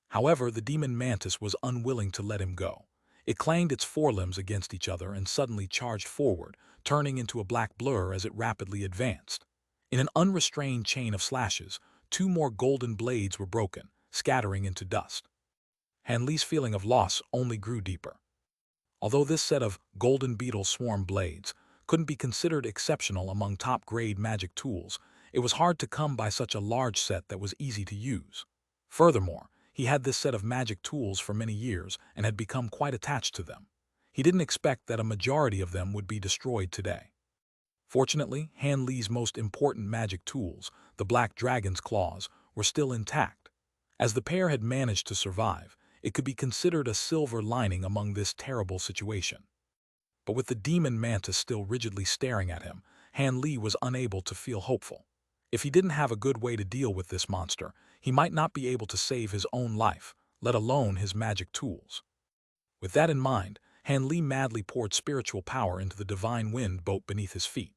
However, the demon mantis was unwilling to let him go. It clanged its forelimbs against each other and suddenly charged forward, turning into a black blur as it rapidly advanced. In an unrestrained chain of slashes, 2 more golden blades were broken, scattering into dust. Han Li's feeling of loss only grew deeper. Although this set of golden beetle swarm blades couldn't be considered exceptional among top-grade magic tools, it was hard to come by such a large set that was easy to use. Furthermore, he had this set of magic tools for many years and had become quite attached to them. He didn't expect that a majority of them would be destroyed today. Fortunately, Han Li's most important magic tools, the Black Dragon's claws, were still intact. As the pair had managed to survive, it could be considered a silver lining among this terrible situation. But with the demon mantis still rigidly staring at him, Han Li was unable to feel hopeful. If he didn't have a good way to deal with this monster, he might not be able to save his own life, let alone his magic tools. With that in mind, Han Li madly poured spiritual power into the divine wind boat beneath his feet.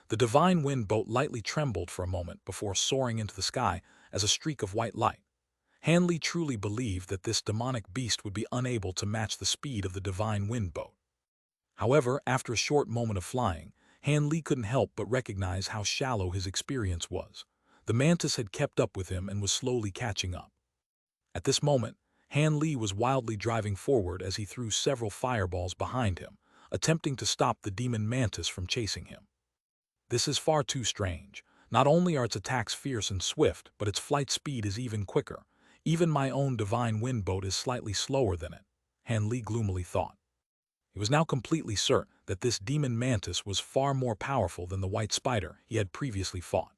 The divine wind boat lightly trembled for a moment before soaring into the sky as a streak of white light. Han Li truly believed that this demonic beast would be unable to match the speed of the divine wind boat. However, after a short moment of flying, Han Li couldn't help but recognize how shallow his experience was. The mantis had kept up with him and was slowly catching up. At this moment, Han Li was wildly driving forward as he threw several fireballs behind him, attempting to stop the demon mantis from chasing him. This is far too strange. Not only are its attacks fierce and swift, but its flight speed is even quicker. Even my own divine wind boat is slightly slower than it, Han Li gloomily thought. He was now completely certain that this demon mantis was far more powerful than the white spider he had previously fought.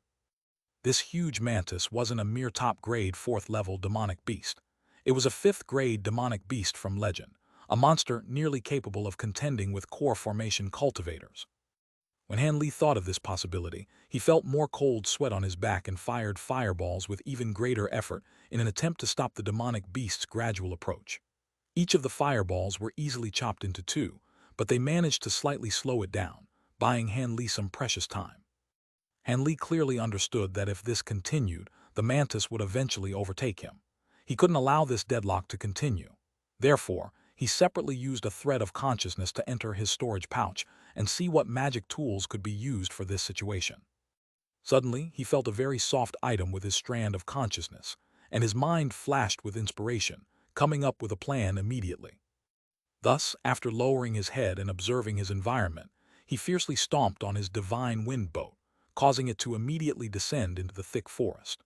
This huge mantis wasn't a mere top-grade 4th-level demonic beast. It was a 5th-grade demonic beast from legend, a monster nearly capable of contending with core formation cultivators. When Han Li thought of this possibility, he felt more cold sweat on his back and fired fireballs with even greater effort in an attempt to stop the demonic beast's gradual approach. Each of the fireballs were easily chopped into 2, but they managed to slightly slow it down, buying Han Li some precious time. Han Li clearly understood that if this continued, the mantis would eventually overtake him. He couldn't allow this deadlock to continue. Therefore, he separately used a thread of consciousness to enter his storage pouch and see what magic tools could be used for this situation. Suddenly, he felt a very soft item with his strand of consciousness, and his mind flashed with inspiration, coming up with a plan immediately. Thus, after lowering his head and observing his environment, he fiercely stomped on his divine wind boat, causing it to immediately descend into the thick forest.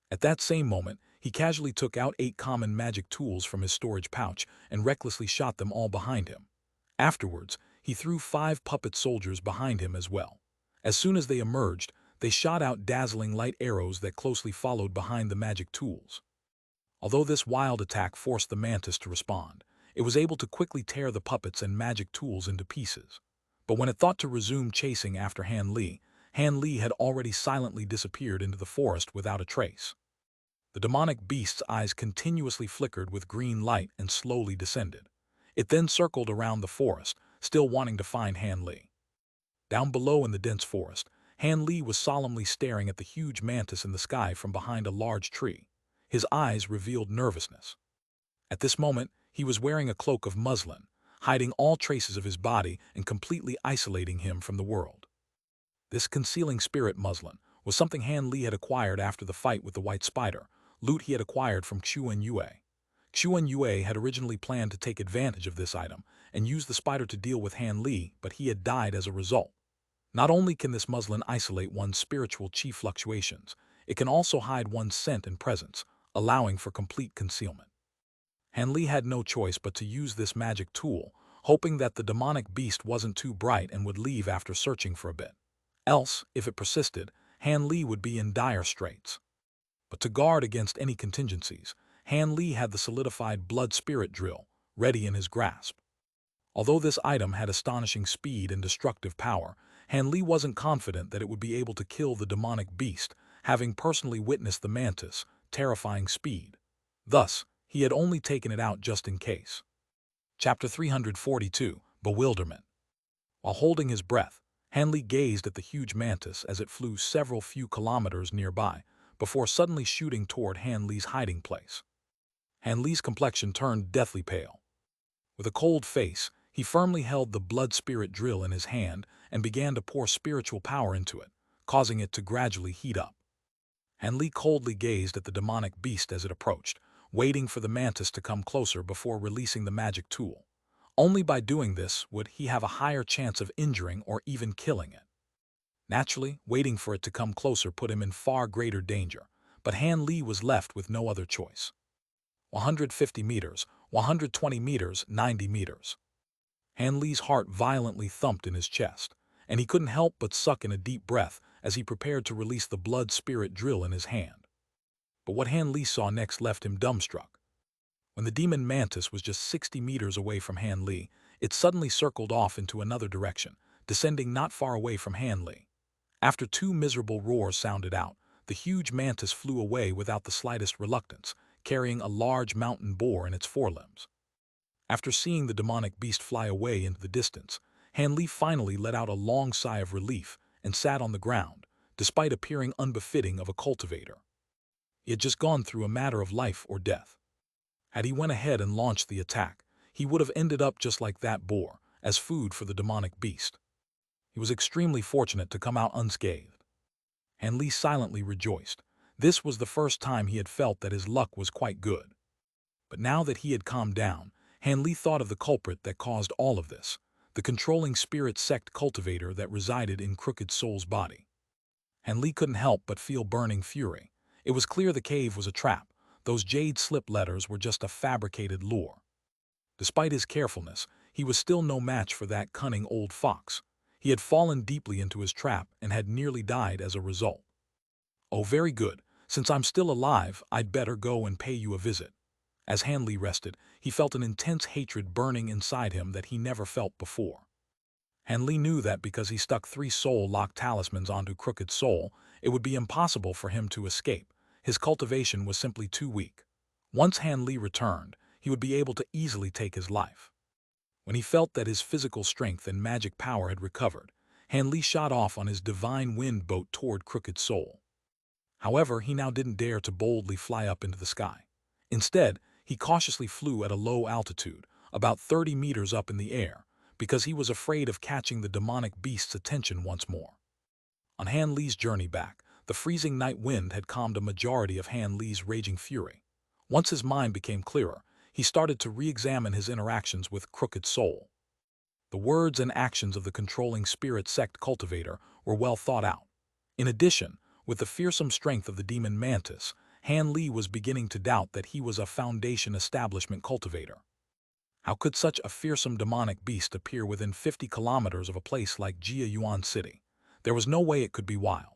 At that same moment, he casually took out 8 common magic tools from his storage pouch and recklessly shot them all behind him. Afterwards, he threw 5 puppet soldiers behind him as well. As soon as they emerged, they shot out dazzling light arrows that closely followed behind the magic tools. Although this wild attack forced the mantis to respond, it was able to quickly tear the puppets and magic tools into pieces. But when it thought to resume chasing after Han Li had already silently disappeared into the forest without a trace. The demonic beast's eyes continuously flickered with green light and slowly descended. It then circled around the forest, still wanting to find Han Li. Down below in the dense forest, Han Li was solemnly staring at the huge mantis in the sky from behind a large tree. His eyes revealed nervousness. At this moment, he was wearing a cloak of muslin, hiding all traces of his body and completely isolating him from the world. This concealing spirit muslin was something Han Li had acquired after the fight with the white spider, loot he had acquired from Xianxia. Xianxia had originally planned to take advantage of this item and use the spider to deal with Han Li, but he had died as a result. Not only can this muslin isolate one's spiritual chi fluctuations, it can also hide one's scent and presence, allowing for complete concealment. Han Li had no choice but to use this magic tool, hoping that the demonic beast wasn't too bright and would leave after searching for a bit. Else, if it persisted, Han Li would be in dire straits. But to guard against any contingencies, Han Li had the solidified blood spirit drill ready in his grasp. Although this item had astonishing speed and destructive power, Han Li wasn't confident that it would be able to kill the demonic beast, having personally witnessed the mantis' terrifying speed. Thus, he had only taken it out just in case. Chapter 342, Bewilderment. While holding his breath, Hanley gazed at the huge mantis as it flew several few kilometers nearby, before suddenly shooting toward Hanley's hiding place. Hanley's complexion turned deathly pale. With a cold face, he firmly held the blood spirit drill in his hand and began to pour spiritual power into it, causing it to gradually heat up. Hanley coldly gazed at the demonic beast as it approached, waiting for the mantis to come closer before releasing the magic tool. Only by doing this would he have a higher chance of injuring or even killing it. Naturally, waiting for it to come closer put him in far greater danger, but Hanley was left with no other choice. 150 meters, 120 meters, 90 meters. Hanley's heart violently thumped in his chest, and he couldn't help but suck in a deep breath as he prepared to release the blood spirit drill in his hand. But what Hanley saw next left him dumbstruck. When the demon mantis was just 60 meters away from Hanley, it suddenly circled off into another direction, descending not far away from Hanley. After two miserable roars sounded out, the huge mantis flew away without the slightest reluctance, carrying a large mountain boar in its forelimbs. After seeing the demonic beast fly away into the distance, Hanley finally let out a long sigh of relief and sat on the ground, despite appearing unbefitting of a cultivator. He had just gone through a matter of life or death. Had he went ahead and launched the attack, he would have ended up just like that boar, as food for the demonic beast. He was extremely fortunate to come out unscathed. Hanley silently rejoiced. This was the first time he had felt that his luck was quite good. But now that he had calmed down, Hanley thought of the culprit that caused all of this, the controlling spirit sect cultivator that resided in Crooked Soul's body. Hanley couldn't help but feel burning fury. It was clear the cave was a trap. Those Jade slip letters were just a fabricated lure. Despite his carefulness, he was still no match for that cunning old fox. He had fallen deeply into his trap and had nearly died as a result. Oh, very good. Since I'm still alive, I'd better go and pay you a visit. As Hanley rested, he felt an intense hatred burning inside him that he never felt before. Hanley knew that because he stuck 3 soul-lock talismans onto Crooked Soul, it would be impossible for him to escape. His cultivation was simply too weak. Once Hanley returned, he would be able to easily take his life. When he felt that his physical strength and magic power had recovered, Hanley shot off on his divine wind boat toward Crooked Soul. However, he now didn't dare to boldly fly up into the sky. Instead, he cautiously flew at a low altitude, about 30 meters up in the air, because he was afraid of catching the demonic beast's attention once more. On Hanley's journey back, the freezing night wind had calmed a majority of Hanley's raging fury. Once his mind became clearer, he started to re-examine his interactions with Crooked Soul. The words and actions of the controlling spirit sect cultivator were well thought out. In addition, with the fearsome strength of the demon mantis, Hanley was beginning to doubt that he was a Foundation establishment cultivator. How could such a fearsome demonic beast appear within 50 kilometers of a place like Jiayuan City? There was no way it could be wild.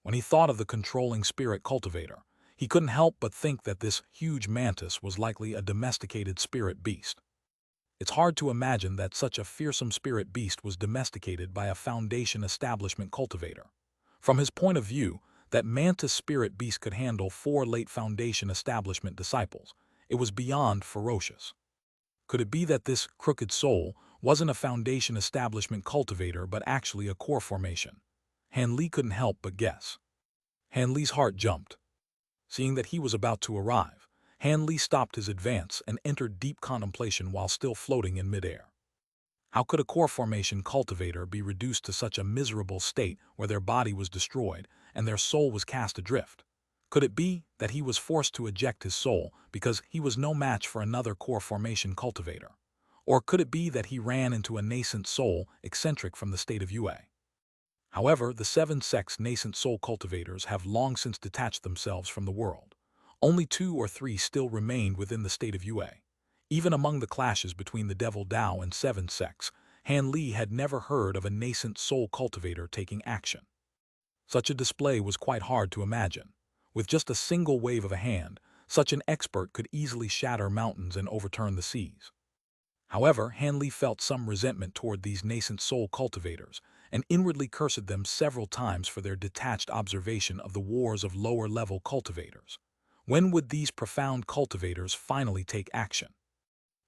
When he thought of the controlling spirit cultivator, he couldn't help but think that this huge mantis was likely a domesticated spirit beast. It's hard to imagine that such a fearsome spirit beast was domesticated by a Foundation establishment cultivator. From his point of view, that mantis spirit beast could handle 4 late Foundation establishment disciples. It was beyond ferocious. Could it be that this Crooked Soul wasn't a Foundation establishment cultivator but actually a core formation? Hanley couldn't help but guess. Hanley's heart jumped. Seeing that he was about to arrive, Hanley stopped his advance and entered deep contemplation while still floating in midair. How could a core formation cultivator be reduced to such a miserable state where their body was destroyed and their soul was cast adrift? Could it be that he was forced to eject his soul because he was no match for another core formation cultivator? Or could it be that he ran into a nascent soul eccentric from the state of UA? However, the 7 sect's nascent soul cultivators have long since detached themselves from the world. Only 2 or 3 still remained within the state of UA. Even among the clashes between the Devil Dao and 7 sects, Hanley had never heard of a nascent soul cultivator taking action. Such a display was quite hard to imagine. With just a single wave of a hand, such an expert could easily shatter mountains and overturn the seas. However, Hanley felt some resentment toward these nascent soul cultivators and inwardly cursed them several times for their detached observation of the wars of lower-level cultivators. When would these profound cultivators finally take action?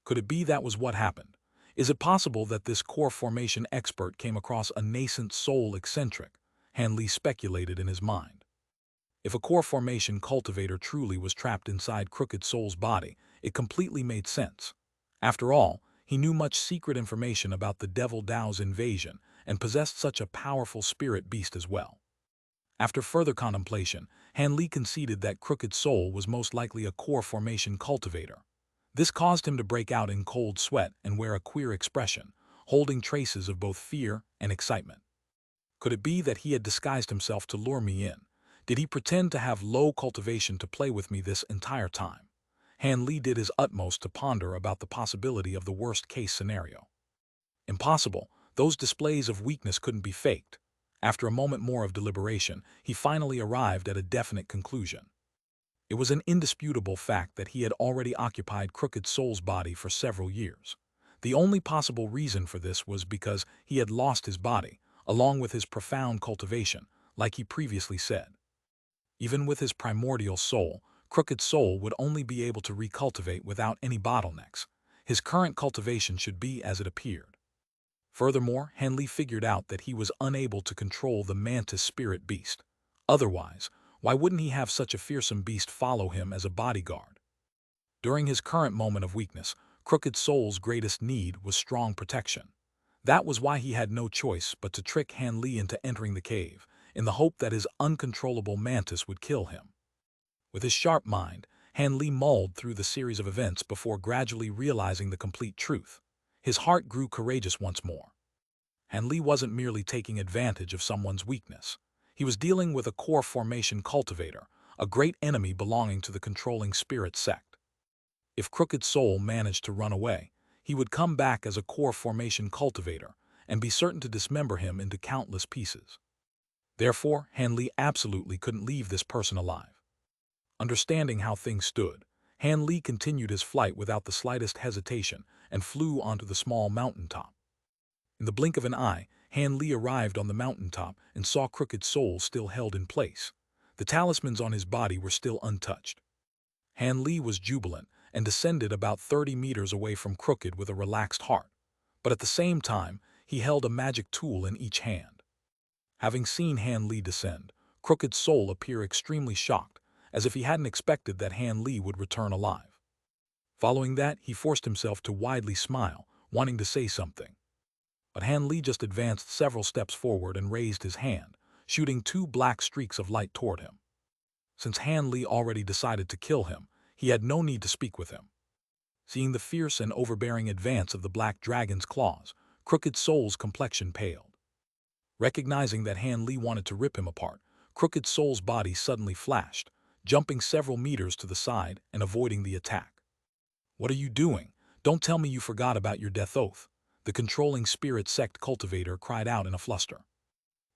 Could it be that was what happened? Is it possible that this core formation expert came across a nascent soul eccentric? Han Li speculated in his mind. If a core formation cultivator truly was trapped inside Crooked Soul's body, it completely made sense. After all, he knew much secret information about the Devil Dao's invasion and possessed such a powerful spirit beast as well. After further contemplation, Han Li conceded that Crooked Soul was most likely a core formation cultivator. This caused him to break out in cold sweat and wear a queer expression, holding traces of both fear and excitement. Could it be that he had disguised himself to lure me in? Did he pretend to have low cultivation to play with me this entire time? Han Li did his utmost to ponder about the possibility of the worst-case scenario. Impossible, those displays of weakness couldn't be faked. After a moment more of deliberation, he finally arrived at a definite conclusion. It was an indisputable fact that he had already occupied Crooked Soul's body for several years. The only possible reason for this was because he had lost his body, along with his profound cultivation, like he previously said. Even with his primordial soul, Crooked Soul would only be able to recultivate without any bottlenecks. His current cultivation should be as it appeared. Furthermore, Han Li figured out that he was unable to control the mantis spirit beast. Otherwise, why wouldn't he have such a fearsome beast follow him as a bodyguard? During his current moment of weakness, Crooked Soul's greatest need was strong protection. That was why he had no choice but to trick Han Li into entering the cave, in the hope that his uncontrollable mantis would kill him. With his sharp mind, Han Li mulled through the series of events before gradually realizing the complete truth. His heart grew courageous once more. Han Li wasn't merely taking advantage of someone's weakness. He was dealing with a core formation cultivator, a great enemy belonging to the controlling spirit sect. If Crooked Soul managed to run away, he would come back as a core formation cultivator and be certain to dismember him into countless pieces. Therefore, Han Li absolutely couldn't leave this person alive. Understanding how things stood, Han Li continued his flight without the slightest hesitation and flew onto the small mountaintop. In the blink of an eye, Han Li arrived on the mountaintop and saw Crooked Soul still held in place. The talismans on his body were still untouched. Han Li was jubilant and descended about 30 meters away from Crooked with a relaxed heart. But at the same time, he held a magic tool in each hand. Having seen Han Li descend, Crooked Soul appeared extremely shocked, as if he hadn't expected that Han Li would return alive. Following that, he forced himself to widely smile, wanting to say something. But Han Li just advanced several steps forward and raised his hand, shooting 2 black streaks of light toward him. Since Han Li already decided to kill him, he had no need to speak with him. Seeing the fierce and overbearing advance of the black dragon's claws, Crooked Soul's complexion paled. Recognizing that Han Li wanted to rip him apart, Crooked Soul's body suddenly flashed, jumping several meters to the side and avoiding the attack. "What are you doing? Don't tell me you forgot about your death oath," the controlling spirit sect cultivator cried out in a fluster.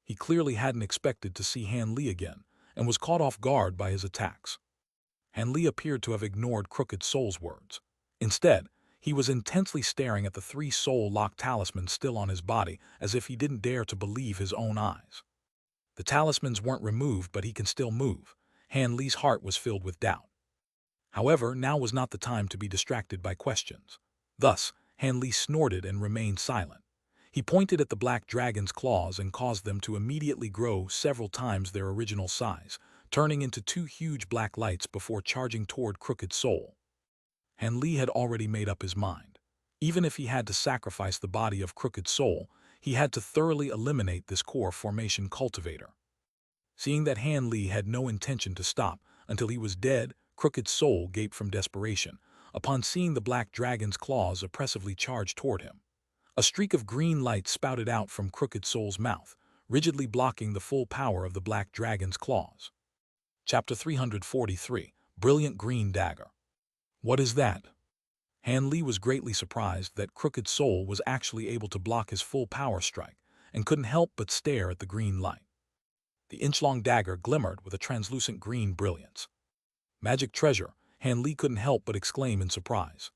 He clearly hadn't expected to see Han Li again, and was caught off guard by his attacks. Han Li appeared to have ignored Crooked Soul's words. Instead, he was intensely staring at the 3 soul-locked talismans still on his body, as if he didn't dare to believe his own eyes. The talismans weren't removed, but he can still move. Han Li's heart was filled with doubt. However, now was not the time to be distracted by questions. Thus, Han Li snorted and remained silent. He pointed at the black dragon's claws and caused them to immediately grow several times their original size, turning into 2 huge black lights before charging toward Crooked Soul. Han Li had already made up his mind. Even if he had to sacrifice the body of Crooked Soul, he had to thoroughly eliminate this core formation cultivator. Seeing that Han Li had no intention to stop until he was dead, Crooked Soul gaped from desperation upon seeing the black dragon's claws oppressively charge toward him. A streak of green light spouted out from Crooked Soul's mouth, rigidly blocking the full power of the black dragon's claws. Chapter 343, Brilliant Green Dagger. What is that? Han Li was greatly surprised that Crooked Soul was actually able to block his full power strike, and couldn't help but stare at the green light. The inch-long dagger glimmered with a translucent green brilliance. Magic treasure, Han Li couldn't help but exclaim in surprise.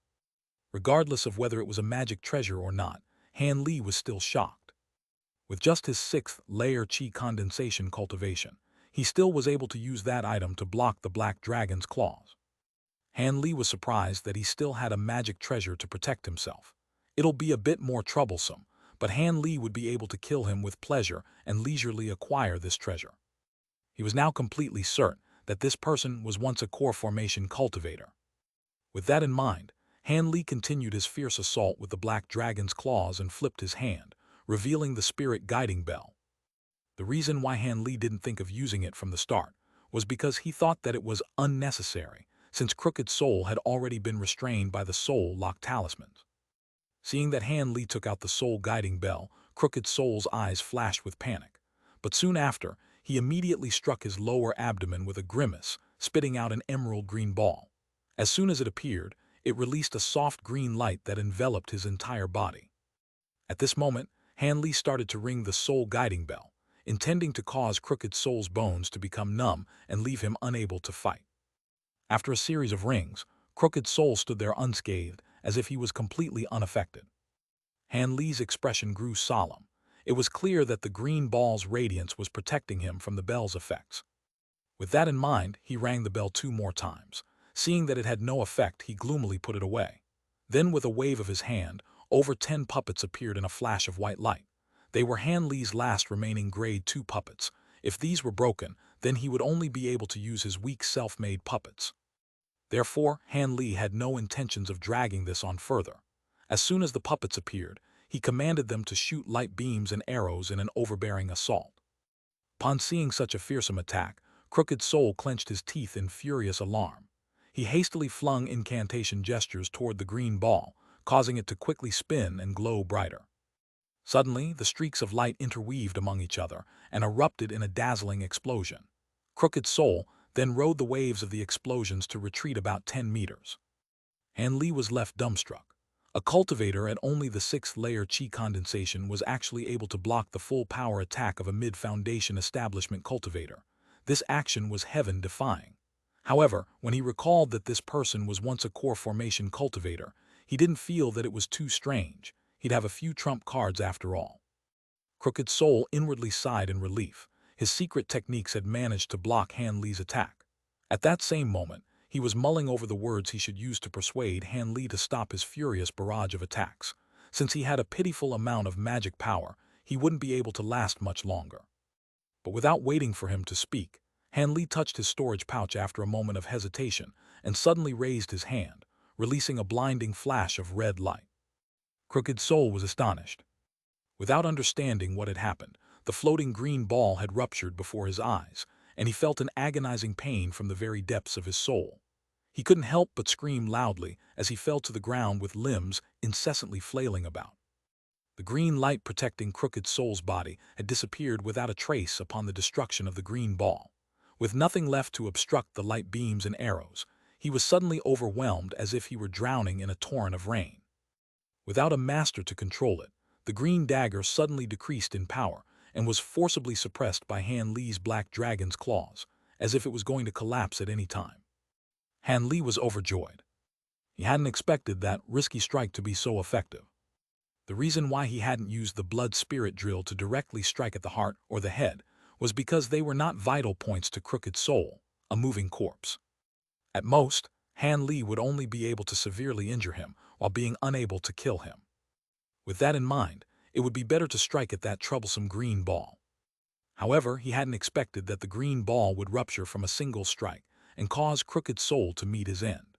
Regardless of whether it was a magic treasure or not, Han Li was still shocked. With just his 6th layer chi condensation cultivation, he still was able to use that item to block the black dragon's claws. Han Li was surprised that he still had a magic treasure to protect himself. It'll be a bit more troublesome, but Han Li would be able to kill him with pleasure and leisurely acquire this treasure. He was now completely certain that this person was once a core formation cultivator. With that in mind, Han Li continued his fierce assault with the black dragon's claws and flipped his hand, revealing the spirit guiding bell. The reason why Han Li didn't think of using it from the start was because he thought that it was unnecessary, since Crooked Soul had already been restrained by the soul lock talismans. Seeing that Han Li took out the soul guiding bell, Crooked Soul's eyes flashed with panic. But soon after, he immediately struck his lower abdomen with a grimace, spitting out an emerald green ball. As soon as it appeared, it released a soft green light that enveloped his entire body. At this moment, Han Li started to ring the soul guiding bell, intending to cause Crooked Soul's bones to become numb and leave him unable to fight. After a series of rings, Crooked Soul stood there unscathed, as if he was completely unaffected. Han Li's expression grew solemn. It was clear that the green ball's radiance was protecting him from the bell's effects. With that in mind, he rang the bell 2 more times. Seeing that it had no effect, he gloomily put it away. Then, with a wave of his hand, over 10 puppets appeared in a flash of white light. They were Han Li's last remaining Grade 2 puppets. If these were broken, then he would only be able to use his weak self-made puppets. Therefore, Han Li had no intentions of dragging this on further. As soon as the puppets appeared, he commanded them to shoot light beams and arrows in an overbearing assault. Upon seeing such a fearsome attack, Crooked Soul clenched his teeth in furious alarm. He hastily flung incantation gestures toward the green ball, causing it to quickly spin and glow brighter. Suddenly, the streaks of light interweaved among each other and erupted in a dazzling explosion. Crooked Soul then rode the waves of the explosions to retreat about 10 meters. Han Li was left dumbstruck. A cultivator at only the 6th layer chi condensation was actually able to block the full power attack of a mid-foundation establishment cultivator. This action was heaven-defying. However, when he recalled that this person was once a core formation cultivator, he didn't feel that it was too strange. He'd have a few trump cards after all. Crooked Soul inwardly sighed in relief. His secret techniques had managed to block Han Li's attack. At that same moment, he was mulling over the words he should use to persuade Han Li to stop his furious barrage of attacks. Since he had a pitiful amount of magic power, he wouldn't be able to last much longer. But without waiting for him to speak, Han Li touched his storage pouch after a moment of hesitation and suddenly raised his hand, releasing a blinding flash of red light. Crooked Soul was astonished. Without understanding what had happened, the floating green ball had ruptured before his eyes, and he felt an agonizing pain from the very depths of his soul. He couldn't help but scream loudly as he fell to the ground with limbs incessantly flailing about. The green light protecting Crooked Soul's body had disappeared without a trace upon the destruction of the green ball. With nothing left to obstruct the light beams and arrows, he was suddenly overwhelmed as if he were drowning in a torrent of rain. Without a master to control it, the green dagger suddenly decreased in power and was forcibly suppressed by Han Li's black dragon's claws, as if it was going to collapse at any time. Han Li was overjoyed. He hadn't expected that risky strike to be so effective. The reason why he hadn't used the blood spirit drill to directly strike at the heart or the head was because they were not vital points to Crooked Soul, a moving corpse. At most, Han Li would only be able to severely injure him while being unable to kill him. With that in mind, it would be better to strike at that troublesome green ball. However, he hadn't expected that the green ball would rupture from a single strike and cause Crooked Soul to meet his end.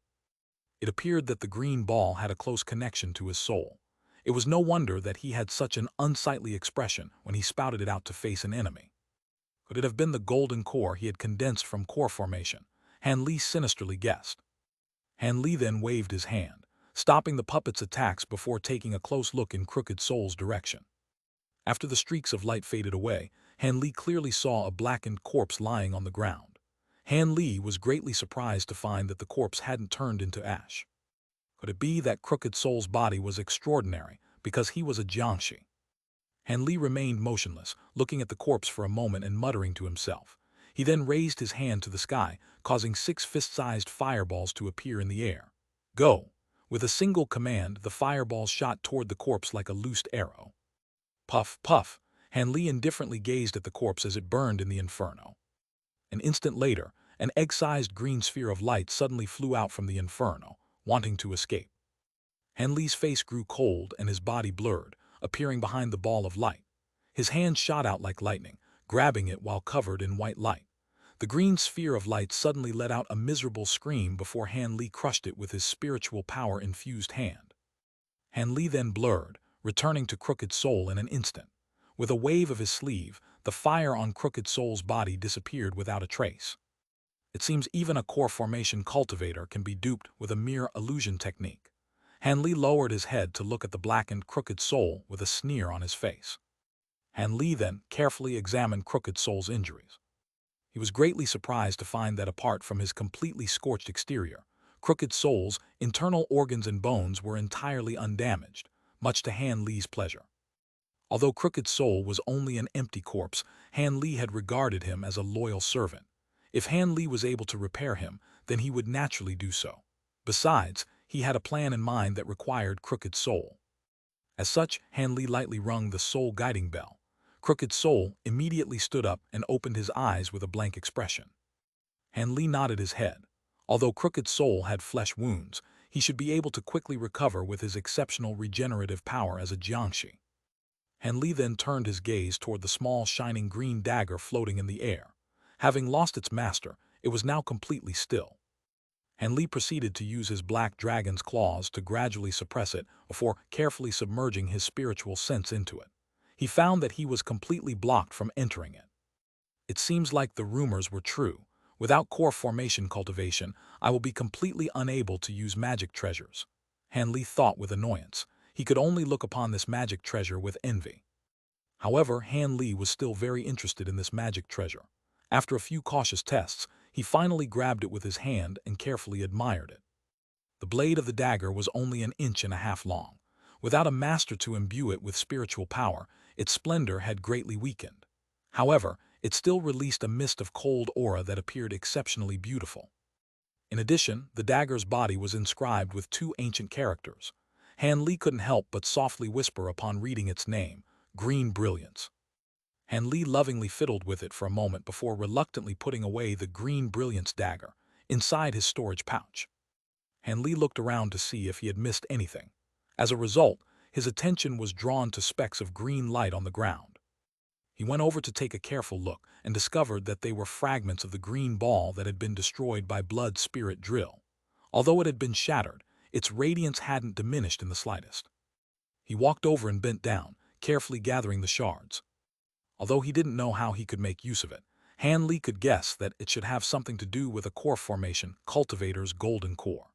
It appeared that the green ball had a close connection to his soul. It was no wonder that he had such an unsightly expression when he spouted it out to face an enemy. Could it have been the golden core he had condensed from core formation? Han Li sinisterly guessed. Han Li then waved his hand, stopping the puppet's attacks before taking a close look in Crooked Soul's direction. After the streaks of light faded away, Han Li clearly saw a blackened corpse lying on the ground. Han Li was greatly surprised to find that the corpse hadn't turned into ash. Could it be that Crooked Soul's body was extraordinary because he was a Xianxia? Han Li remained motionless, looking at the corpse for a moment and muttering to himself. He then raised his hand to the sky, causing 6 fist-sized fireballs to appear in the air. Go! With a single command, the fireballs shot toward the corpse like a loosed arrow. Puff, puff! Han Li indifferently gazed at the corpse as it burned in the inferno. An instant later, An egg-sized green sphere of light suddenly flew out from the inferno, wanting to escape. Han Li's face grew cold and his body blurred, appearing behind the ball of light. His hand shot out like lightning, grabbing it while covered in white light. The green sphere of light suddenly let out a miserable scream before Han Li crushed it with his spiritual power-infused hand. Han Li then blurred, returning to Crooked Soul in an instant. With a wave of his sleeve, the fire on Crooked Soul's body disappeared without a trace. It seems even a core formation cultivator can be duped with a mere illusion technique. Han Li lowered his head to look at the blackened Crooked Soul with a sneer on his face. Han Li then carefully examined Crooked Soul's injuries. He was greatly surprised to find that apart from his completely scorched exterior, Crooked Soul's internal organs and bones were entirely undamaged, much to Han Li's pleasure. Although Crooked Soul was only an empty corpse, Han Li had regarded him as a loyal servant. If Han Li was able to repair him, then he would naturally do so. Besides, he had a plan in mind that required Crooked Soul. As such, Han Li lightly rung the soul guiding bell. Crooked Soul immediately stood up and opened his eyes with a blank expression. Han Li nodded his head. Although Crooked Soul had flesh wounds, he should be able to quickly recover with his exceptional regenerative power as a Xianxia. Han Li then turned his gaze toward the small shining green dagger floating in the air. Having lost its master, it was now completely still. Han Li proceeded to use his black dragon's claws to gradually suppress it before carefully submerging his spiritual sense into it. He found that he was completely blocked from entering it. It seems like the rumors were true. Without core formation cultivation, I will be completely unable to use magic treasures. Han Li thought with annoyance. He could only look upon this magic treasure with envy. However, Han Li was still very interested in this magic treasure. After a few cautious tests, he finally grabbed it with his hand and carefully admired it. The blade of the dagger was only 1.5 inches long. Without a master to imbue it with spiritual power, its splendor had greatly weakened. However, it still released a mist of cold aura that appeared exceptionally beautiful. In addition, the dagger's body was inscribed with 2 ancient characters. Han Li couldn't help but softly whisper upon reading its name, Green Brilliance. Han Li lovingly fiddled with it for a moment before reluctantly putting away the Green Brilliance dagger inside his storage pouch. Han Li looked around to see if he had missed anything. As a result, his attention was drawn to specks of green light on the ground. He went over to take a careful look and discovered that they were fragments of the green ball that had been destroyed by Blood Spirit Drill. Although it had been shattered, its radiance hadn't diminished in the slightest. He walked over and bent down, carefully gathering the shards. Although he didn't know how he could make use of it, Han Li could guess that it should have something to do with a core formation, Cultivator's Golden Core.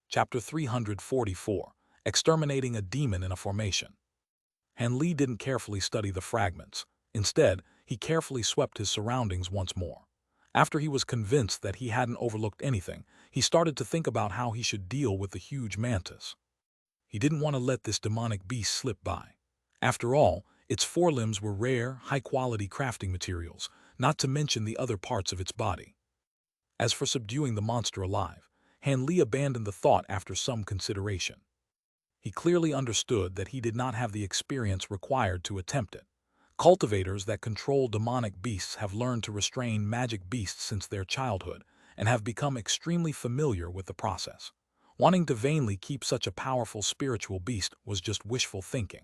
Chapter 344, Exterminating a Demon in a Formation. Han Li didn't carefully study the fragments. Instead, he carefully swept his surroundings once more. After he was convinced that he hadn't overlooked anything, he started to think about how he should deal with the huge mantis. He didn't want to let this demonic beast slip by. After all, its forelimbs were rare, high-quality crafting materials, not to mention the other parts of its body. As for subduing the monster alive, Han Li abandoned the thought after some consideration. He clearly understood that he did not have the experience required to attempt it. Cultivators that control demonic beasts have learned to restrain magic beasts since their childhood and have become extremely familiar with the process. Wanting to vainly keep such a powerful spiritual beast was just wishful thinking.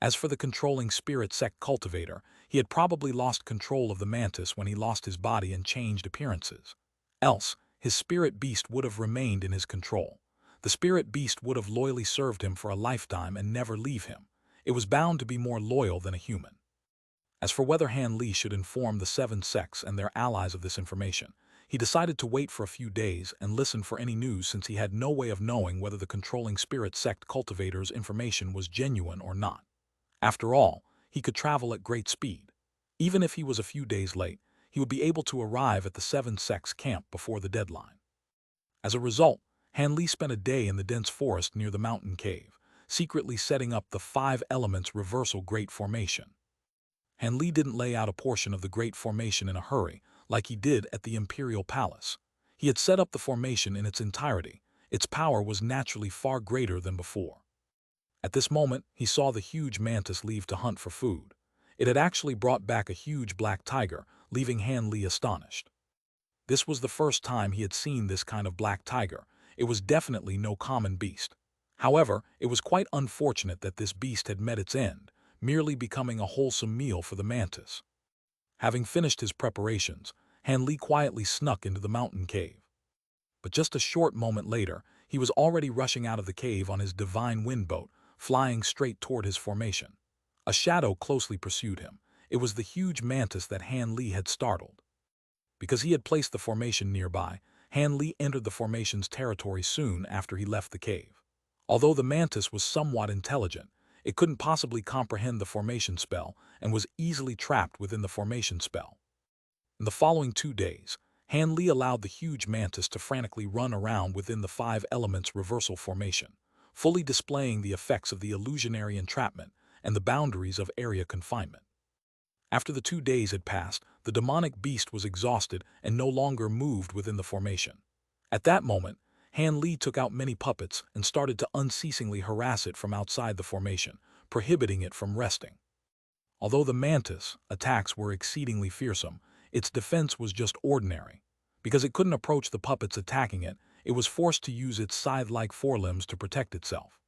As for the controlling spirit sect cultivator, he had probably lost control of the mantis when he lost his body and changed appearances. Else, his spirit beast would have remained in his control. The spirit beast would have loyally served him for a lifetime and never leave him. It was bound to be more loyal than a human. As for whether Han Li should inform the 7 sects and their allies of this information, he decided to wait for a few days and listen for any news since he had no way of knowing whether the controlling spirit sect cultivator's information was genuine or not. After all, he could travel at great speed. Even if he was a few days late, he would be able to arrive at the 7 sects camp before the deadline. As a result, Han Li spent a day in the dense forest near the mountain cave, secretly setting up the 5 elements reversal Great Formation. Han Li didn't lay out a portion of the Great Formation in a hurry, like he did at the Imperial Palace. He had set up the formation in its entirety. Its power was naturally far greater than before. At this moment, he saw the huge mantis leave to hunt for food. It had actually brought back a huge black tiger, leaving Han Li astonished. This was the first time he had seen this kind of black tiger. It was definitely no common beast. However, it was quite unfortunate that this beast had met its end, merely becoming a wholesome meal for the mantis. Having finished his preparations, Han Li quietly snuck into the mountain cave. But just a short moment later, he was already rushing out of the cave on his divine wind boat, flying straight toward his formation. A shadow closely pursued him. It was the huge mantis that Han Li had startled. Because he had placed the formation nearby, Han Li entered the formation's territory soon after he left the cave. Although the mantis was somewhat intelligent, it couldn't possibly comprehend the formation spell and was easily trapped within the formation spell. In the following 2 days, Han Li allowed the huge mantis to frantically run around within the 5 elements reversal formation, fully displaying the effects of the illusionary entrapment and the boundaries of area confinement. After the 2 days had passed, the demonic beast was exhausted and no longer moved within the formation. At that moment, Han Li took out many puppets and started to unceasingly harass it from outside the formation, prohibiting it from resting. Although the mantis' attacks were exceedingly fearsome, its defense was just ordinary. Because it couldn't approach the puppets attacking it, it was forced to use its scythe-like forelimbs to protect itself.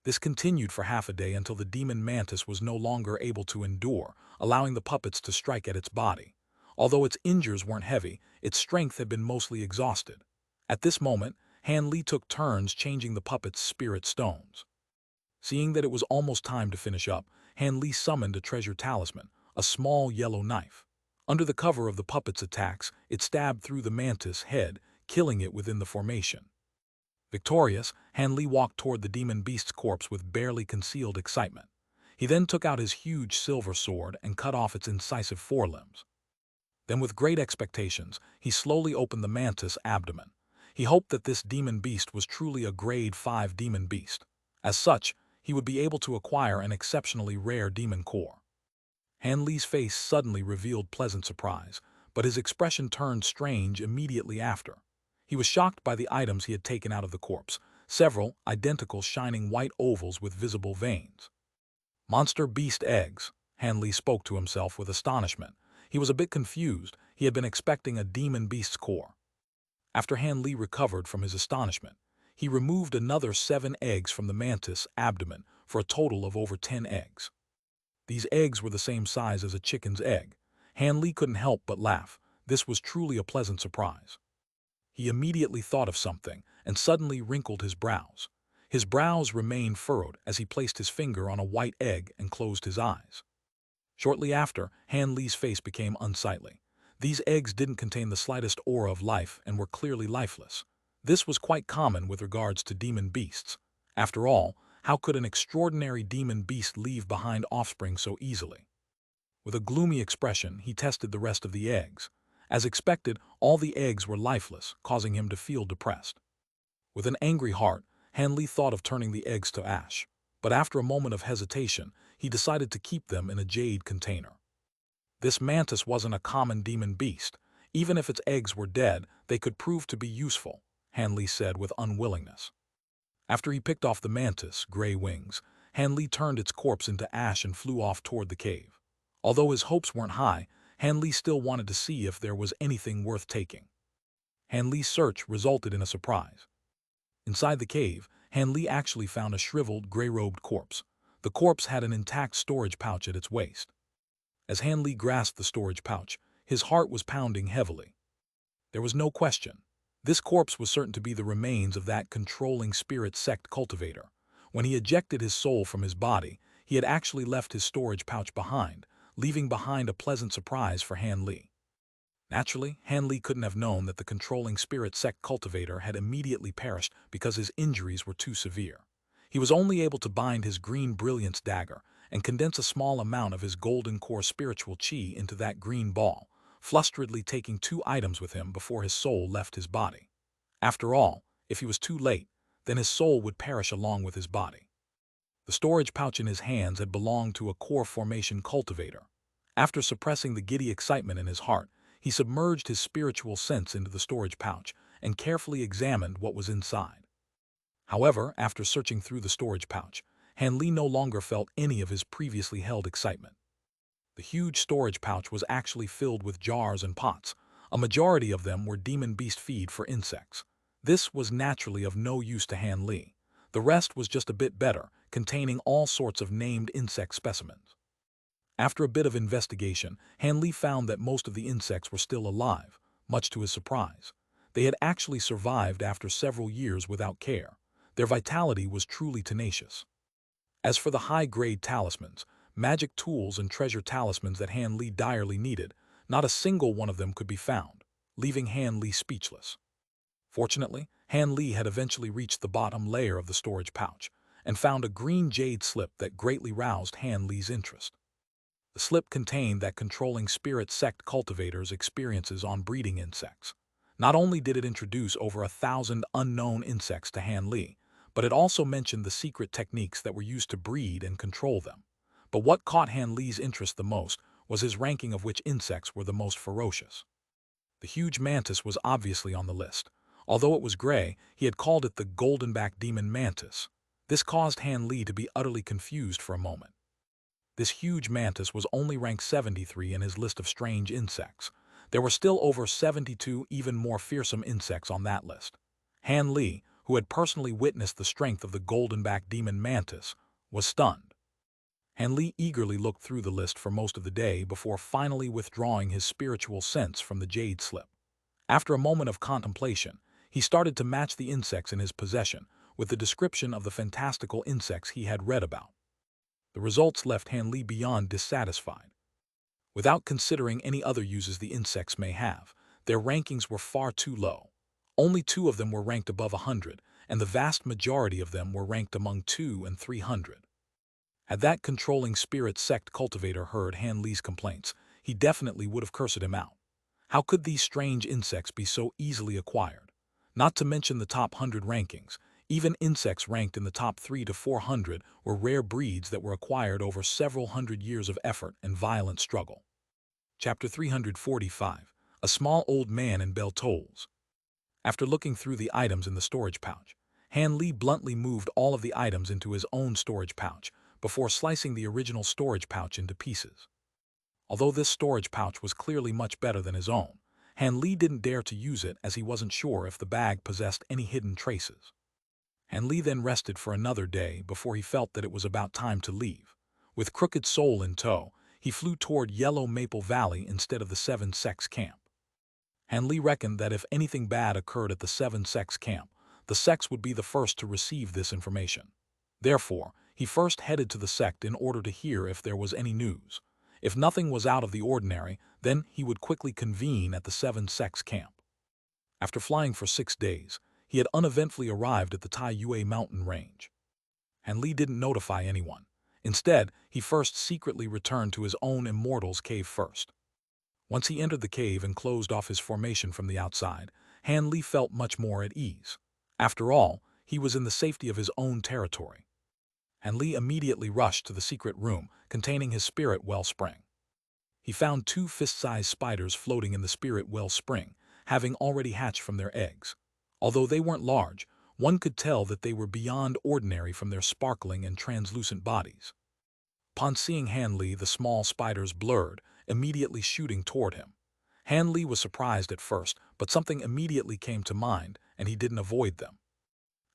This continued for half a day until the demon mantis was no longer able to endure, allowing the puppets to strike at its body. Although its injuries weren't heavy, its strength had been mostly exhausted. At this moment, Han Li took turns changing the puppets' spirit stones. Seeing that it was almost time to finish up, Han Li summoned a treasure talisman, a small yellow knife. Under the cover of the puppet's attacks, it stabbed through the mantis' head, killing it within the formation. Victorious, Han Li walked toward the demon beast's corpse with barely concealed excitement. He then took out his huge silver sword and cut off its incisive forelimbs. Then with great expectations, he slowly opened the mantis' abdomen. He hoped that this demon beast was truly a grade 5 demon beast. As such, he would be able to acquire an exceptionally rare demon core. Han Li's face suddenly revealed pleasant surprise, but his expression turned strange immediately after. He was shocked by the items he had taken out of the corpse, several identical shining white ovals with visible veins. Monster beast eggs, Han Li spoke to himself with astonishment. He was a bit confused. He had been expecting a demon beast's core. After Han Li recovered from his astonishment, he removed another 7 eggs from the mantis' abdomen for a total of over 10 eggs. These eggs were the same size as a chicken's egg. Han Li couldn't help but laugh. This was truly a pleasant surprise. He immediately thought of something and suddenly wrinkled his brows. His brows remained furrowed as he placed his finger on a white egg and closed his eyes. Shortly after, Han Li's face became unsightly. These eggs didn't contain the slightest aura of life and were clearly lifeless. This was quite common with regards to demon beasts. After all, how could an extraordinary demon beast leave behind offspring so easily? With a gloomy expression, he tested the rest of the eggs. As expected, all the eggs were lifeless, causing him to feel depressed. With an angry heart, Han Li thought of turning the eggs to ash. But after a moment of hesitation, he decided to keep them in a jade container. This mantis wasn't a common demon beast. Even if its eggs were dead, they could prove to be useful, Han Li said with unwillingness. After he picked off the mantis' gray wings, Han Li turned its corpse into ash and flew off toward the cave. Although his hopes weren't high, Han Li still wanted to see if there was anything worth taking. Han Li's search resulted in a surprise. Inside the cave, Han Li actually found a shriveled, gray-robed corpse. The corpse had an intact storage pouch at its waist. As Han Li grasped the storage pouch, his heart was pounding heavily. There was no question. This corpse was certain to be the remains of that controlling spirit sect cultivator. When he ejected his soul from his body, he had actually left his storage pouch behind, leaving behind a pleasant surprise for Han Li. Naturally, Han Li couldn't have known that the controlling spirit sect cultivator had immediately perished because his injuries were too severe. He was only able to bind his green brilliance dagger and condense a small amount of his golden core spiritual chi into that green ball, flustredly taking 2 items with him before his soul left his body. After all, if he was too late, then his soul would perish along with his body. The storage pouch in his hands had belonged to a core formation cultivator. After suppressing the giddy excitement in his heart, he submerged his spiritual sense into the storage pouch and carefully examined what was inside. However, after searching through the storage pouch, Han Li no longer felt any of his previously held excitement. The huge storage pouch was actually filled with jars and pots, A majority of them were demon beast feed for insects. This was naturally of no use to Han Li. The rest was just a bit better, containing all sorts of named insect specimens. After a bit of investigation, Han Li found that most of the insects were still alive, much to his surprise. They had actually survived after several years without care. Their vitality was truly tenacious. As for the high-grade talismans, magic tools and treasure talismans that Han Li direly needed, not a single one of them could be found, leaving Han Li speechless. Fortunately, Han Li had eventually reached the bottom layer of the storage pouch and found a green jade slip that greatly roused Han Li's interest. The slip contained that controlling spirit sect cultivators' experiences on breeding insects. Not only did it introduce over 1,000 unknown insects to Han Li, but it also mentioned the secret techniques that were used to breed and control them. But what caught Han Li's interest the most was his ranking of which insects were the most ferocious. The huge mantis was obviously on the list. Although it was gray, he had called it the golden-backed demon mantis. This caused Han Li to be utterly confused for a moment. This huge mantis was only ranked 73 in his list of strange insects. There were still over 72 even more fearsome insects on that list. Han Li, who had personally witnessed the strength of the golden-backed demon mantis, was stunned. Han Li eagerly looked through the list for most of the day before finally withdrawing his spiritual sense from the jade slip. After a moment of contemplation, he started to match the insects in his possession with the description of the fantastical insects he had read about. The results left Han Li beyond dissatisfied. Without considering any other uses the insects may have, their rankings were far too low. Only 2 of them were ranked above 100, and the vast majority of them were ranked among 200 and 300. Had that controlling spirit sect cultivator heard Han Li's complaints, he definitely would have cursed him out. How could these strange insects be so easily acquired? Not to mention the top 100 rankings, even insects ranked in the top 300 to 400 were rare breeds that were acquired over several hundred years of effort and violent struggle. Chapter 345. A Small Old Man in Bell Tolls. After looking through the items in the storage pouch, Han Li bluntly moved all of the items into his own storage pouch before slicing the original storage pouch into pieces. Although this storage pouch was clearly much better than his own, Han Li didn't dare to use it as he wasn't sure if the bag possessed any hidden traces. Han Li then rested for another day before he felt that it was about time to leave. With Crooked Soul in tow, he flew toward Yellow Maple Valley instead of the Seven Sects camp. Han Li reckoned that if anything bad occurred at the Seven Sects camp, the sects would be the first to receive this information. Therefore, he first headed to the sect in order to hear if there was any news. If nothing was out of the ordinary, then he would quickly convene at the Seven Sects camp. After flying for 6 days, he had uneventfully arrived at the Tai Yue mountain range. Han Li didn't notify anyone. Instead, he first secretly returned to his own Immortals cave first. Once he entered the cave and closed off his formation from the outside, Han Li felt much more at ease. After all, he was in the safety of his own territory. Han Li immediately rushed to the secret room containing his spirit well spring. He found 2 fist-sized spiders floating in the spirit well spring, having already hatched from their eggs. Although they weren't large, one could tell that they were beyond ordinary from their sparkling and translucent bodies. Upon seeing Han Li, the small spiders blurred, immediately shooting toward him. Han Li was surprised at first, but something immediately came to mind, and he didn't avoid them.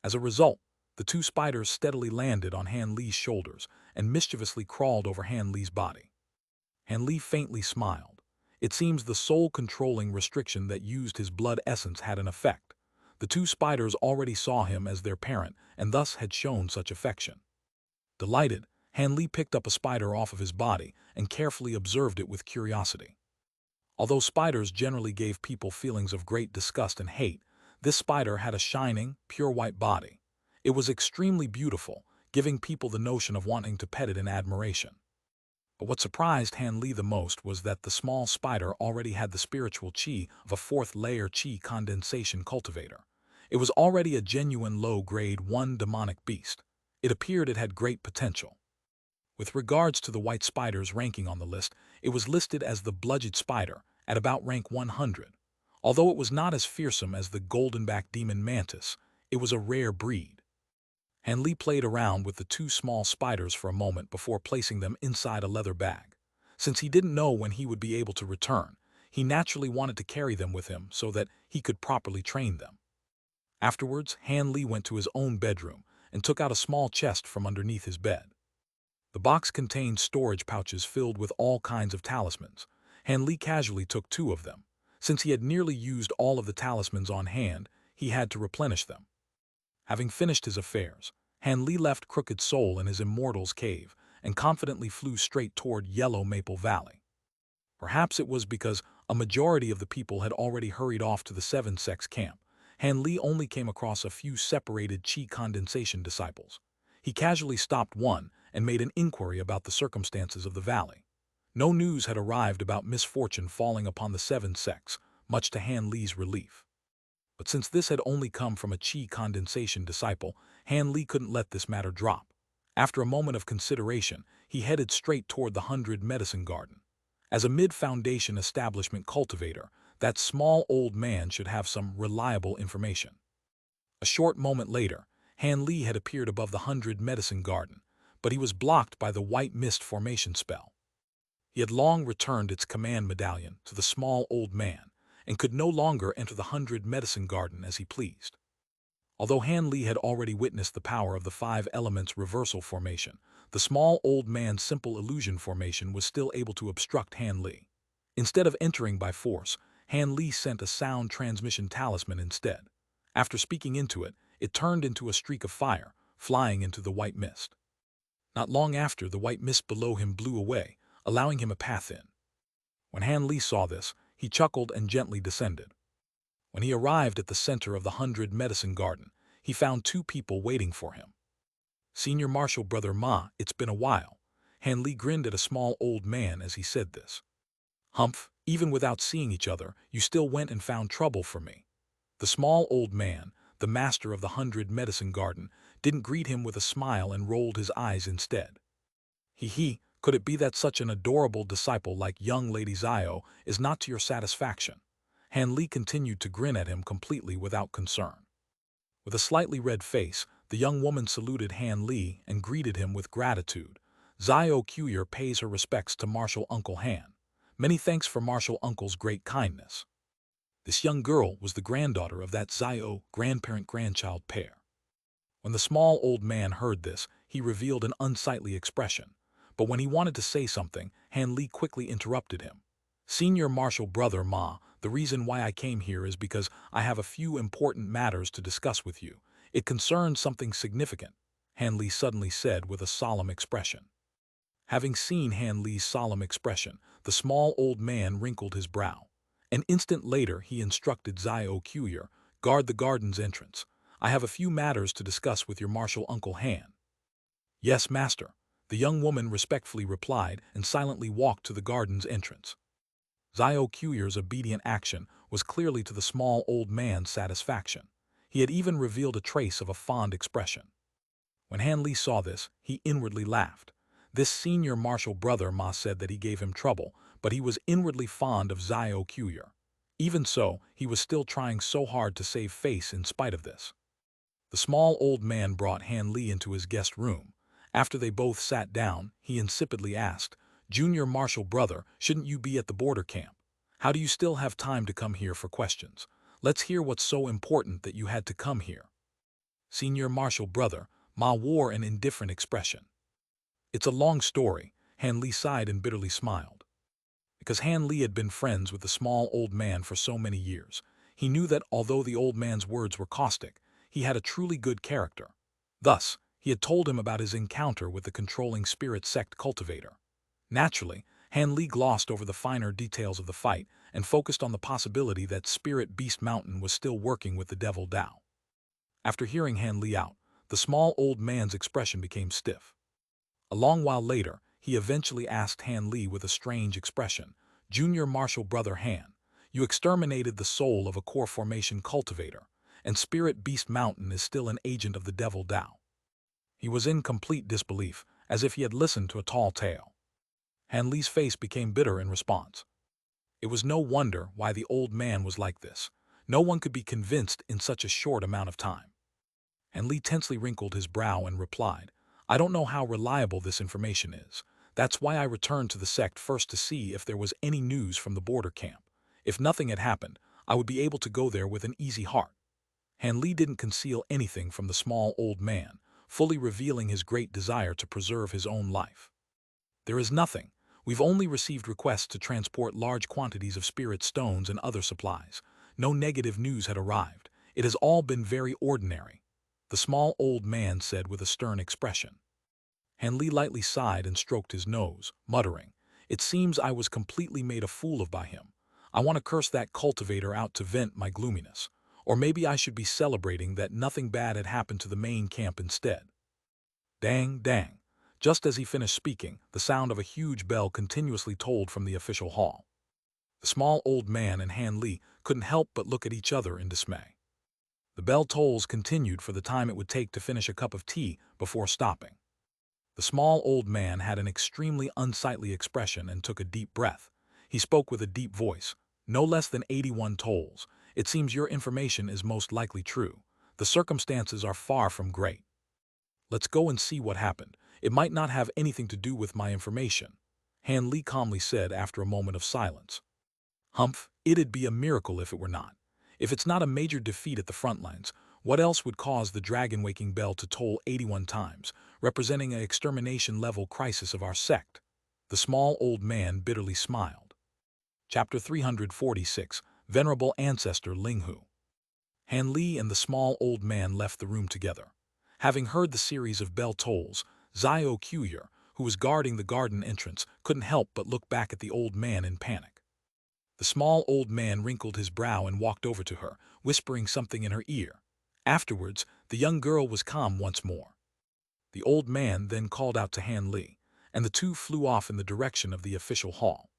As a result, the 2 spiders steadily landed on Han Li's shoulders and mischievously crawled over Han Li's body. Han Li faintly smiled. It seems the soul-controlling restriction that used his blood essence had an effect. The 2 spiders already saw him as their parent and thus had shown such affection. Delighted, Han Li picked up a spider off of his body and carefully observed it with curiosity. Although spiders generally gave people feelings of great disgust and hate, this spider had a shining, pure white body. It was extremely beautiful, giving people the notion of wanting to pet it in admiration. But what surprised Han Li the most was that the small spider already had the spiritual chi of a 4th-layer chi condensation cultivator. It was already a genuine low-grade 1 demonic beast. It appeared it had great potential. With regards to the white spider's ranking on the list, it was listed as the bludgeoned spider at about rank 100. Although it was not as fearsome as the golden-backed demon mantis, it was a rare breed. Han Li played around with the 2 small spiders for a moment before placing them inside a leather bag. Since he didn't know when he would be able to return, He naturally wanted to carry them with him so that he could properly train them. Afterwards, Han Li went to his own bedroom and took out a small chest from underneath his bed. The box contained storage pouches filled with all kinds of talismans. Han Li casually took 2 of them. Since he had nearly used all of the talismans on hand, he had to replenish them. Having finished his affairs, Han Li left Crooked Soul in his Immortals cave and confidently flew straight toward Yellow Maple Valley. Perhaps it was because a majority of the people had already hurried off to the Seven Sects camp. Han Li only came across a few separated Qi condensation disciples. He casually stopped one and made an inquiry about the circumstances of the valley. No news had arrived about misfortune falling upon the Seven Sects, much to Han Li's relief. But since this had only come from a Qi condensation disciple, Han Li couldn't let this matter drop. After a moment of consideration, he headed straight toward the 100 Medicine Garden. As a mid-foundation establishment cultivator, that small old man should have some reliable information. A short moment later, Han Li had appeared above the 100 Medicine Garden, but he was blocked by the white mist formation spell. He had long returned its command medallion to the small old man and could no longer enter the 100 Medicine Garden as he pleased. Although Han Li had already witnessed the power of the 5 elements reversal formation, the small old man's simple illusion formation was still able to obstruct Han Li. Instead of entering by force, Han Li sent a sound transmission talisman instead. After speaking into it, it turned into a streak of fire, flying into the white mist. Not long after, the white mist below him blew away, allowing him a path in. When Han Li saw this, he chuckled and gently descended. When he arrived at the center of the 100 Medicine Garden, he found 2 people waiting for him. Senior Marshal Brother Ma, it's been a while. Han Li grinned at a small old man as he said this. Humph, even without seeing each other, you still went and found trouble for me. The small old man, the master of the 100 Medicine Garden, didn't greet him with a smile and rolled his eyes instead. He, could it be that such an adorable disciple like young Lady Zio is not to your satisfaction? Han Li continued to grin at him completely without concern. With a slightly red face, the young woman saluted Han Li and greeted him with gratitude. Zio Cuyer pays her respects to Marshal Uncle Han. Many thanks for Marshal Uncle's great kindness. This young girl was the granddaughter of that Zio grandparent-grandchild pair. When the small old man heard this, he revealed an unsightly expression. But when he wanted to say something, Han Li quickly interrupted him. Senior Marshal Brother Ma, the reason why I came here is because I have a few important matters to discuss with you. It concerns something significant, Han Li suddenly said with a solemn expression. Having seen Han Li's solemn expression, the small old man wrinkled his brow. An instant later, he instructed Zio Cuyer, guard the garden's entrance. I have a few matters to discuss with your Marshal Uncle Han. Yes, master, the young woman respectfully replied and silently walked to the garden's entrance. Zio Cuyer's obedient action was clearly to the small old man's satisfaction. He had even revealed a trace of a fond expression. When Han Li saw this, he inwardly laughed. This senior Marshal Brother Ma said that he gave him trouble, but he was inwardly fond of Zio Cuyer. Even so, he was still trying so hard to save face in spite of this. The small old man brought Han Li into his guest room. After they both sat down, he insipidly asked, Junior Marshal Brother, shouldn't you be at the border camp? How do you still have time to come here for questions? Let's hear what's so important that you had to come here. Senior Marshal Brother, Ma wore an indifferent expression. It's a long story, Han Li sighed and bitterly smiled. Because Han Li had been friends with the small old man for so many years, he knew that although the old man's words were caustic, he had a truly good character. Thus, he had told him about his encounter with the controlling spirit sect cultivator. Naturally, Han Li glossed over the finer details of the fight and focused on the possibility that Spirit Beast Mountain was still working with the Devil Dao. After hearing Han Li out, the small old man's expression became stiff. A long while later, he eventually asked Han Li with a strange expression, Junior Marshal Brother Han, you exterminated the soul of a core formation cultivator, and Spirit Beast Mountain is still an agent of the Devil Dao. He was in complete disbelief, as if he had listened to a tall tale. Han Li's face became bitter in response. It was no wonder why the old man was like this. No one could be convinced in such a short amount of time. Han Li tensely wrinkled his brow and replied, I don't know how reliable this information is. That's why I returned to the sect first to see if there was any news from the border camp. If nothing had happened, I would be able to go there with an easy heart. Han Li didn't conceal anything from the small old man, fully revealing his great desire to preserve his own life. There is nothing. We've only received requests to transport large quantities of spirit stones and other supplies. No negative news had arrived. It has all been very ordinary, the small old man said with a stern expression. Han Li lightly sighed and stroked his nose, muttering, "It seems I was completely made a fool of by him. I want to curse that cultivator out to vent my gloominess. Or maybe I should be celebrating that nothing bad had happened to the main camp instead." Dang, dang. Just as he finished speaking, the sound of a huge bell continuously tolled from the official hall. The small old man and Han Li couldn't help but look at each other in dismay. The bell tolls continued for the time it would take to finish a cup of tea before stopping. The small old man had an extremely unsightly expression and took a deep breath. He spoke with a deep voice. "No less than 81 tolls. It seems your information is most likely true. The circumstances are far from great. Let's go and see what happened. It might not have anything to do with my information," Han Li calmly said after a moment of silence. "Humph, it'd be a miracle if it were not. If it's not a major defeat at the front lines, what else would cause the dragon-waking bell to toll 81 times, representing an extermination-level crisis of our sect?" The small old man bitterly smiled. Chapter 346, Venerable Ancestor Linghu. Han Li and the small old man left the room together. Having heard the series of bell tolls, Xiao Qiuyer, who was guarding the garden entrance, couldn't help but look back at the old man in panic. The small old man wrinkled his brow and walked over to her, whispering something in her ear. Afterwards, the young girl was calm once more. The old man then called out to Han Li, and the two flew off in the direction of the official hall.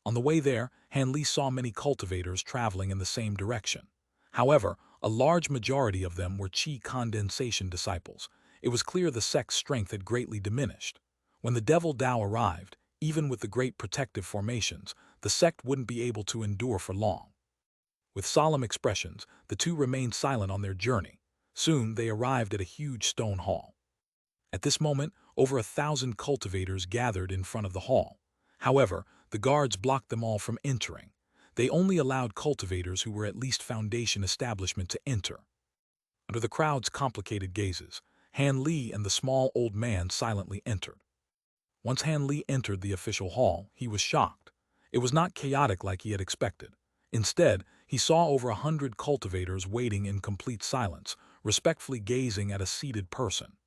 On the way there, Han Li saw many cultivators traveling in the same direction. However, a large majority of them were Qi condensation disciples. It was clear the sect's strength had greatly diminished. When the Devil Dao arrived, even with the great protective formations, the sect wouldn't be able to endure for long. With solemn expressions, the two remained silent on their journey. Soon they arrived at a huge stone hall. At this moment, over 1,000 cultivators gathered in front of the hall. However, the guards blocked them all from entering. They only allowed cultivators who were at least foundation establishment to enter. Under the crowd's complicated gazes, Han Li and the small old man silently entered. Once Han Li entered the official hall, he was shocked. It was not chaotic like he had expected. Instead, he saw over 100 cultivators waiting in complete silence, respectfully gazing at a seated person.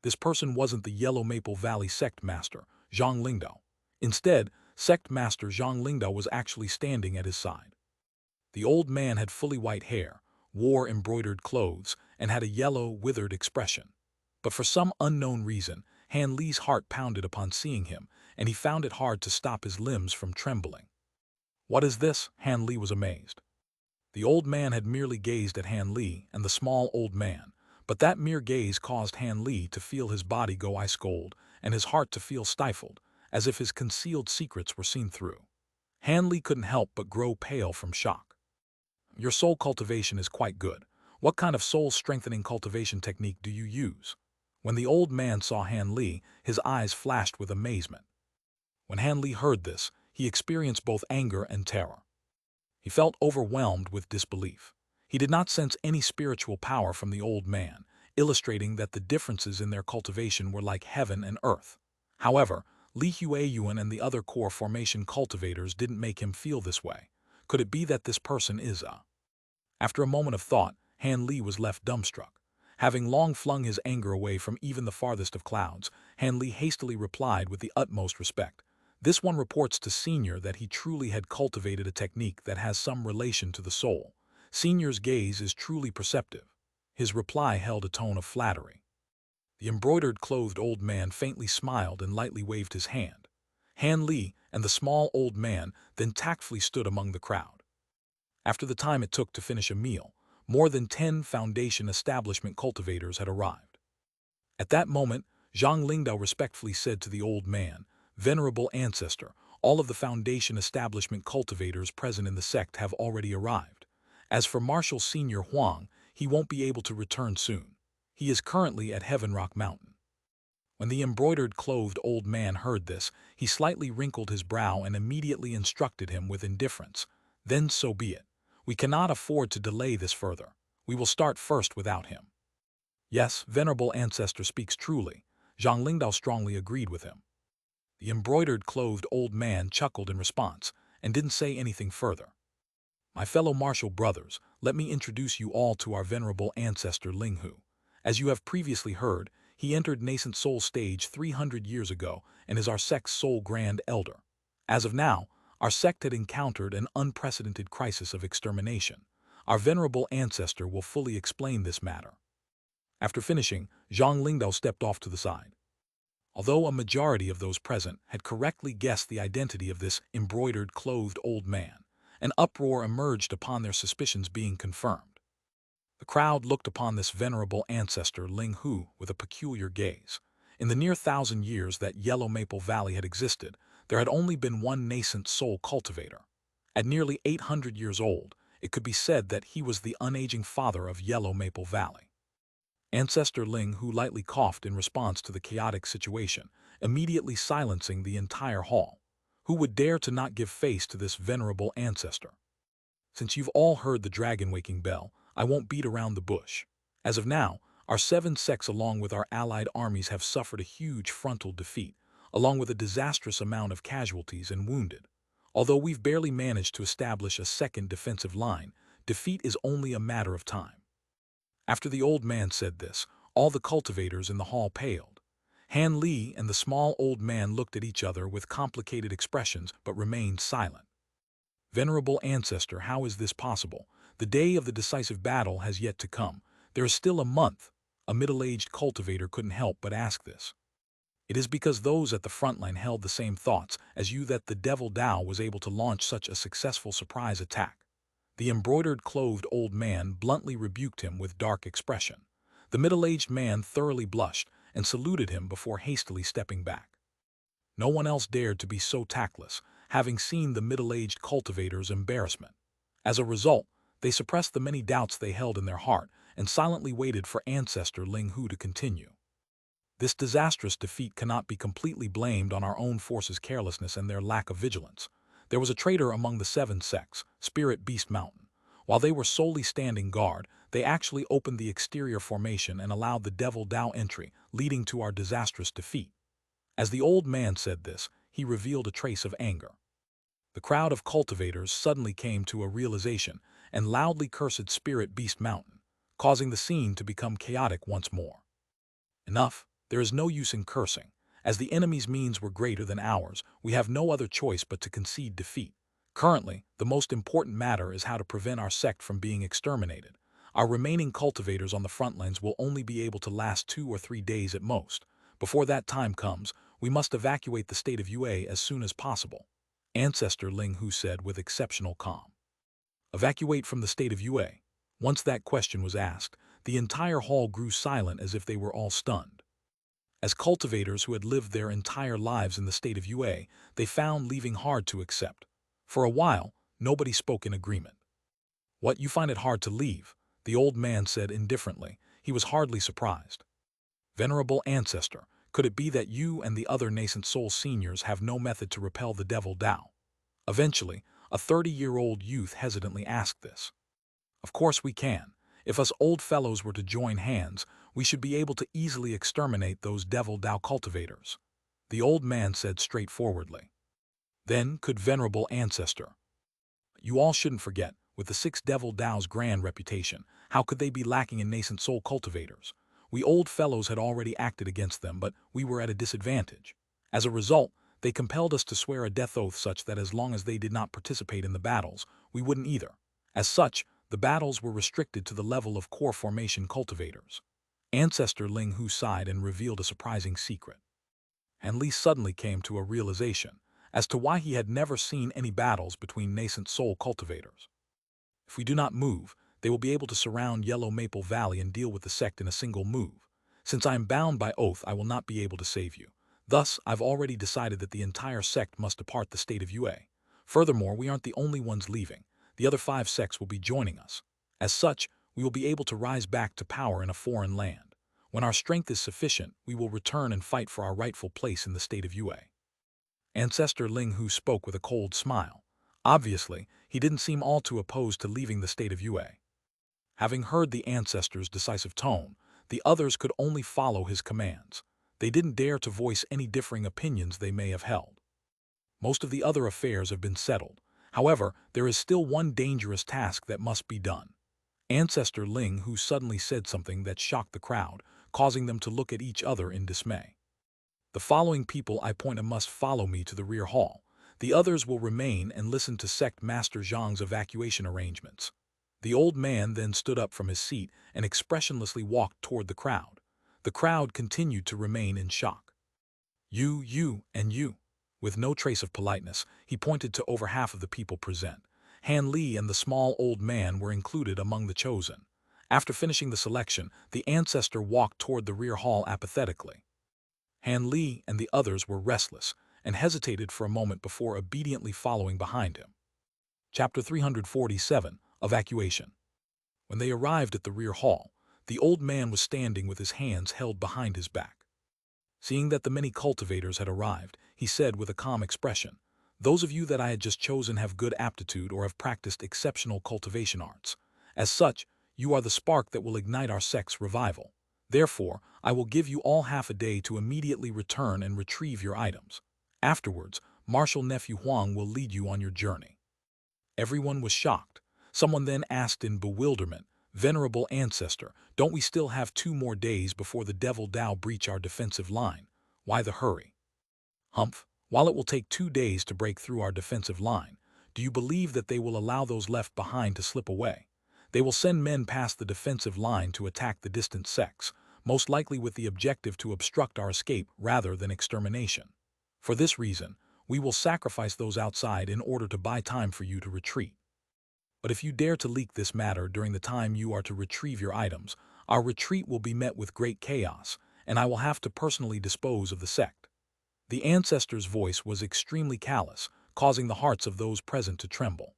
This person wasn't the Yellow Maple Valley sect master, Zhang Lingdao. Instead, sect master Zhang Lingdao was actually standing at his side. The old man had fully white hair, wore embroidered clothes, and had a yellow, withered expression. But for some unknown reason, Han Li's heart pounded upon seeing him, and he found it hard to stop his limbs from trembling. "What is this?" Han Li was amazed. The old man had merely gazed at Han Li and the small old man, but that mere gaze caused Han Li to feel his body go ice cold and his heart to feel stifled, as if his concealed secrets were seen through. Han Li couldn't help but grow pale from shock. "Your soul cultivation is quite good. What kind of soul-strengthening cultivation technique do you use?" When the old man saw Han Li, his eyes flashed with amazement. When Han Li heard this, he experienced both anger and terror. He felt overwhelmed with disbelief. He did not sense any spiritual power from the old man, illustrating that the differences in their cultivation were like heaven and earth. However, Li Huayuan and the other core formation cultivators didn't make him feel this way. Could it be that this person is a... After a moment of thought, Han Li was left dumbstruck. Having long flung his anger away from even the farthest of clouds, Han Li hastily replied with the utmost respect. "This one reports to Senior that he truly had cultivated a technique that has some relation to the soul. Senior's gaze is truly perceptive." His reply held a tone of flattery. The embroidered-clothed old man faintly smiled and lightly waved his hand. Han Li and the small old man then tactfully stood among the crowd. After the time it took to finish a meal, more than 10 foundation establishment cultivators had arrived. At that moment, Zhang Lingdao respectfully said to the old man, "Venerable Ancestor, all of the foundation establishment cultivators present in the sect have already arrived. As for Marshal Senior Huang, he won't be able to return soon. He is currently at Heaven Rock Mountain." When the embroidered-clothed old man heard this, he slightly wrinkled his brow and immediately instructed him with indifference. Then so be it. We cannot afford to delay this further. We will start first without him. Yes, venerable ancestor speaks truly. Zhang Lingdao strongly agreed with him. The embroidered-clothed old man chuckled in response and didn't say anything further. My fellow martial brothers, let me introduce you all to our venerable ancestor Linghu. As you have previously heard, he entered nascent soul stage 300 years ago and is our sect's sole grand elder. As of now, our sect had encountered an unprecedented crisis of extermination. Our venerable ancestor will fully explain this matter. After finishing, Zhang Lingdao stepped off to the side. Although a majority of those present had correctly guessed the identity of this embroidered-clothed old man, an uproar emerged upon their suspicions being confirmed. The crowd looked upon this venerable ancestor Ling Hu with a peculiar gaze. In the near 1,000 years that Yellow Maple Valley had existed, there had only been one nascent soul cultivator. At nearly 800 years old, it could be said that he was the unaging father of Yellow Maple Valley. Ancestor Ling Hu lightly coughed in response to the chaotic situation, immediately silencing the entire hall. Who would dare to not give face to this venerable ancestor? Since you've all heard the dragon-waking bell, I won't beat around the bush. As of now, our 7 sects along with our allied armies have suffered a huge frontal defeat, along with a disastrous amount of casualties and wounded. Although we've barely managed to establish a second defensive line, defeat is only a matter of time. After the old man said this, all the cultivators in the hall paled. Han Li and the small old man looked at each other with complicated expressions but remained silent. Venerable ancestor, how is this possible? The day of the decisive battle has yet to come. There is still a month. A middle-aged cultivator couldn't help but ask this. It is because those at the front line held the same thoughts as you that the Devil Dao was able to launch such a successful surprise attack. The embroidered-clothed old man bluntly rebuked him with dark expression. The middle-aged man thoroughly blushed and saluted him before hastily stepping back. No one else dared to be so tactless, having seen the middle-aged cultivator's embarrassment. As a result, they suppressed the many doubts they held in their heart and silently waited for ancestor Ling Hu to continue. This disastrous defeat cannot be completely blamed on our own forces' carelessness and their lack of vigilance. There was a traitor among the 7 sects, Spirit Beast Mountain. While they were solely standing guard, they actually opened the exterior formation and allowed the Devil Dao entry, leading to our disastrous defeat. As the old man said this, he revealed a trace of anger. The crowd of cultivators suddenly came to a realization and loudly cursed Spirit Beast Mountain, causing the scene to become chaotic once more. Enough, there is no use in cursing. As the enemy's means were greater than ours, we have no other choice but to concede defeat. Currently, the most important matter is how to prevent our sect from being exterminated. Our remaining cultivators on the front lines will only be able to last 2 or 3 days at most. Before that time comes, we must evacuate the state of Yue as soon as possible. Ancestor Ling Hu said with exceptional calm. Evacuate from the state of Yue. Once that question was asked, the entire hall grew silent as if they were all stunned. As cultivators who had lived their entire lives in the state of Yue, they found leaving hard to accept. For a while, nobody spoke in agreement. What, you find it hard to leave? The old man said indifferently. He was hardly surprised. Venerable ancestor, could it be that you and the other nascent soul seniors have no method to repel the Devil Dao? Eventually, a 30-year-old youth hesitantly asked this. Of course we can. If us old fellows were to join hands, we should be able to easily exterminate those Devil Dao cultivators. The old man said straightforwardly. Then could venerable ancestor. You all shouldn't forget, with the 6 Devil Dao's grand reputation, how could they be lacking in nascent soul cultivators? We old fellows had already acted against them, but we were at a disadvantage. As a result, they compelled us to swear a death oath such that as long as they did not participate in the battles, we wouldn't either. As such, the battles were restricted to the level of core formation cultivators. Ancestor Ling Hu sighed and revealed a surprising secret. And Li suddenly came to a realization as to why he had never seen any battles between nascent soul cultivators. If we do not move, they will be able to surround Yellow Maple Valley and deal with the sect in a single move. Since I am bound by oath, I will not be able to save you. Thus, I've already decided that the entire sect must depart the state of Yue. Furthermore, we aren't the only ones leaving. The other 5 sects will be joining us. As such, we will be able to rise back to power in a foreign land. When our strength is sufficient, we will return and fight for our rightful place in the state of Yue. Ancestor Ling Hu spoke with a cold smile. Obviously, he didn't seem all too opposed to leaving the state of UA. Having heard the ancestor's decisive tone, the others could only follow his commands. They didn't dare to voice any differing opinions they may have held. Most of the other affairs have been settled. However, there is still one dangerous task that must be done. Ancestor Ling, who suddenly said something that shocked the crowd, causing them to look at each other in dismay. The following people I point out must follow me to the rear hall. The others will remain and listen to Sect Master Zhang's evacuation arrangements. The old man then stood up from his seat and expressionlessly walked toward the crowd. The crowd continued to remain in shock. You, and you. With no trace of politeness, he pointed to over half of the people present. Han Li and the small old man were included among the chosen. After finishing the selection, the ancestor walked toward the rear hall apathetically. Han Li and the others were restless and hesitated for a moment before obediently following behind him. Chapter 347, Evacuation. When they arrived at the rear hall, the old man was standing with his hands held behind his back. Seeing that the many cultivators had arrived, he said with a calm expression, "Those of you that I had just chosen have good aptitude or have practiced exceptional cultivation arts. As such, you are the spark that will ignite our sect's revival. Therefore, I will give you all half a day to immediately return and retrieve your items. Afterwards, Marshal Nephew Huang will lead you on your journey." Everyone was shocked. Someone then asked in bewilderment, "Venerable Ancestor, don't we still have 2 more days before the Devil Dao breach our defensive line? Why the hurry?" "Humph, while it will take 2 days to break through our defensive line, do you believe that they will allow those left behind to slip away? They will send men past the defensive line to attack the distant sects, most likely with the objective to obstruct our escape rather than extermination. For this reason, we will sacrifice those outside in order to buy time for you to retreat. But if you dare to leak this matter during the time you are to retrieve your items, our retreat will be met with great chaos, and I will have to personally dispose of the sect." The ancestor's voice was extremely callous, causing the hearts of those present to tremble.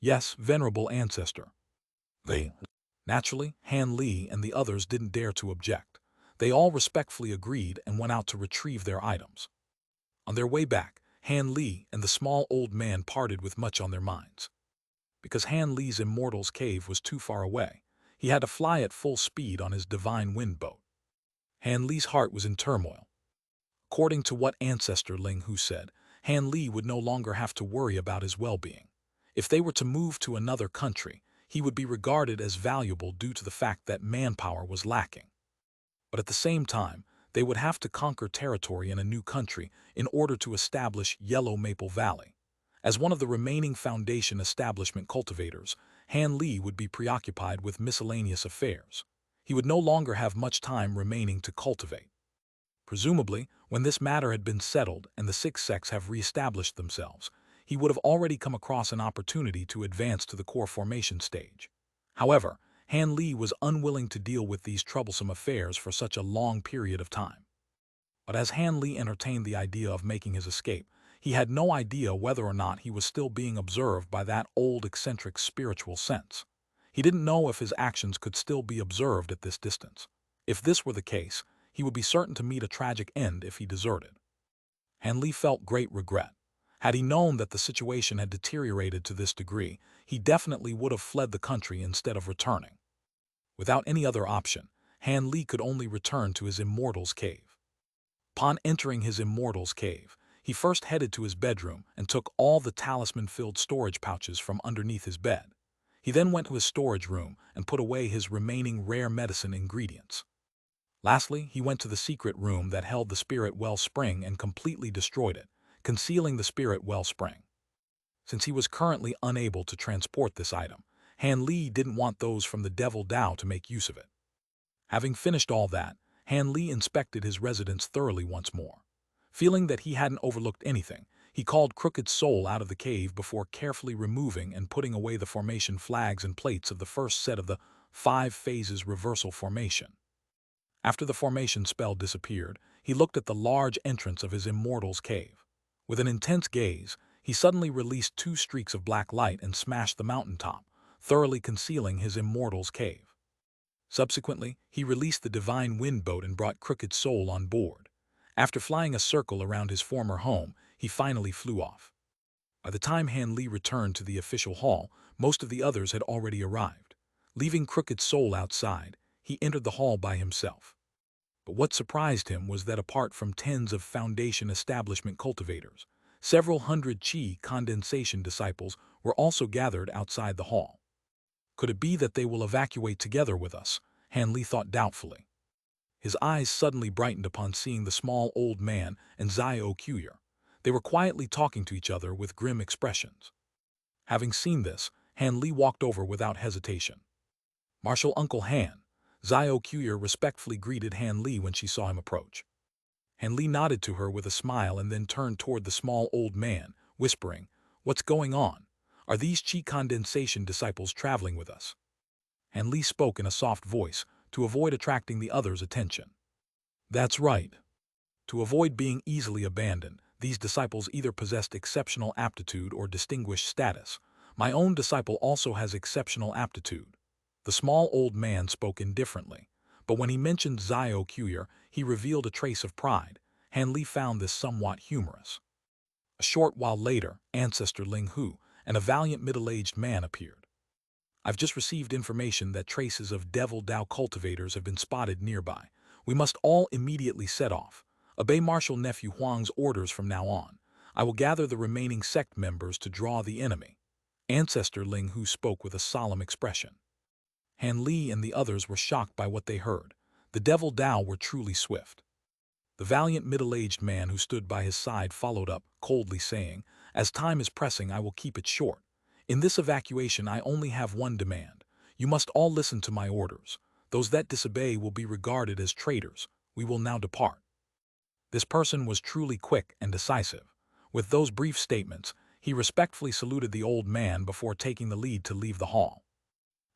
"Yes, venerable ancestor." Naturally, Han Li and the others didn't dare to object. They all respectfully agreed and went out to retrieve their items. On their way back, Han Li and the small old man parted with much on their minds. Because Han Li's Immortals cave was too far away, he had to fly at full speed on his divine wind boat. Han Li's heart was in turmoil. According to what Ancestor Ling Hu said, Han Li would no longer have to worry about his well-being. If they were to move to another country, he would be regarded as valuable due to the fact that manpower was lacking. But at the same time, they would have to conquer territory in a new country in order to establish Yellow Maple Valley. As one of the remaining Foundation establishment cultivators, Han Li would be preoccupied with miscellaneous affairs. He would no longer have much time remaining to cultivate. Presumably, when this matter had been settled and the 6 sects have re-established themselves, he would have already come across an opportunity to advance to the core formation stage. However, Han Li was unwilling to deal with these troublesome affairs for such a long period of time. But as Han Li entertained the idea of making his escape, he had no idea whether or not he was still being observed by that old eccentric spiritual sense. He didn't know if his actions could still be observed at this distance. If this were the case, he would be certain to meet a tragic end if he deserted. Han Li felt great regret. Had he known that the situation had deteriorated to this degree, he definitely would have fled the country instead of returning. Without any other option, Han Li could only return to his Immortals cave. Upon entering his Immortals cave, he first headed to his bedroom and took all the talisman-filled storage pouches from underneath his bed. He then went to his storage room and put away his remaining rare medicine ingredients. Lastly, he went to the secret room that held the spirit wellspring and completely destroyed it, concealing the spirit wellspring. Since he was currently unable to transport this item, Han Li didn't want those from the Devil Dao to make use of it. Having finished all that, Han Li inspected his residence thoroughly once more. Feeling that he hadn't overlooked anything, he called Crooked Soul out of the cave before carefully removing and putting away the formation flags and plates of the first set of the 5 phases reversal formation. After the formation spell disappeared, he looked at the large entrance of his Immortals cave. With an intense gaze, he suddenly released 2 streaks of black light and smashed the mountaintop, thoroughly concealing his Immortals cave. Subsequently, he released the divine wind boat and brought Crooked Soul on board. After flying a circle around his former home, he finally flew off. By the time Han Li returned to the official hall, most of the others had already arrived. Leaving Crooked Soul outside, he entered the hall by himself. But what surprised him was that apart from tens of Foundation establishment cultivators, several hundred Qi condensation disciples were also gathered outside the hall. Could it be that they will evacuate together with us? Han Li thought doubtfully. His eyes suddenly brightened upon seeing the small old man and Xiao Qiuyer. They were quietly talking to each other with grim expressions. Having seen this, Han Li walked over without hesitation. "Martial Uncle Han." Xiao Qiuyer respectfully greeted Han Li when she saw him approach. Han Li nodded to her with a smile and then turned toward the small old man, whispering, "What's going on? Are these Qi condensation disciples traveling with us?" Han Li spoke in a soft voice, to avoid attracting the others' attention. "That's right. To avoid being easily abandoned, these disciples either possessed exceptional aptitude or distinguished status. My own disciple also has exceptional aptitude." The small old man spoke indifferently, but when he mentioned Xiao Qiuyer, he revealed a trace of pride. Han Li found this somewhat humorous. A short while later, Ancestor Ling Hu and a valiant middle-aged man appeared. "I've just received information that traces of Devil Dao cultivators have been spotted nearby. We must all immediately set off. Obey Marshal Nephew Huang's orders from now on. I will gather the remaining sect members to draw the enemy." Ancestor Ling Hu spoke with a solemn expression. Han Li and the others were shocked by what they heard. The Devil Dao were truly swift. The valiant middle-aged man who stood by his side followed up, coldly saying, "As time is pressing, I will keep it short. In this evacuation, I only have one demand. You must all listen to my orders. Those that disobey will be regarded as traitors. We will now depart." This person was truly quick and decisive. With those brief statements, he respectfully saluted the old man before taking the lead to leave the hall.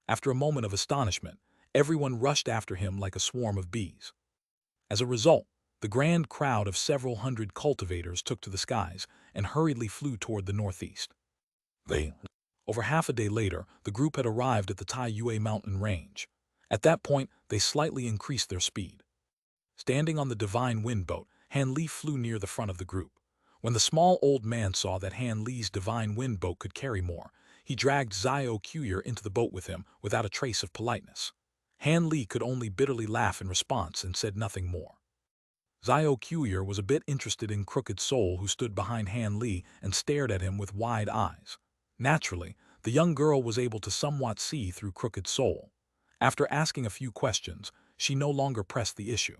After a moment of astonishment, everyone rushed after him like a swarm of bees. As a result, the grand crowd of several hundred cultivators took to the skies and hurriedly flew toward the northeast. Over half a day later, the group had arrived at the Tai Yue mountain range. At that point, they slightly increased their speed. Standing on the divine wind boat, Han Li flew near the front of the group. When the small old man saw that Han Li's divine wind boat could carry more, he dragged Xiao Qiuyer into the boat with him without a trace of politeness. Han Li could only bitterly laugh in response and said nothing more. Xiao Qiuyer was a bit interested in Crooked Soul, who stood behind Han Li and stared at him with wide eyes. Naturally, the young girl was able to somewhat see through Crooked Soul. After asking a few questions, she no longer pressed the issue.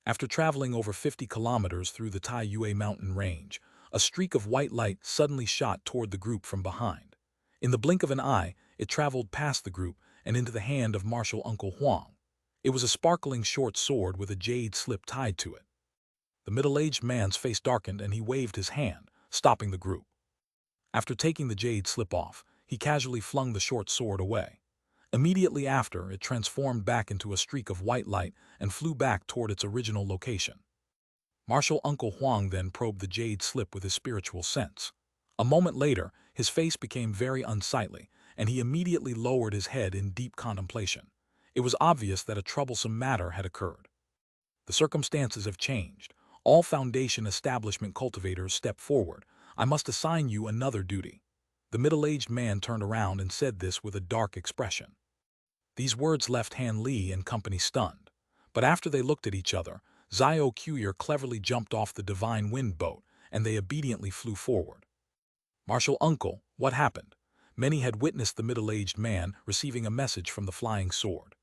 After traveling over 50 kilometers through the Tai Yue mountain range, a streak of white light suddenly shot toward the group from behind. In the blink of an eye, it traveled past the group and into the hand of Martial Uncle Huang. It was a sparkling short sword with a jade slip tied to it. The middle-aged man's face darkened and he waved his hand, stopping the group. After taking the jade slip off, he casually flung the short sword away. Immediately after, it transformed back into a streak of white light and flew back toward its original location. Martial Uncle Huang then probed the jade slip with his spiritual sense. A moment later, his face became very unsightly, and he immediately lowered his head in deep contemplation. It was obvious that a troublesome matter had occurred. "The circumstances have changed. All Foundation establishment cultivators step forward. I must assign you another duty." The middle-aged man turned around and said this with a dark expression. These words left Han Li and company stunned. But after they looked at each other, Xiao Qiuyer cleverly jumped off the divine wind boat, and they obediently flew forward. "Martial Uncle, what happened?" Many had witnessed the middle-aged man receiving a message from the flying sword.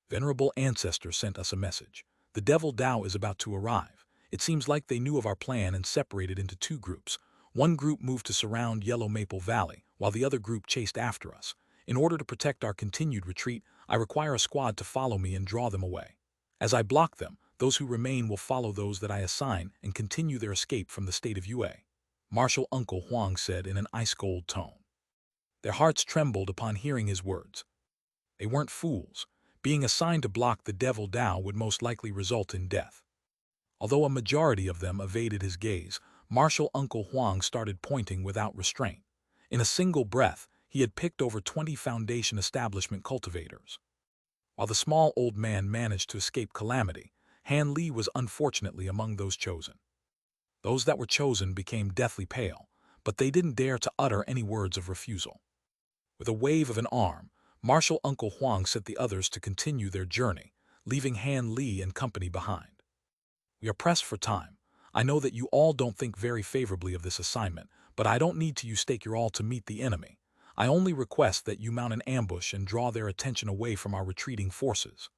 "Venerable Ancestor sent us a message. The Devil Dao is about to arrive. It seems like they knew of our plan and separated into two groups. One group moved to surround Yellow Maple Valley, while the other group chased after us. In order to protect our continued retreat, I require a squad to follow me and draw them away. As I block them, those who remain will follow those that I assign and continue their escape from the state of Yue." Martial Uncle Huang said in an ice-cold tone. Their hearts trembled upon hearing his words. They weren't fools. Being assigned to block the Devil Dao would most likely result in death. Although a majority of them evaded his gaze, Martial Uncle Huang started pointing without restraint. In a single breath, he had picked over 20 Foundation establishment cultivators. While the small old man managed to escape calamity, Han Li was unfortunately among those chosen. Those that were chosen became deathly pale, but they didn't dare to utter any words of refusal. With a wave of an arm, Martial Uncle Huang sent the others to continue their journey, leaving Han Li and company behind. We are pressed for time. I know that you all don't think very favorably of this assignment, but I don't need you stake your all to meet the enemy. I only request that you mount an ambush and draw their attention away from our retreating forces,"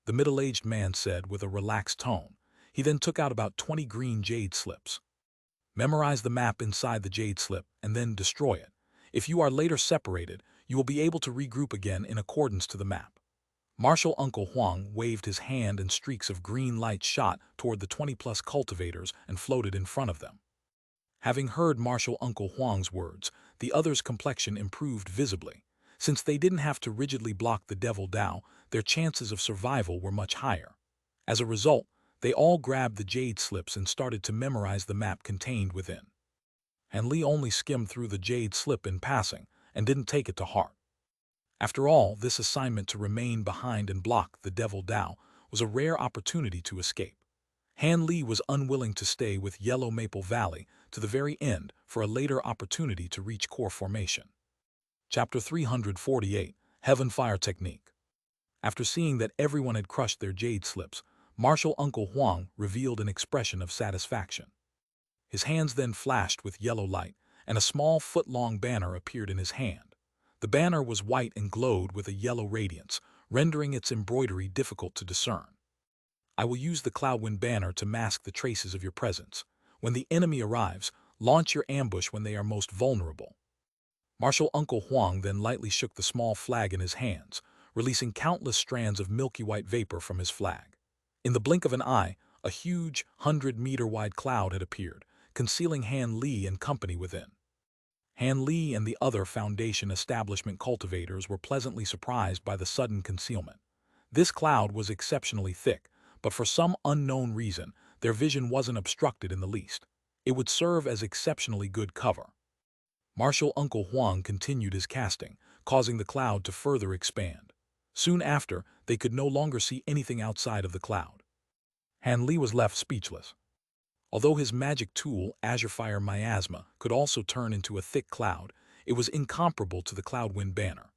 the middle-aged man said with a relaxed tone. He then took out about 20 green jade slips. "Memorize the map inside the jade slip and then destroy it. If you are later separated, you will be able to regroup again in accordance to the map." Martial Uncle Huang waved his hand and streaks of green light shot toward the 20-plus cultivators and floated in front of them. Having heard Martial Uncle Huang's words, the others' complexion improved visibly. Since they didn't have to rigidly block the Devil Dao, their chances of survival were much higher. As a result, they all grabbed the jade slips and started to memorize the map contained within. Han Li only skimmed through the jade slip in passing and didn't take it to heart. After all, this assignment to remain behind and block the Devil Dao was a rare opportunity to escape. Han Li was unwilling to stay with Yellow Maple Valley to the very end for a later opportunity to reach core formation. Chapter 348, Heaven Fire Technique. After seeing that everyone had crushed their jade slips, Martial Uncle Huang revealed an expression of satisfaction. His hands then flashed with yellow light, and a small foot-long banner appeared in his hand. The banner was white and glowed with a yellow radiance, rendering its embroidery difficult to discern. "I will use the Cloudwind banner to mask the traces of your presence. When the enemy arrives, launch your ambush when they are most vulnerable." Martial Uncle Huang then lightly shook the small flag in his hands, releasing countless strands of milky white vapor from his flag. In the blink of an eye, a huge, 100-meter-wide cloud had appeared, concealing Han Li and company within. Han Li and the other Foundation establishment cultivators were pleasantly surprised by the sudden concealment. This cloud was exceptionally thick, but for some unknown reason, their vision wasn't obstructed in the least. It would serve as exceptionally good cover. Martial Uncle Huang continued his casting, causing the cloud to further expand. Soon after, they could no longer see anything outside of the cloud. Han Li was left speechless. Although his magic tool, Azure Fire Miasma, could also turn into a thick cloud, it was incomparable to the Cloudwind banner.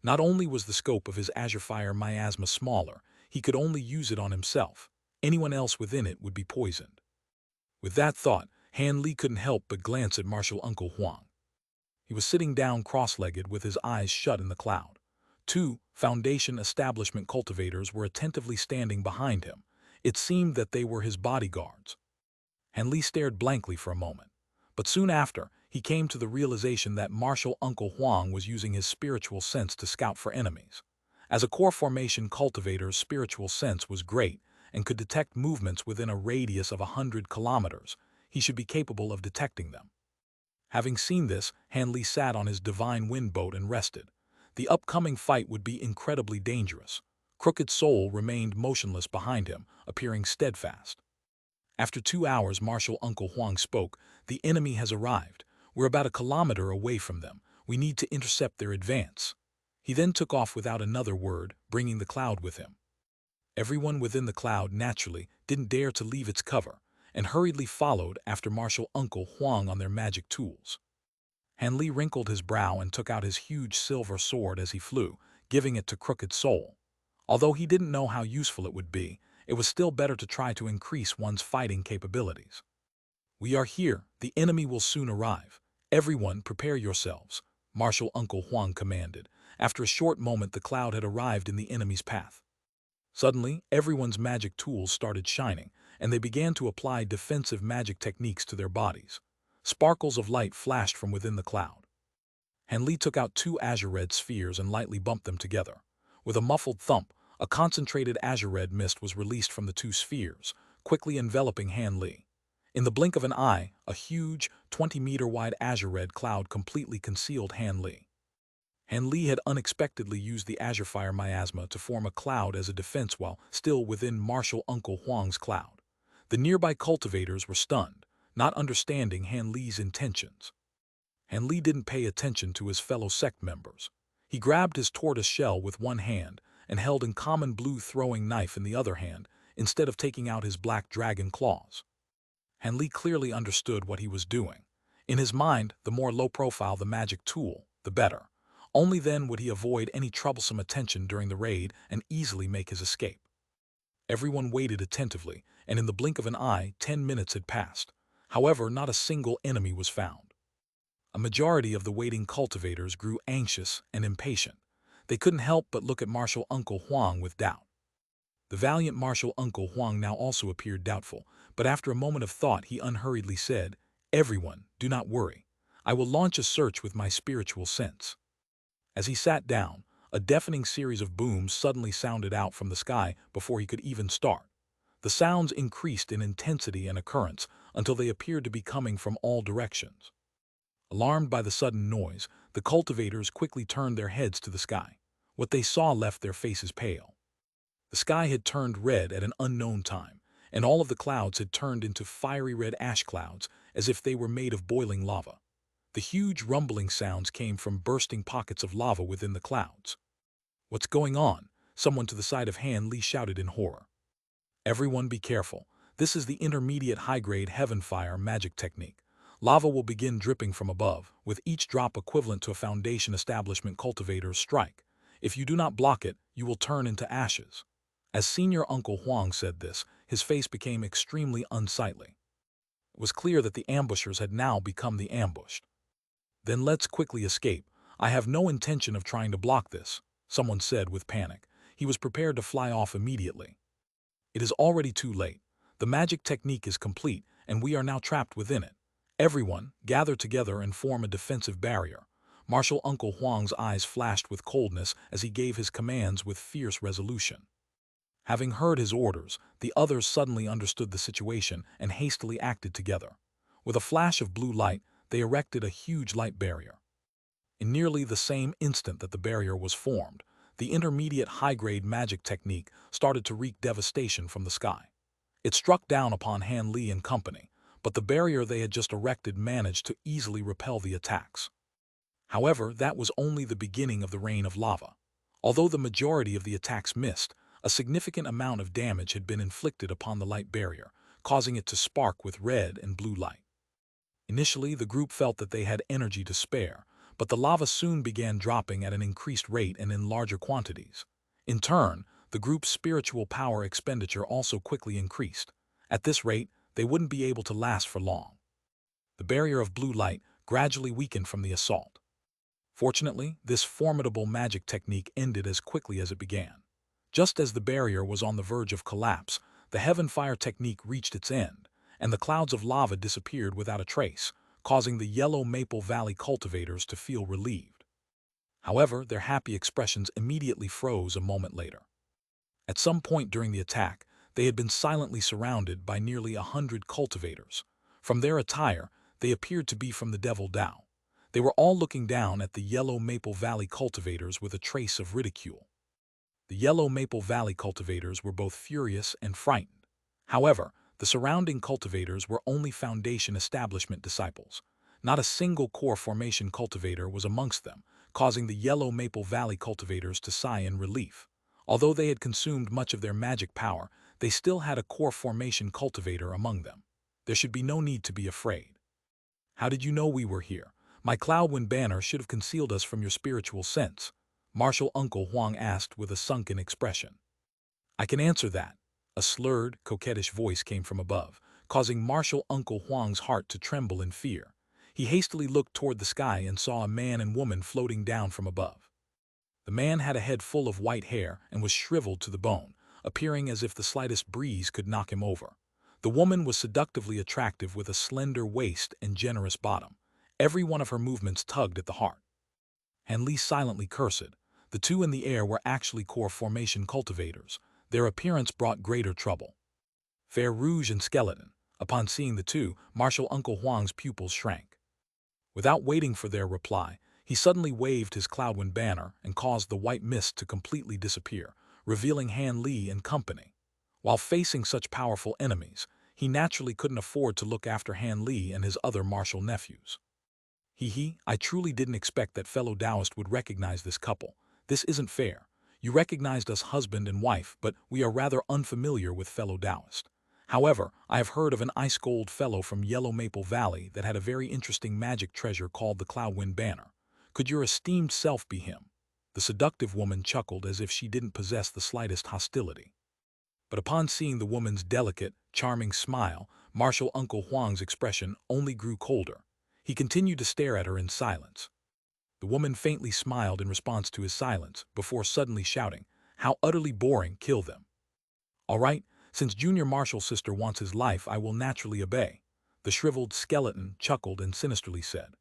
Not only was the scope of his Azure Fire Miasma smaller, he could only use it on himself. Anyone else within it would be poisoned. With that thought, Han Li couldn't help but glance at Martial Uncle Huang. He was sitting down cross-legged with his eyes shut in the cloud. 2 Foundation establishment cultivators were attentively standing behind him. It seemed that they were his bodyguards. Han Li stared blankly for a moment, but soon after, he came to the realization that Martial Uncle Huang was using his spiritual sense to scout for enemies. As a core formation cultivator's spiritual sense was great and could detect movements within a radius of 100 kilometers, he should be capable of detecting them. Having seen this, Han Li sat on his divine wind boat and rested. The upcoming fight would be incredibly dangerous. Crooked Soul remained motionless behind him, appearing steadfast. After 2 hours, Martial Uncle Huang spoke. "The enemy has arrived. We're about a kilometer away from them. We need to intercept their advance." He then took off without another word, bringing the cloud with him. Everyone within the cloud naturally didn't dare to leave its cover, and hurriedly followed after Martial Uncle Huang on their magic tools. Han Li wrinkled his brow and took out his huge silver sword as he flew, giving it to Crooked Soul. Although he didn't know how useful it would be, it was still better to try to increase one's fighting capabilities. "We are here. The enemy will soon arrive. Everyone, prepare yourselves," Martial Uncle Huang commanded. After a short moment, the cloud had arrived in the enemy's path. Suddenly, everyone's magic tools started shining, and they began to apply defensive magic techniques to their bodies. Sparkles of light flashed from within the cloud. Han Li took out 2 azure red spheres and lightly bumped them together. With a muffled thump, a concentrated azure red mist was released from the 2 spheres, quickly enveloping Han Li. In the blink of an eye, a huge, 20-meter-wide azure red cloud completely concealed Han Li. Han Li had unexpectedly used the Azure Fire Miasma to form a cloud as a defense while still within Martial Uncle Huang's cloud. The nearby cultivators were stunned, not understanding Han Li's intentions. Han Li didn't pay attention to his fellow sect members. He grabbed his tortoise shell with one hand and held a common blue throwing knife in the other hand instead of taking out his black dragon claws. Han Li clearly understood what he was doing. In his mind, the more low-profile the magic tool, the better. Only then would he avoid any troublesome attention during the raid and easily make his escape. Everyone waited attentively, and in the blink of an eye, 10 minutes had passed. However, not a single enemy was found. A majority of the waiting cultivators grew anxious and impatient. They couldn't help but look at martial Uncle Huang with doubt. The valiant martial Uncle Huang now also appeared doubtful, but after a moment of thought he unhurriedly said, "Everyone, do not worry. I will launch a search with my spiritual sense." As he sat down, a deafening series of booms suddenly sounded out from the sky before he could even start. The sounds increased in intensity and occurrence until they appeared to be coming from all directions. Alarmed by the sudden noise, the cultivators quickly turned their heads to the sky. What they saw left their faces pale. The sky had turned red at an unknown time, and all of the clouds had turned into fiery red ash clouds as if they were made of boiling lava. The huge rumbling sounds came from bursting pockets of lava within the clouds. "What's going on?" someone to the side of Han Li shouted in horror. "Everyone be careful. This is the intermediate high-grade heaven fire magic technique. Lava will begin dripping from above, with each drop equivalent to a foundation establishment cultivator's strike. If you do not block it, you will turn into ashes." As Senior Uncle Huang said this, his face became extremely unsightly. It was clear that the ambushers had now become the ambushed. "Then let's quickly escape. I have no intention of trying to block this," someone said with panic. He was prepared to fly off immediately. "It is already too late. The magic technique is complete, and we are now trapped within it. Everyone, gather together and form a defensive barrier." Martial Uncle Huang's eyes flashed with coldness as he gave his commands with fierce resolution. Having heard his orders, the others suddenly understood the situation and hastily acted together. With a flash of blue light, they erected a huge light barrier. In nearly the same instant that the barrier was formed, the intermediate high-grade magic technique started to wreak devastation from the sky. It struck down upon Han Li and company, but the barrier they had just erected managed to easily repel the attacks. However, that was only the beginning of the rain of lava. Although the majority of the attacks missed, a significant amount of damage had been inflicted upon the light barrier, causing it to spark with red and blue light. Initially, the group felt that they had energy to spare, but the lava soon began dropping at an increased rate and in larger quantities. In turn, the group's spiritual power expenditure also quickly increased. At this rate, they wouldn't be able to last for long. The barrier of blue light gradually weakened from the assault. Fortunately, this formidable magic technique ended as quickly as it began. Just as the barrier was on the verge of collapse, the heaven fire technique reached its end, and the clouds of lava disappeared without a trace, causing the Yellow Maple Valley cultivators to feel relieved. However, their happy expressions immediately froze a moment later. At some point during the attack, they had been silently surrounded by nearly 100 cultivators. From their attire, they appeared to be from the Devil Dao. They were all looking down at the Yellow Maple Valley cultivators with a trace of ridicule. The Yellow Maple Valley cultivators were both furious and frightened. However, the surrounding cultivators were only Foundation Establishment disciples. Not a single core formation cultivator was amongst them, causing the Yellow Maple Valley cultivators to sigh in relief. Although they had consumed much of their magic power, they still had a core formation cultivator among them. There should be no need to be afraid. "How did you know we were here? My Cloudwind banner should have concealed us from your spiritual sense," Martial Uncle Huang asked with a sunken expression. "I can answer that." A slurred, coquettish voice came from above, causing Martial Uncle Huang's heart to tremble in fear. He hastily looked toward the sky and saw a man and woman floating down from above. The man had a head full of white hair and was shriveled to the bone, appearing as if the slightest breeze could knock him over. The woman was seductively attractive with a slender waist and generous bottom. Every one of her movements tugged at the heart. Han Li silently cursed. The two in the air were actually core formation cultivators. Their appearance brought greater trouble. Fair Rouge and Skeleton. Upon seeing the two, Martial Uncle Huang's pupils shrank. Without waiting for their reply, he suddenly waved his Cloudwind banner and caused the white mist to completely disappear, revealing Han Li and company. While facing such powerful enemies, he naturally couldn't afford to look after Han Li and his other martial nephews. I truly didn't expect that fellow Taoist would recognize this couple. This isn't fair. You recognized us husband and wife, but we are rather unfamiliar with fellow Taoist. However, I have heard of an ice-gold fellow from Yellow Maple Valley that had a very interesting magic treasure called the Cloudwind Banner. Could your esteemed self be him?" The seductive woman chuckled as if she didn't possess the slightest hostility. But upon seeing the woman's delicate, charming smile, Martial Uncle Huang's expression only grew colder. He continued to stare at her in silence. The woman faintly smiled in response to his silence, before suddenly shouting, "How utterly boring, kill them." "All right, since Junior Marshall's sister wants his life, I will naturally obey," the shriveled skeleton chuckled and sinisterly said.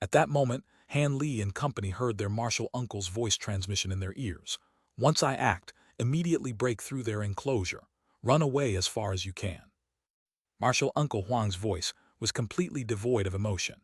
At that moment, Han Li and company heard their martial uncle's voice transmission in their ears. "Once I act, immediately break through their enclosure. Run away as far as you can." Martial Uncle Huang's voice was completely devoid of emotion.